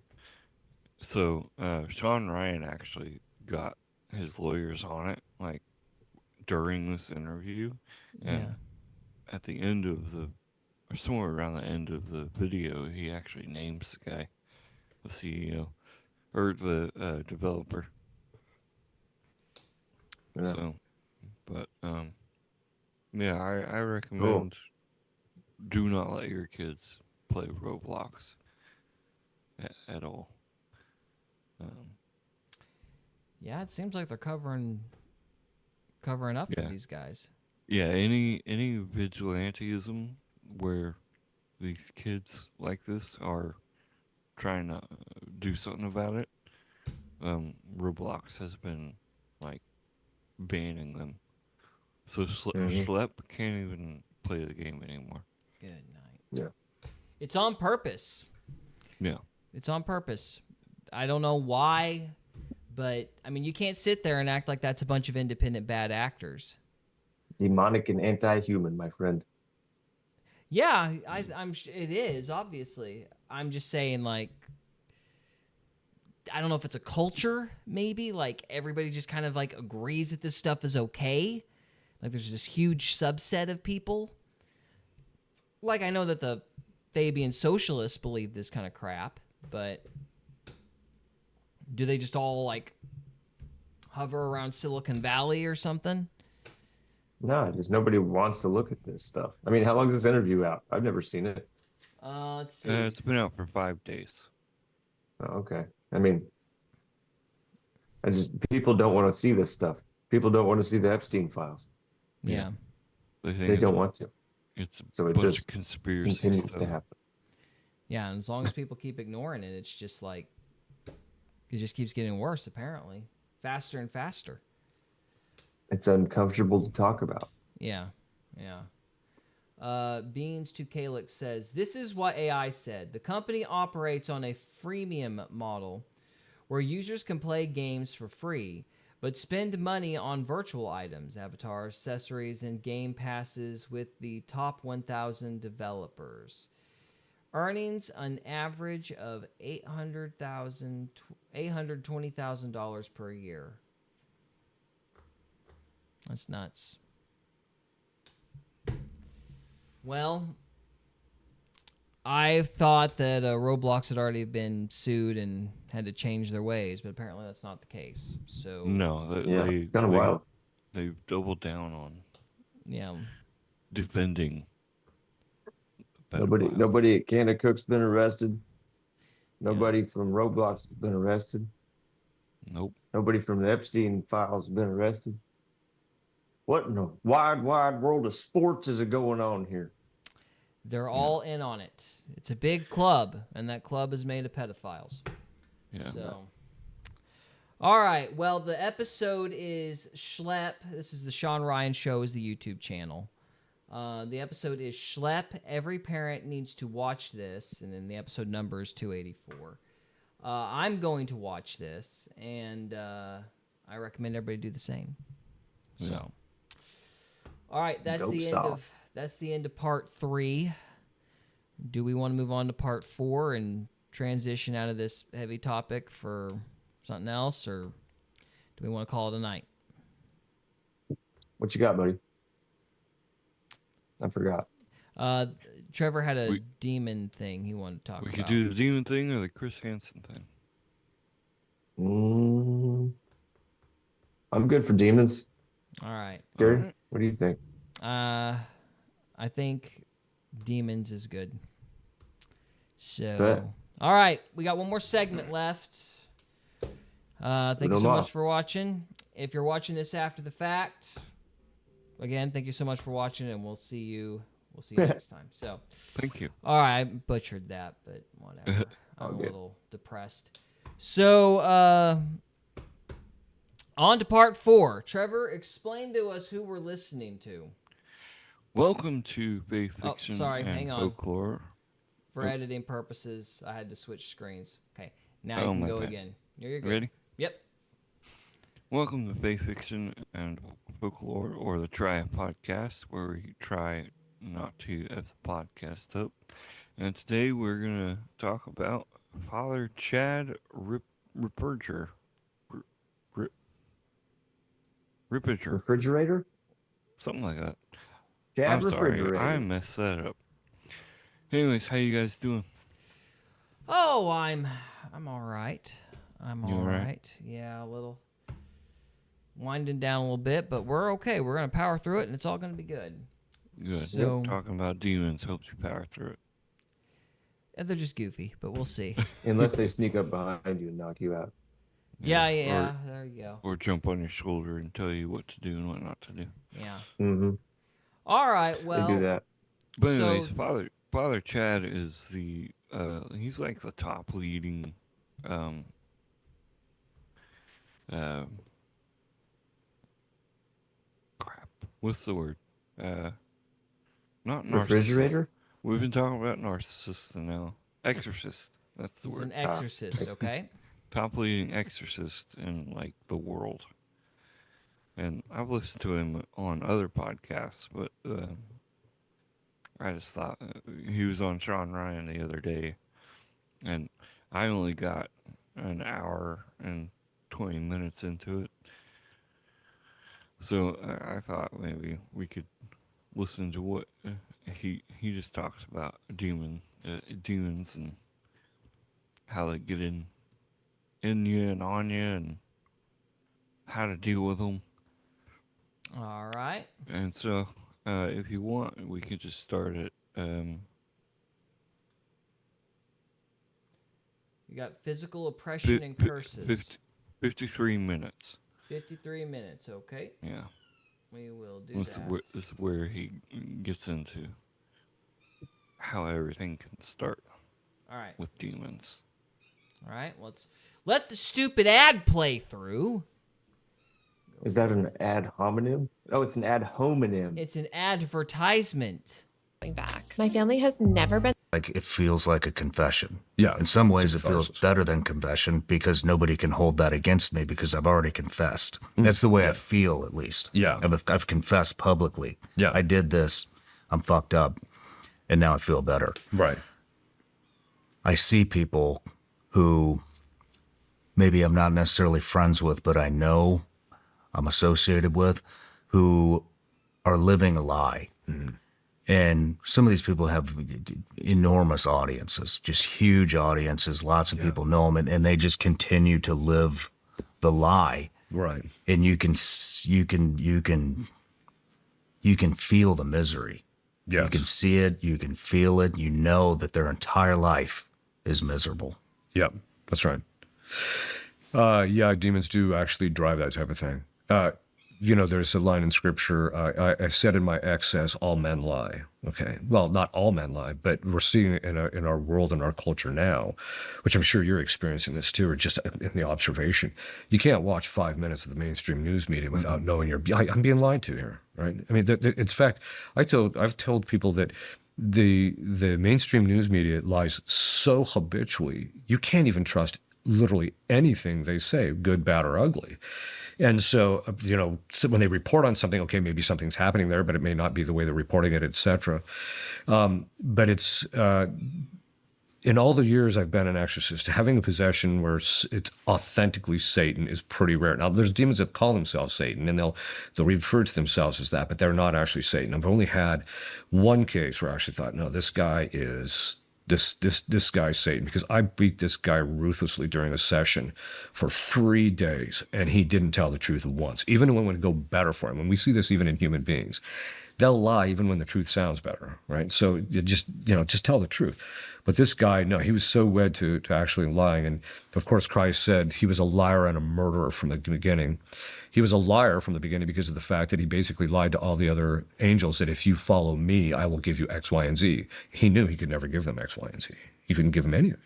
So Shawn Ryan actually got his lawyers on it, like during this interview, and at the end of or somewhere around the end of the video, he actually names the guy, the CEO, or the developer. Yeah. So, but yeah, I recommend do not let your kids play Roblox at all. Yeah, it seems like they're covering up for these guys. Yeah, any vigilantism where these kids like this are trying to do something about it, Roblox has been like banning them. So Schlep can't even play the game anymore. Good night. Yeah. It's on purpose. Yeah. It's on purpose. I don't know why, but I mean, you can't sit there and act like that's a bunch of independent bad actors. Demonic and anti-human, my friend. Yeah, it is, obviously. I'm just saying, like, I don't know if it's a culture, maybe. Like, everybody just kind of, like, agrees that this stuff is okay. Like, there's this huge subset of people. Like, I know that the Fabian socialists believe this kind of crap, but do they just all, like, hover around Silicon Valley or something? No, just nobody wants to look at this stuff. I mean, how long is this interview out? I've never seen it. Let's see. It's been out for 5 days. Oh, okay. I mean, people don't want to see this stuff. People don't want to see the Epstein files. Yeah. They don't want to. It's so it bunch just of conspiracy continues stuff. to happen. Yeah, and as long as people keep ignoring it, it's just like it just keeps getting worse. Apparently, faster and faster. It's uncomfortable to talk about. Yeah. Beans to Kalix says, this is what AI said. The company operates on a freemium model where users can play games for free, but spend money on virtual items, avatars, accessories, and game passes with the top 1,000 developers. Earnings an average of $820,000 per year. That's nuts. Well, I thought that Roblox had already been sued and had to change their ways, but apparently that's not the case. So No, they kind of wild. They've doubled down on yeah defending. Nobody at Kanakuk's been arrested. Nobody from Roblox has been arrested. Nope. Nobody from the Epstein files has been arrested. What in the wide world of sports is going on here? They're all in on it. It's a big club, and that club is made of pedophiles. Yeah. So, all right. Well, the episode is Schlep. This is the Shawn Ryan Show is the YouTube channel. The episode is Schlep. Every parent needs to watch this, and then the episode number is 284. I'm going to watch this, and I recommend everybody do the same. So. Yeah. All right, that's the end of part 3. Do we want to move on to part 4 and transition out of this heavy topic for something else, or do we want to call it a night? What you got, buddy? I forgot. Trevor had a demon thing he wanted to talk about. We could do the demon thing or the Chris Hansen thing. I'm good for demons. All right. Gary, what do you think? I think demons is good. So, all right, we got one more segment left. Thank you so much for watching. If you're watching this after the fact, again, thank you so much for watching, and we'll see you next time. So, thank you. All right, I butchered that, but whatever. I'm a little depressed. So, on to part 4. Trevor, explain to us who we're listening to. Welcome to Faith Oh, Fiction sorry, and hang on. Folklore. For editing purposes, I had to switch screens. Okay, now you can my go bad. again. You're good. Ready? Yep. Welcome to Faith Fiction and Folklore, or the Try podcast, where we try not to F the podcast up. And today we're going to talk about Father Chad Ripperger. Ripperger. Refrigerator? Something like that. Chad I'm sorry, Refrigerator. I messed that up. Anyways, how you guys doing? Oh, I'm all right. I'm You all all right? right. Yeah, a little winding down a little bit, but we're okay. We're gonna power through it, and it's all gonna be good. Good. So- Talking about demons helps you power through it. They're just goofy, but we'll see. Unless they sneak up behind you and knock you out. Yeah. There you go. Or jump on your shoulder and tell you what to do and what not to do. Yeah. Mm-hmm. All right. Well, They do that. But anyways, So- Father Chad is the he's like the top leading crap. What's the word? Not narcissist. Refrigerator? We've been talking about narcissists now. Exorcist. That's the he's word. an exorcist. Okay. Top leading exorcist in like the world. And I've listened to him on other podcasts, but I just thought he was on Shawn Ryan the other day, and I only got an hour and 20 minutes into it. So I thought maybe we could listen to what he just talks about demons and how they get in you and on you and how to deal with them. All right. And so, if you want, we could just start it. You got physical oppression and curses. 53 minutes. 53 minutes. Okay. Yeah. We will do This that. is where he gets into how everything can start All right. with demons. All right. Let's let the stupid ad play through. Is that an ad hominem? Oh, it's an ad hominem. It's an advertisement. Back. My family has never been. Like it feels like a confession. Yeah. In some ways, it feels catharsis. better than confession because nobody can hold that against me because I've already confessed. That's the way I feel, at least. Yeah. I've confessed publicly. Yeah. I did this. I'm fucked up, and now I feel better. Right. I see people who maybe I'm not necessarily friends with, but I know I'm associated with, who are living a lie. And some of these people have enormous audiences, just huge audiences. Lots of people know them, and they just continue to live the lie. Right. And you can feel the misery. Yes. You can see it. You can feel it. You know that their entire life is miserable. Yep. That's right. Yeah, demons do actually drive that type of thing. There's a line in scripture, I said in my excess, all men lie. Okay. Well, not all men lie, but we're seeing it in our world and our culture now, which I'm sure you're experiencing this too, or just in the observation. You can't watch 5 minutes of the mainstream news media without knowing I'm being lied to here, right? I mean, in fact, I've told people that the mainstream news media lies so habitually, you can't even trust literally anything they say, good, bad, or ugly. And so, so when they report on something, okay, maybe something's happening there, but it may not be the way they're reporting it, et cetera. But it's, in all the years I've been an exorcist, having a possession where it's authentically Satan is pretty rare. Now, there's demons that call themselves Satan, and they'll refer to themselves as that, but they're not actually Satan. I've only had one case where I actually thought, no, this guy is... This guy's Satan, because I beat this guy ruthlessly during a session for 3 days, and he didn't tell the truth once, even when it would go better for him. And we see this even in human beings. They'll lie even when the truth sounds better, right? So you just tell the truth. But this guy, no, he was so wed to actually lying. And of course, Christ said he was a liar and a murderer from the beginning. He was a liar from the beginning because of the fact that he basically lied to all the other angels that if you follow me, I will give you X, Y, and Z. He knew he could never give them X, Y, and Z. He couldn't give them anything.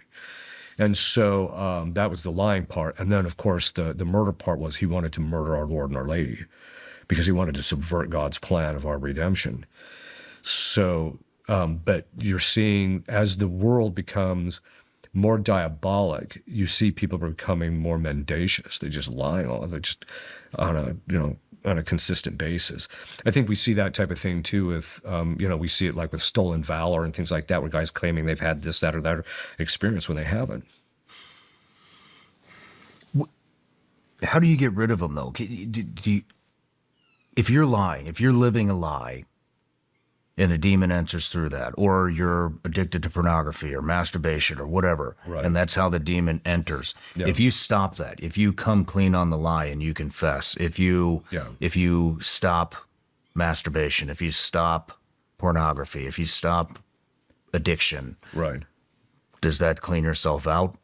And so that was the lying part. And then, of course, the murder part was he wanted to murder our Lord and our Lady because he wanted to subvert God's plan of our redemption. So, but you're seeing as the world becomes more diabolic, you see people becoming more mendacious. They just lie they're just on a consistent basis. I think we see that type of thing too with, we see it like with stolen valor and things like that, where guys claiming they've had this, that, or that experience when they haven't. How do you get rid of them though? If you're lying, if you're living a lie, and a demon enters through that, or you're addicted to pornography or masturbation or whatever, right. And that's how the demon enters. Yeah. If you stop that, if you come clean on the lie and you confess, if you stop masturbation, if you stop pornography, if you stop addiction, right, does that clean yourself out?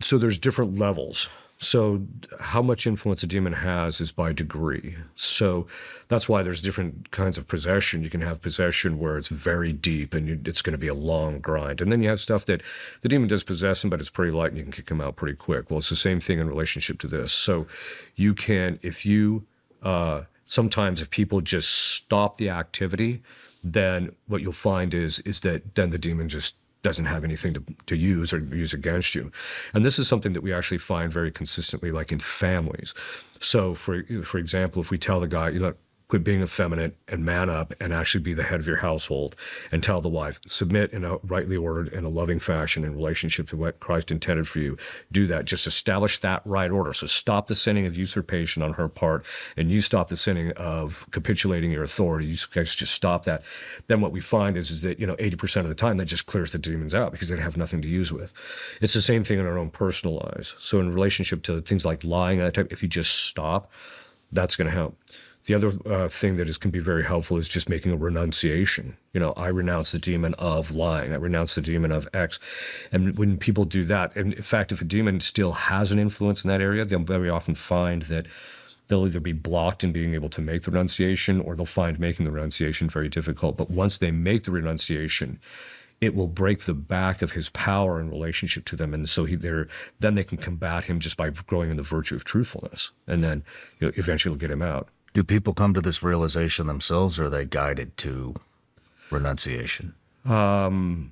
So there's different levels. So how much influence a demon has is by degree. So that's why there's different kinds of possession. You can have possession where it's very deep and it's going to be a long grind. And then you have stuff that the demon does possess him, but it's pretty light and you can kick him out pretty quick. Well, it's the same thing in relationship to this. So you can, sometimes if people just stop the activity, then what you'll find is that then the demon just doesn't have anything to use or use against you. And this is something that we actually find very consistently, like in families. So for example, if we tell the guy, quit being effeminate and man up and actually be the head of your household, and tell the wife, submit in a rightly ordered and a loving fashion in relationship to what Christ intended for you. Do that. Just establish that right order. So stop the sinning of usurpation on her part, and you stop the sinning of capitulating your authority. You guys just stop that. Then what we find is that 80% of the time that just clears the demons out because they have nothing to use with. It's the same thing in our own personal lives. So in relationship to things like lying and that type, if you just stop, that's going to help. The other thing that can be very helpful is just making a renunciation. I renounce the demon of lying. I renounce the demon of X. And when people do that, and in fact, if a demon still has an influence in that area, they'll very often find that they'll either be blocked in being able to make the renunciation, or they'll find making the renunciation very difficult. But once they make the renunciation, it will break the back of his power in relationship to them. And so then they can combat him just by growing in the virtue of truthfulness. And then eventually get him out. Do people come to this realization themselves, or are they guided to renunciation? The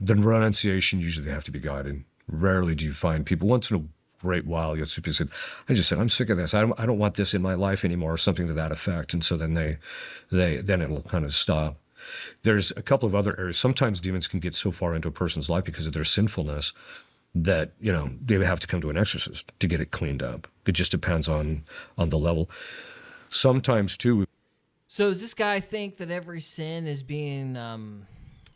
renunciation, usually they have to be guided. Rarely do you find people, once in a great while, you'll see people say, I'm sick of this. I don't want this in my life anymore, or something to that effect. And so then then it'll kind of stop. There's a couple of other areas. Sometimes demons can get so far into a person's life because of their sinfulness that, they have to come to an exorcist to get it cleaned up. It just depends on the level. Sometimes too. So does this guy think that every sin is being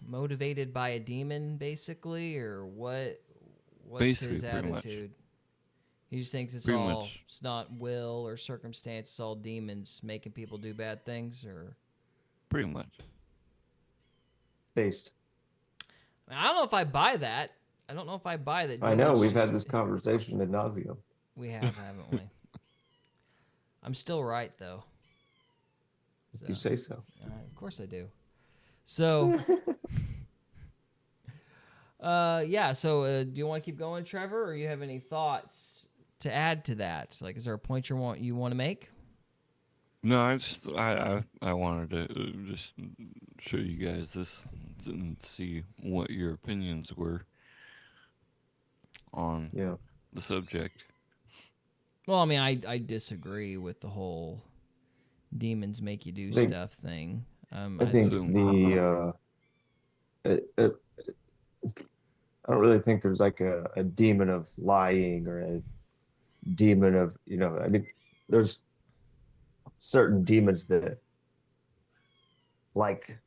motivated by a demon, basically, or what's basically, his attitude? He just thinks it's not will or circumstance, it's all demons making people do bad things, or pretty much. Based. I don't know if I buy that. I don't know if I buy that. I know we've had this conversation ad nauseum. We have, haven't we? I'm still right, though. So, you say so. Of course I do. So, So, do you want to keep going, Trevor, or you have any thoughts to add to that? Like, is there a point you want to make? No, I wanted to just show you guys this and see what your opinions were on the subject. Well, I mean, I disagree with the whole demons make you do stuff thing. I think I don't really think there's like a demon of lying or a demon of, there's certain demons that like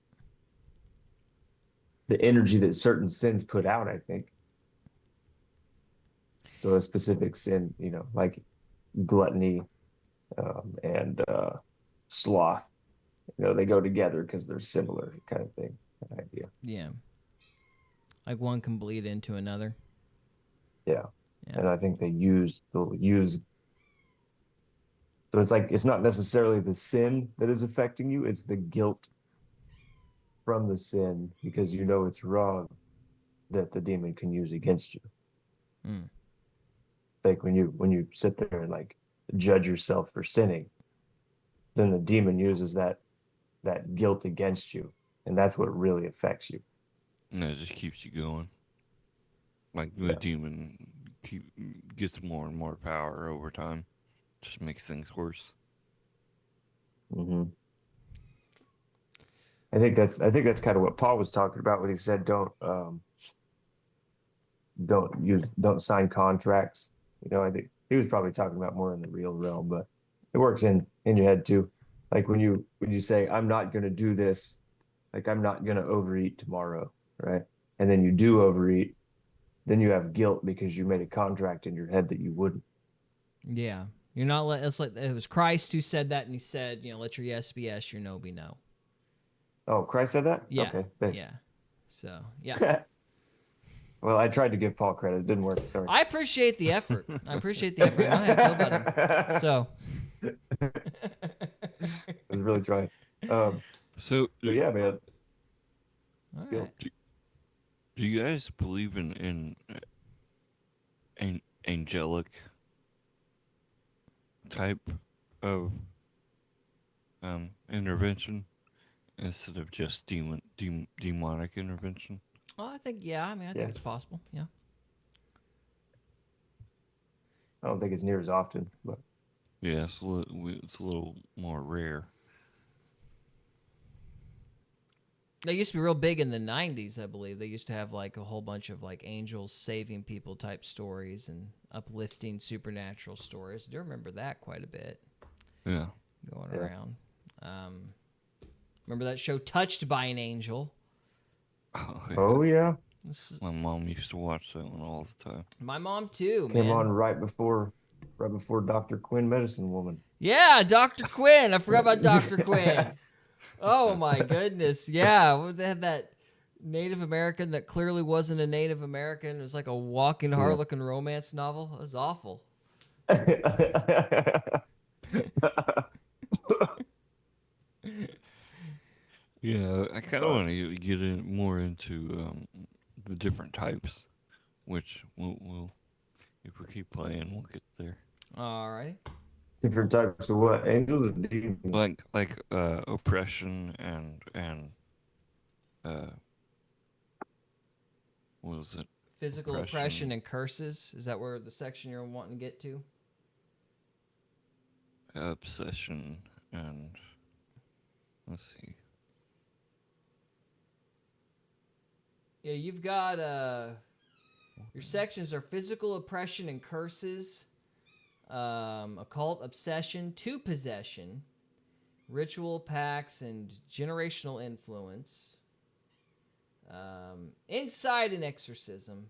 the energy that certain sins put out, I think. So a specific sin, like gluttony and sloth, they go together because they're similar, kind of thing, that idea. Yeah, like one can bleed into another. Yeah. And I think they'll use so it's not necessarily the sin that is affecting you, it's the guilt from the sin, because it's wrong, that the demon can use against you. Like when you sit there and like judge yourself for sinning, then the demon uses that that guilt against you, and that's what really affects you. And that just keeps you going. Like the demon gets more and more power over time. Just makes things worse. Mm-hmm. I think that's kind of what Paul was talking about when he said don't sign contracts. I think he was probably talking about more in the real realm, but it works in your head too. Like when you say, I'm not going to do this, like I'm not going to overeat tomorrow, right? And then you do overeat, then you have guilt because you made a contract in your head that you wouldn't. Yeah. You're not it's like it was Christ who said that, and he said, let your yes be yes, your no be no. Oh, Christ said that? Yeah. Okay, thanks. Yeah. So, yeah. Well, I tried to give Paul credit. It didn't work. Sorry. I appreciate the effort. I know how I feel about him. So. I was really trying. So yeah, man. All right. Do you guys believe in angelic type of intervention instead of just demonic intervention? Oh, I think I think it's possible. Yeah. I don't think it's near as often, but yeah, it's a little more rare. They used to be real big in the 90s, I believe. They used to have like a whole bunch of like angels saving people type stories and uplifting supernatural stories. I do remember that quite a bit. Yeah. Going around. Remember that show Touched by an Angel? Oh yeah. My mom used to watch that one all the time. My mom too, Came man. on right before Dr. Quinn, Medicine Woman. Yeah, Dr. Quinn. I forgot about Dr. Quinn. Oh my goodness. Yeah, they had that Native American that clearly wasn't a Native American. It was like a walking Harlequin romance novel. It was awful. Yeah, I kind of want to get more into the different types, which we'll if we keep playing, we'll get there. All right. Different types of what? Angels or demons? Like oppression and what was it? Physical oppression and curses. Is that where the section you're wanting to get to? Obsession and let's see. Yeah, you've got your sections are physical oppression and curses, occult obsession to possession, ritual pacts and generational influence, insight and exorcism,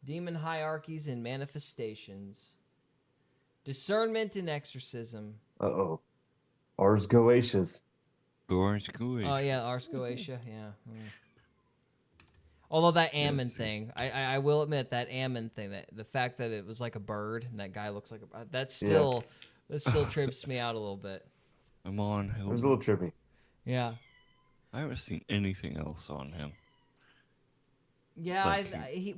demon hierarchies and manifestations, discernment and exorcism. Uh-oh. Ars Goetias. Ars Goetias. Oh, yeah, Ars Goetia, yeah. Although that Ammon thing, I will admit that Ammon thing, that the fact that it was like a bird and that guy looks like a, that still trips me out a little bit. I'm on. It was a little trippy. Yeah. I haven't seen anything else on him. Yeah, he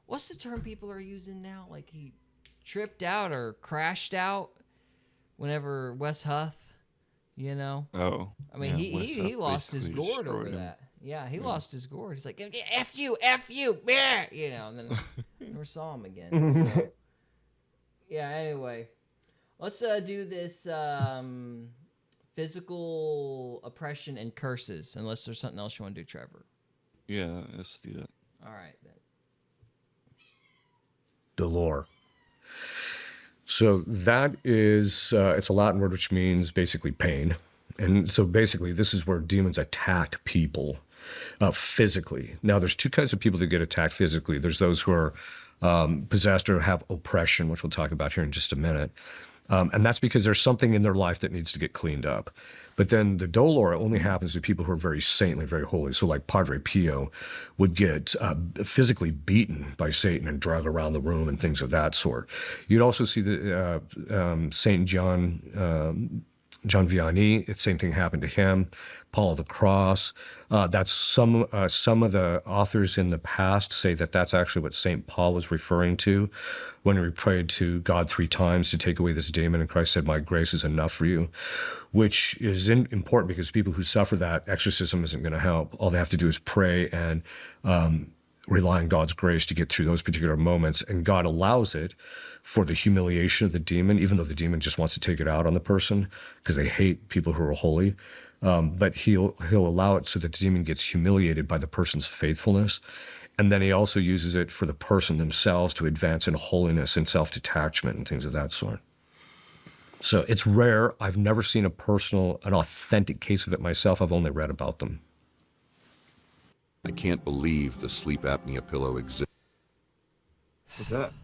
what's the term people are using now? Like he tripped out or crashed out whenever Wes Huff, you know? Oh. I mean, he lost his gourd over that. Yeah, he lost his gourd. He's like, F you, yeah, you know, and then never saw him again. So, yeah, anyway. Let's do this physical oppression and curses, unless there's something else you want to do, Trevor. Yeah, let's do that. All right, then. Dolor. So that is, it's a Latin word which means basically pain. And so basically this is where demons attack people physically. Now there's two kinds of people that get attacked physically. There's those who are possessed or have oppression, which we'll talk about here in just a minute. And that's because there's something in their life that needs to get cleaned up. But then the dolor only happens to people who are very saintly, very holy. So like Padre Pio would get physically beaten by Satan and drug around the room and things of that sort. You'd also see the St. John John Vianney, the same thing happened to him. Paul of the Cross. That's some of the authors in the past say that that's actually what St. Paul was referring to when he prayed to God 3 times to take away this demon, and Christ said, "My grace is enough for you," which is important because people who suffer that, exorcism isn't going to help. All they have to do is pray and rely on God's grace to get through those particular moments, and God allows it for the humiliation of the demon, even though the demon just wants to take it out on the person because they hate people who are holy. But he'll allow it so that the demon gets humiliated by the person's faithfulness, and then he also uses it for the person themselves to advance in holiness and self-detachment and things of that sort. So it's rare. I've never seen an authentic case of it myself. I've only read about them. I can't believe the sleep apnea pillow exists. What's that?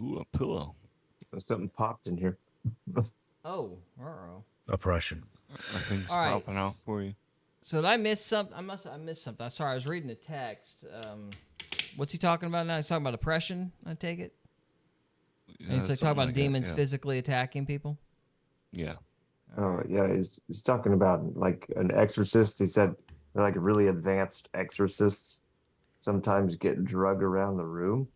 Ooh, a pillow. Something popped in here. Oh, uh-oh. Oppression. I think it's All right. popping out for you. So did I miss something? I missed something. Sorry, I was reading the text. What's he talking about now? He's talking about oppression, I take it? And he's like talking about demons physically attacking people? Yeah. Oh, yeah, he's talking about like an exorcist. He said like really advanced exorcists sometimes get drugged around the room.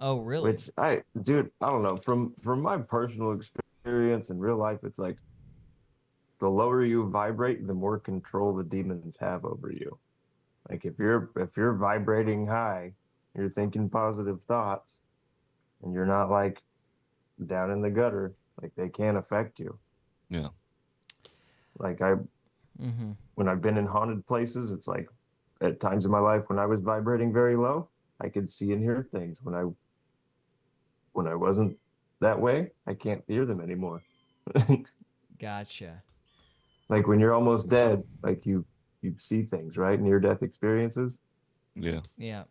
Oh, really? Which I don't know. From my personal experience in real life, it's like the lower you vibrate, the more control the demons have over you. Like if you're vibrating high, you're thinking positive thoughts, and you're not like down in the gutter, like they can't affect you. Yeah. Like when I've been in haunted places, it's like at times in my life when I was vibrating very low, I could see and hear things. When I wasn't that way, I can't hear them anymore. Gotcha. Like when you're almost dead, like you see things, right? Near-death experiences. Yeah. Yeah.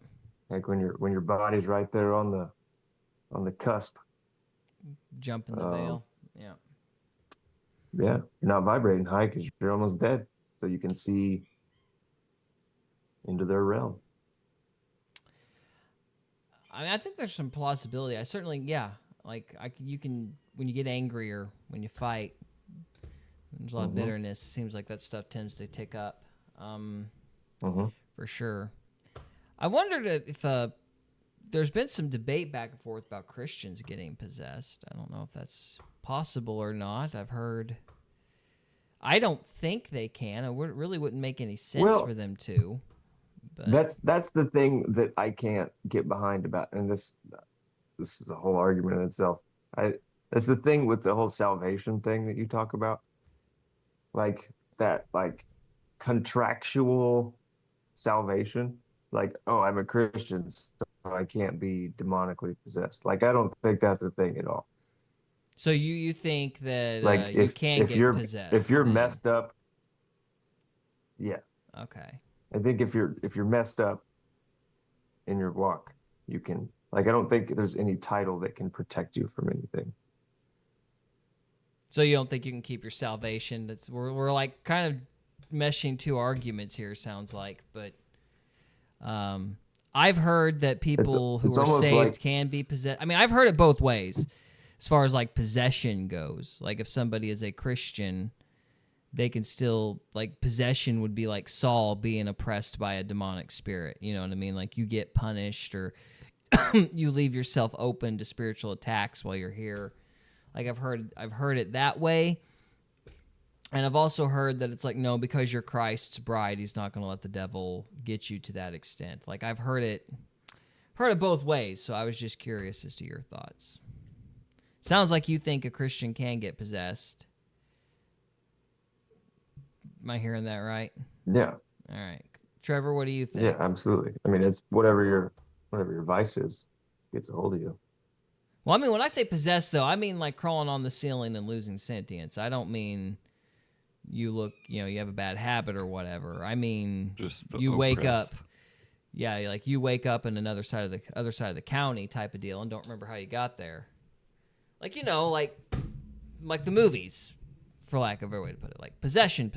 Like when your body's right there on the cusp. Jumping the veil. Yeah. Yeah, you're not vibrating high because you're almost dead, so you can see into their realm. I mean, I think there's some plausibility. I certainly, like you can, when you get angry or when you fight, there's a lot of bitterness. It seems like that stuff tends to tick up, for sure. I wondered if there's been some debate back and forth about Christians getting possessed. I don't know if that's possible or not. I've heard. I don't think they can. It really wouldn't make any sense for them to. But that's the thing that I can't get behind about, and this is a whole argument in itself. That's the thing with the whole salvation thing that you talk about, like that, like contractual salvation. Like, oh, I'm a Christian, so I can't be demonically possessed. Like, I don't think that's a thing at all. So you think that like you can't get possessed if you're then. messed up, yeah. Okay. I think if you're messed up in your walk, you can. Like, I don't think there's any title that can protect you from anything. So you don't think you can keep your salvation? We're like kind of meshing two arguments here. Sounds like, but I've heard that people who are saved can be possessed. I mean, I've heard it both ways. As far as like possession goes, like if somebody is a Christian, they can still, like, possession would be like Saul being oppressed by a demonic spirit. You know what I mean? Like you get punished or you leave yourself open to spiritual attacks while you're here. Like I've heard it that way. And I've also heard that it's like, no, because you're Christ's bride, he's not going to let the devil get you to that extent. Like I've heard it both ways. So I was just curious as to your thoughts. Sounds like you think a Christian can get possessed. Am I hearing that right? Yeah. All right. Trevor, what do you think? Yeah, absolutely. I mean, it's whatever your vice is gets a hold of you. Well, I mean, when I say possessed, though, I mean like crawling on the ceiling and losing sentience. I don't mean you have a bad habit or whatever. I mean, just you wake up. Yeah, like you wake up in other side of the county type of deal and don't remember how you got there. Like, like the movies, for lack of a better way to put it, like possession,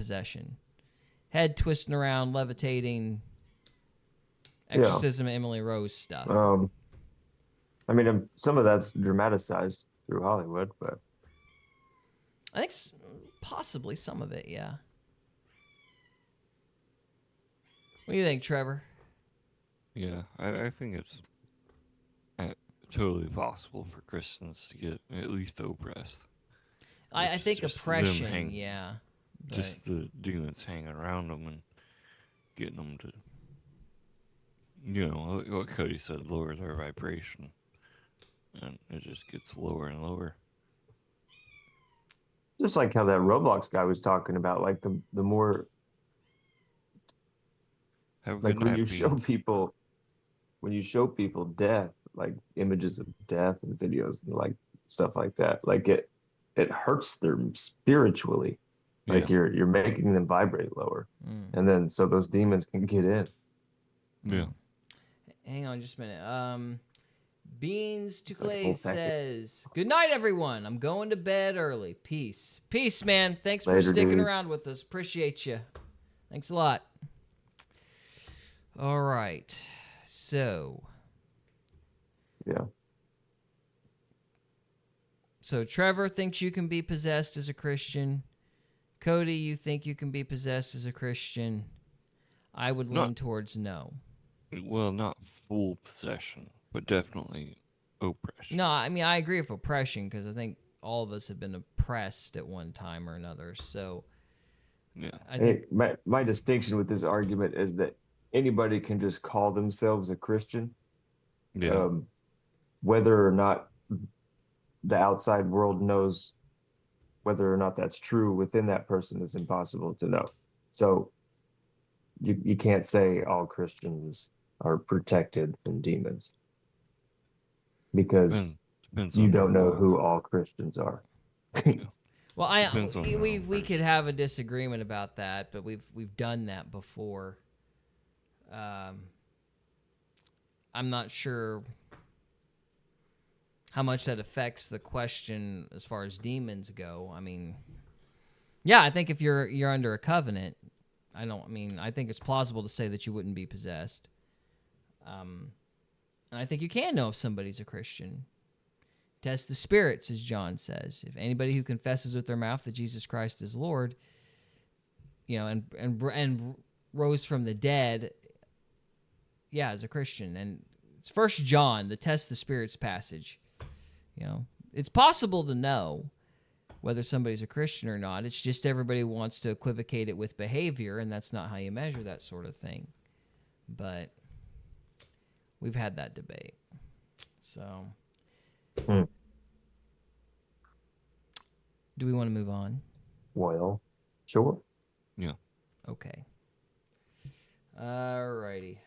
head twisting around, levitating, exorcism, Emily Rose stuff. I mean, some of that's dramatized through Hollywood, but I think possibly some of it, yeah. What do you think, Trevor? Yeah, I think it's totally possible for Christians to get at least oppressed. I think oppression, yeah. Just the demons hanging around them and getting them to, what Cody said, lower their vibration. And it just gets lower and lower. just like how that Roblox guy was talking about, like the more, like when you show people death, like images of death and videos and like stuff like that, like it hurts them spiritually. Like you're making them vibrate lower. And then so those demons can get in. Yeah. Hang on just a minute. Beans to Clay says, "Good night, everyone. I'm going to bed early. Peace." Peace, man. Thanks for sticking around with us. Appreciate you. Thanks a lot. All right. So. Yeah. So Trevor thinks you can be possessed as a Christian. Cody, you think you can be possessed as a Christian. I would lean towards no. Well, not full possession, but definitely oppression. No, I mean, I agree with oppression because I think all of us have been oppressed at one time or another. So, yeah. I think my distinction with this argument is that anybody can just call themselves a Christian. Yeah. Whether or not the outside world knows whether or not that's true within that person is impossible to know. So you can't say all Christians are protected from demons because you don't know who all Christians are. Well, we could have a disagreement about that, but we've done that before. I'm not sure how much that affects the question as far as demons go. I mean, yeah, I think if you're under a covenant, I think it's plausible to say that you wouldn't be possessed. And I think you can know if somebody's a Christian. Test the spirits, as John says. If anybody who confesses with their mouth that Jesus Christ is Lord, and rose from the dead, yeah, is a Christian. And it's 1 John, the test the spirits passage. It's possible to know whether somebody's a Christian or not. It's just everybody wants to equivocate it with behavior, and that's not how you measure that sort of thing. But we've had that debate. So, do we want to move on? Well, sure. Yeah. Okay. Alrighty.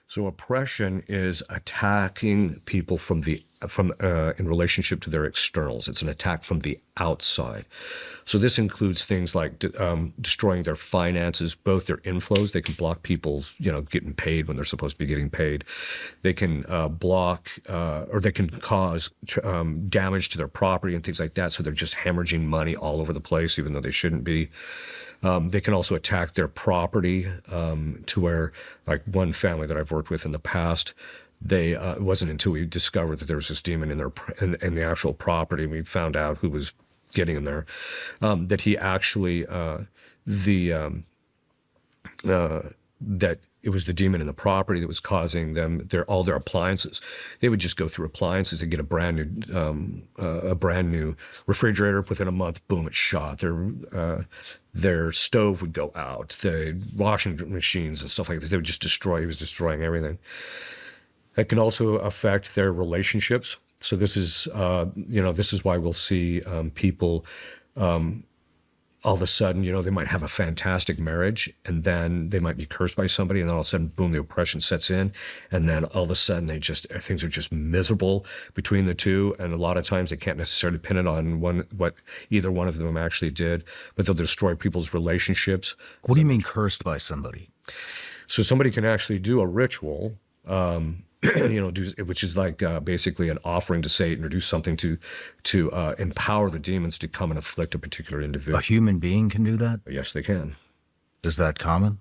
So oppression is attacking people from in relationship to their externals. It's an attack from the outside. So this includes things like destroying their finances, both their inflows. They can block people's, getting paid when they're supposed to be getting paid. They can block or they can cause damage to their property and things like that. So they're just hemorrhaging money all over the place, even though they shouldn't be. They can also attack their property to where, like one family that I've worked with in the past, it wasn't until we discovered that there was this demon in the actual property, and we found out who was getting in there, that he actually, that it was the demon in the property that was causing them all their appliances. They would just go through appliances and get a brand new refrigerator. Within a month, boom, it's shot. Their stove would go out. The washing machines and stuff like that, they would just destroy. He was destroying everything. It can also affect their relationships. So this is why we'll see people all of a sudden, they might have a fantastic marriage, and then they might be cursed by somebody, and then all of a sudden, boom, the oppression sets in, and then all of a sudden things are just miserable between the two, and a lot of times they can't necessarily pin it on what either one of them actually did, but they'll destroy people's relationships. What do you mean cursed by somebody? So somebody can actually do a ritual, which is like basically an offering to Satan, or do something to empower the demons to come and afflict a particular individual. A human being can do that? Yes, they can. Is that common?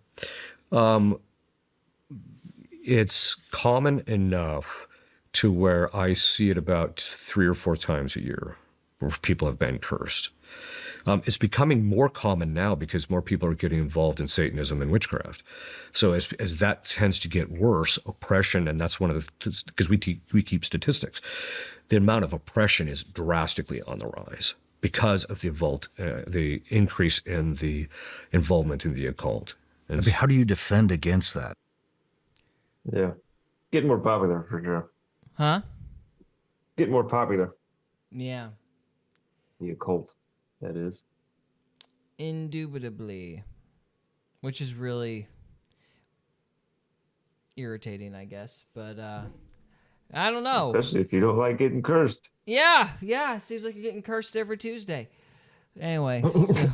it's common enough to where I see it about 3 or 4 times a year where people have been cursed. It's becoming more common now because more people are getting involved in Satanism and witchcraft. So as that tends to get worse, oppression, and that's one of the, because we keep statistics, the amount of oppression is drastically on the rise because of the increase in the involvement in the occult. I mean, how do you defend against that? Yeah. Getting more popular for sure. Huh? Getting more popular. Yeah. The occult, that is. Indubitably. Which is really irritating, I guess. But I don't know. Especially if you don't like getting cursed. Yeah. Seems like you're getting cursed every Tuesday. Anyway, so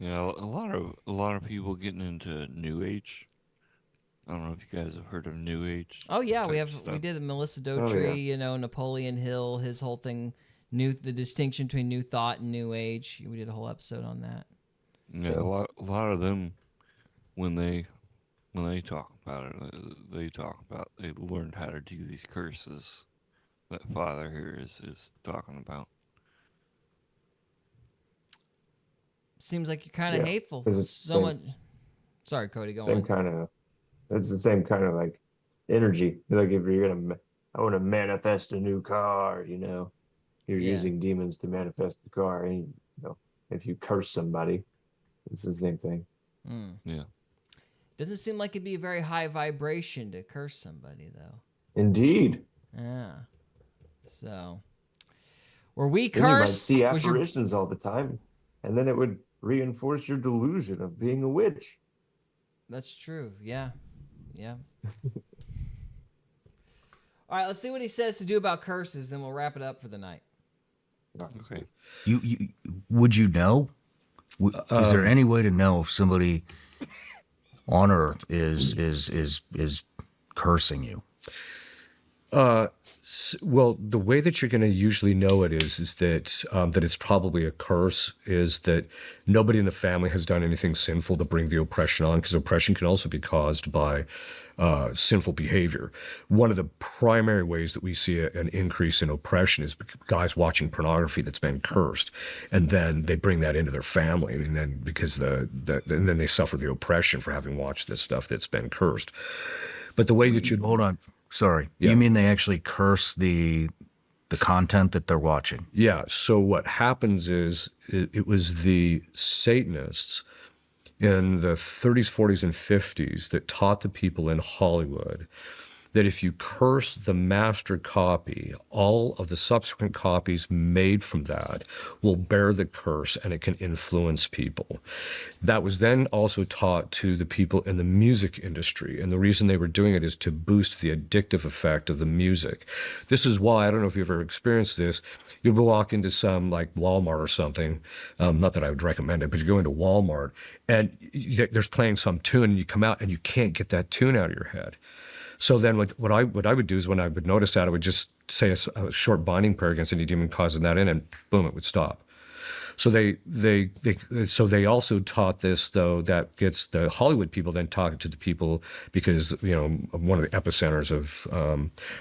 Yeah, a lot of people getting into New Age. I don't know if you guys have heard of New Age. oh yeah, we stuff. did Melissa Daughtry, Napoleon Hill, his whole thing, the distinction between New Thought and New Age. We did a whole episode on that. Yeah, a lot of them when they talk about it, they talk about they learned how to do these curses that Father here is talking about. Seems like you're kind of hateful. Sorry, Cody, go on. It's the same kind of like energy. Like if you're I want to manifest a new car, you're using demons to manifest a car. And, if you curse somebody, it's the same thing. Yeah. Doesn't seem like it'd be a very high vibration to curse somebody, though. Indeed. Yeah. So, were we Then you might cursed? see apparitions all the time, and then it would reinforce your delusion of being a witch. That's true. Yeah. All right, let's see what he says to do about curses, then we'll wrap it up for the night. Okay. You would you know? Is there any way to know if somebody on Earth is cursing you? Well, the way that you're going to usually know it is that that it's probably a curse is that nobody in the family has done anything sinful to bring the oppression on, because oppression can also be caused by sinful behavior. One of the primary ways that we see an increase in oppression is guys watching pornography that's been cursed, and then they bring that into their family, and then because and then they suffer the oppression for having watched this stuff that's been cursed. But the way that you hold on. Sorry. Yeah. You mean they actually curse the content that they're watching? Yeah. So what happens is it was the Satanists in the 30s, 40s, and 50s that taught the people in Hollywood that if you curse the master copy, all of the subsequent copies made from that will bear the curse and it can influence people. That was then also taught to the people in the music industry. And the reason they were doing it is to boost the addictive effect of the music. This is why, I don't know if you've ever experienced this, you'll walk into some like Walmart or something, not that I would recommend it, but you go into Walmart and there's playing some tune and you come out and you can't get that tune out of your head. So then what I would do is when I would notice that, I would just say a short binding prayer against any demon causing that in, and boom, it would stop. So they also taught this, though, that gets the Hollywood people then talking to the people, because one of the epicenters of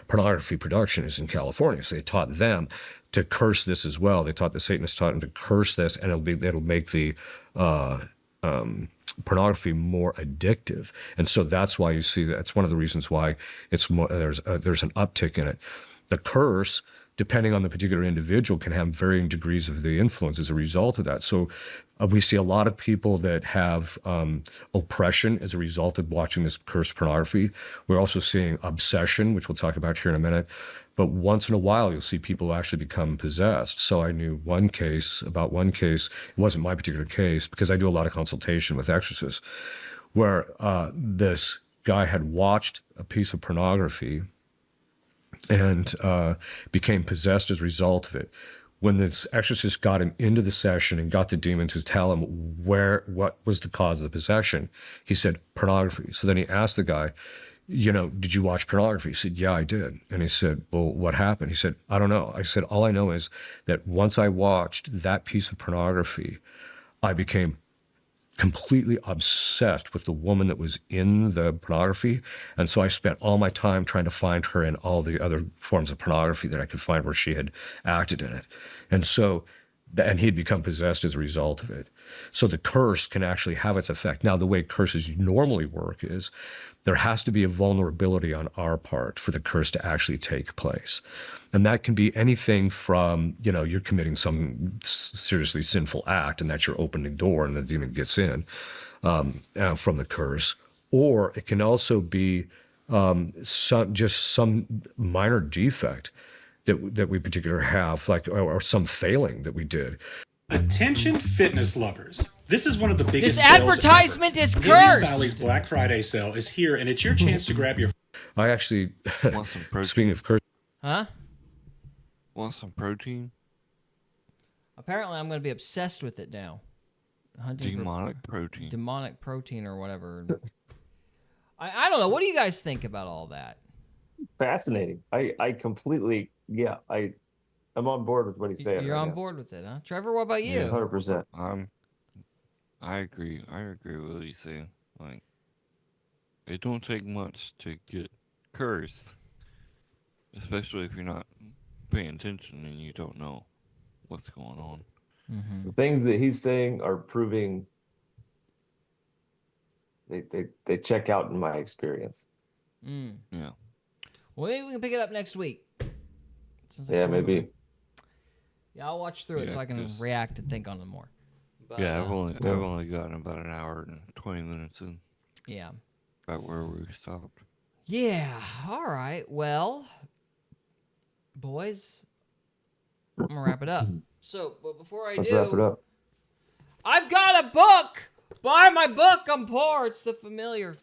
pornography production is in California. So they taught them to curse this as well. They taught the Satanists taught them to curse this, and it'll make the pornography more addictive. And so that's why you see that's one of the reasons why it's more, there's an uptick in it. The curse, depending on the particular individual, can have varying degrees of the influence as a result of that. So we see a lot of people that have oppression as a result of watching this cursed pornography. We're also seeing obsession, which we'll talk about here in a minute. But once in a while, you'll see people who actually become possessed. So I knew one case, it wasn't my particular case, because I do a lot of consultation with exorcists, where this guy had watched a piece of pornography and became possessed as a result of it. When this exorcist got him into the session and got the demon to tell him what was the cause of the possession, he said pornography. So then he asked the guy, did you watch pornography? He said, yeah, I did. And he said, well, what happened? He said, I don't know. I said, all I know is that once I watched that piece of pornography, I became completely obsessed with the woman that was in the pornography. And so I spent all my time trying to find her in all the other forms of pornography that I could find where she had acted in it. And so, and he'd become possessed as a result of it. So the curse can actually have its effect. Now, the way curses normally work is there has to be a vulnerability on our part for the curse to actually take place. And that can be anything from, you're committing some seriously sinful act, and that's your opening door, and the demon gets in from the curse. Or it can also be some minor defect that we particularly have, like or some failing that we did. Attention fitness lovers. This is one of the biggest This advertisement is cursed. Indian Valley's Black Friday sale is here, and it's your chance to grab your... I actually, Want some protein? speaking of curse... Huh? Want some protein? Apparently, I'm going to be obsessed with it now. Hunting Demonic protein. Demonic protein or whatever. I don't know. What do you guys think about all that? Fascinating. I completely, I'm on board with what he's saying. You're right on now. board with it, huh? Trevor, what about you? 100%. I agree. I agree with what he's saying. Like, it don't take much to get cursed, especially if you're not paying attention and you don't know what's going on. The things that he's saying are proving they check out in my experience. Yeah. Well, maybe we can pick it up next week. Maybe. Yeah, I'll watch through it so I can react and think on it more. But, I've only gotten about an hour and 20 minutes in. Yeah. About where we stopped. Yeah. All right. Well, boys, I'm gonna wrap it up. So, but before I Let's wrap it up. I've got a book. Buy my book. I'm poor. It's The Familiar.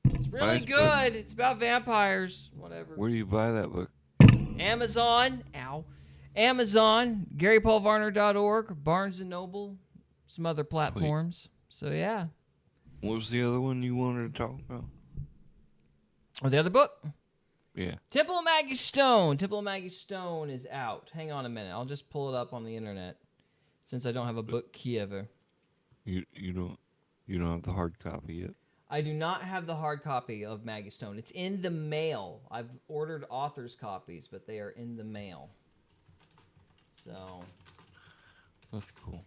It's really good. It's about vampires. Whatever. Where do you buy that book? Amazon. Amazon. GaryPaulVarner.org. Barnes & Noble. Some other platforms. So, yeah. What was the other one you wanted to talk about? Or the other book? Yeah. Temple of Maggie Stone. Temple of Maggie Stone is out. Hang on a minute. I'll just pull it up on the internet since I don't have a book key ever. You don't have the hard copy yet? I do not have the hard copy of Maggie Stone. It's in the mail. I've ordered author's copies, but they are in the mail. So. That's cool.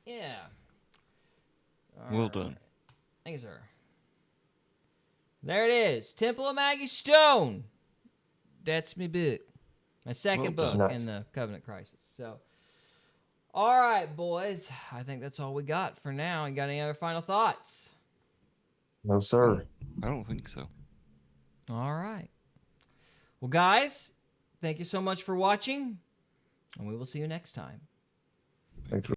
Yeah. Well done. Thank you, sir. There it is. Temple of Maggie Stone. That's my book. My second book in the Covenant Crisis. So, all right, boys. I think that's all we got for now. You got any other final thoughts? No, sir. I don't think so. All right. Well, guys, thank you so much for watching, and we will see you next time. Thank you.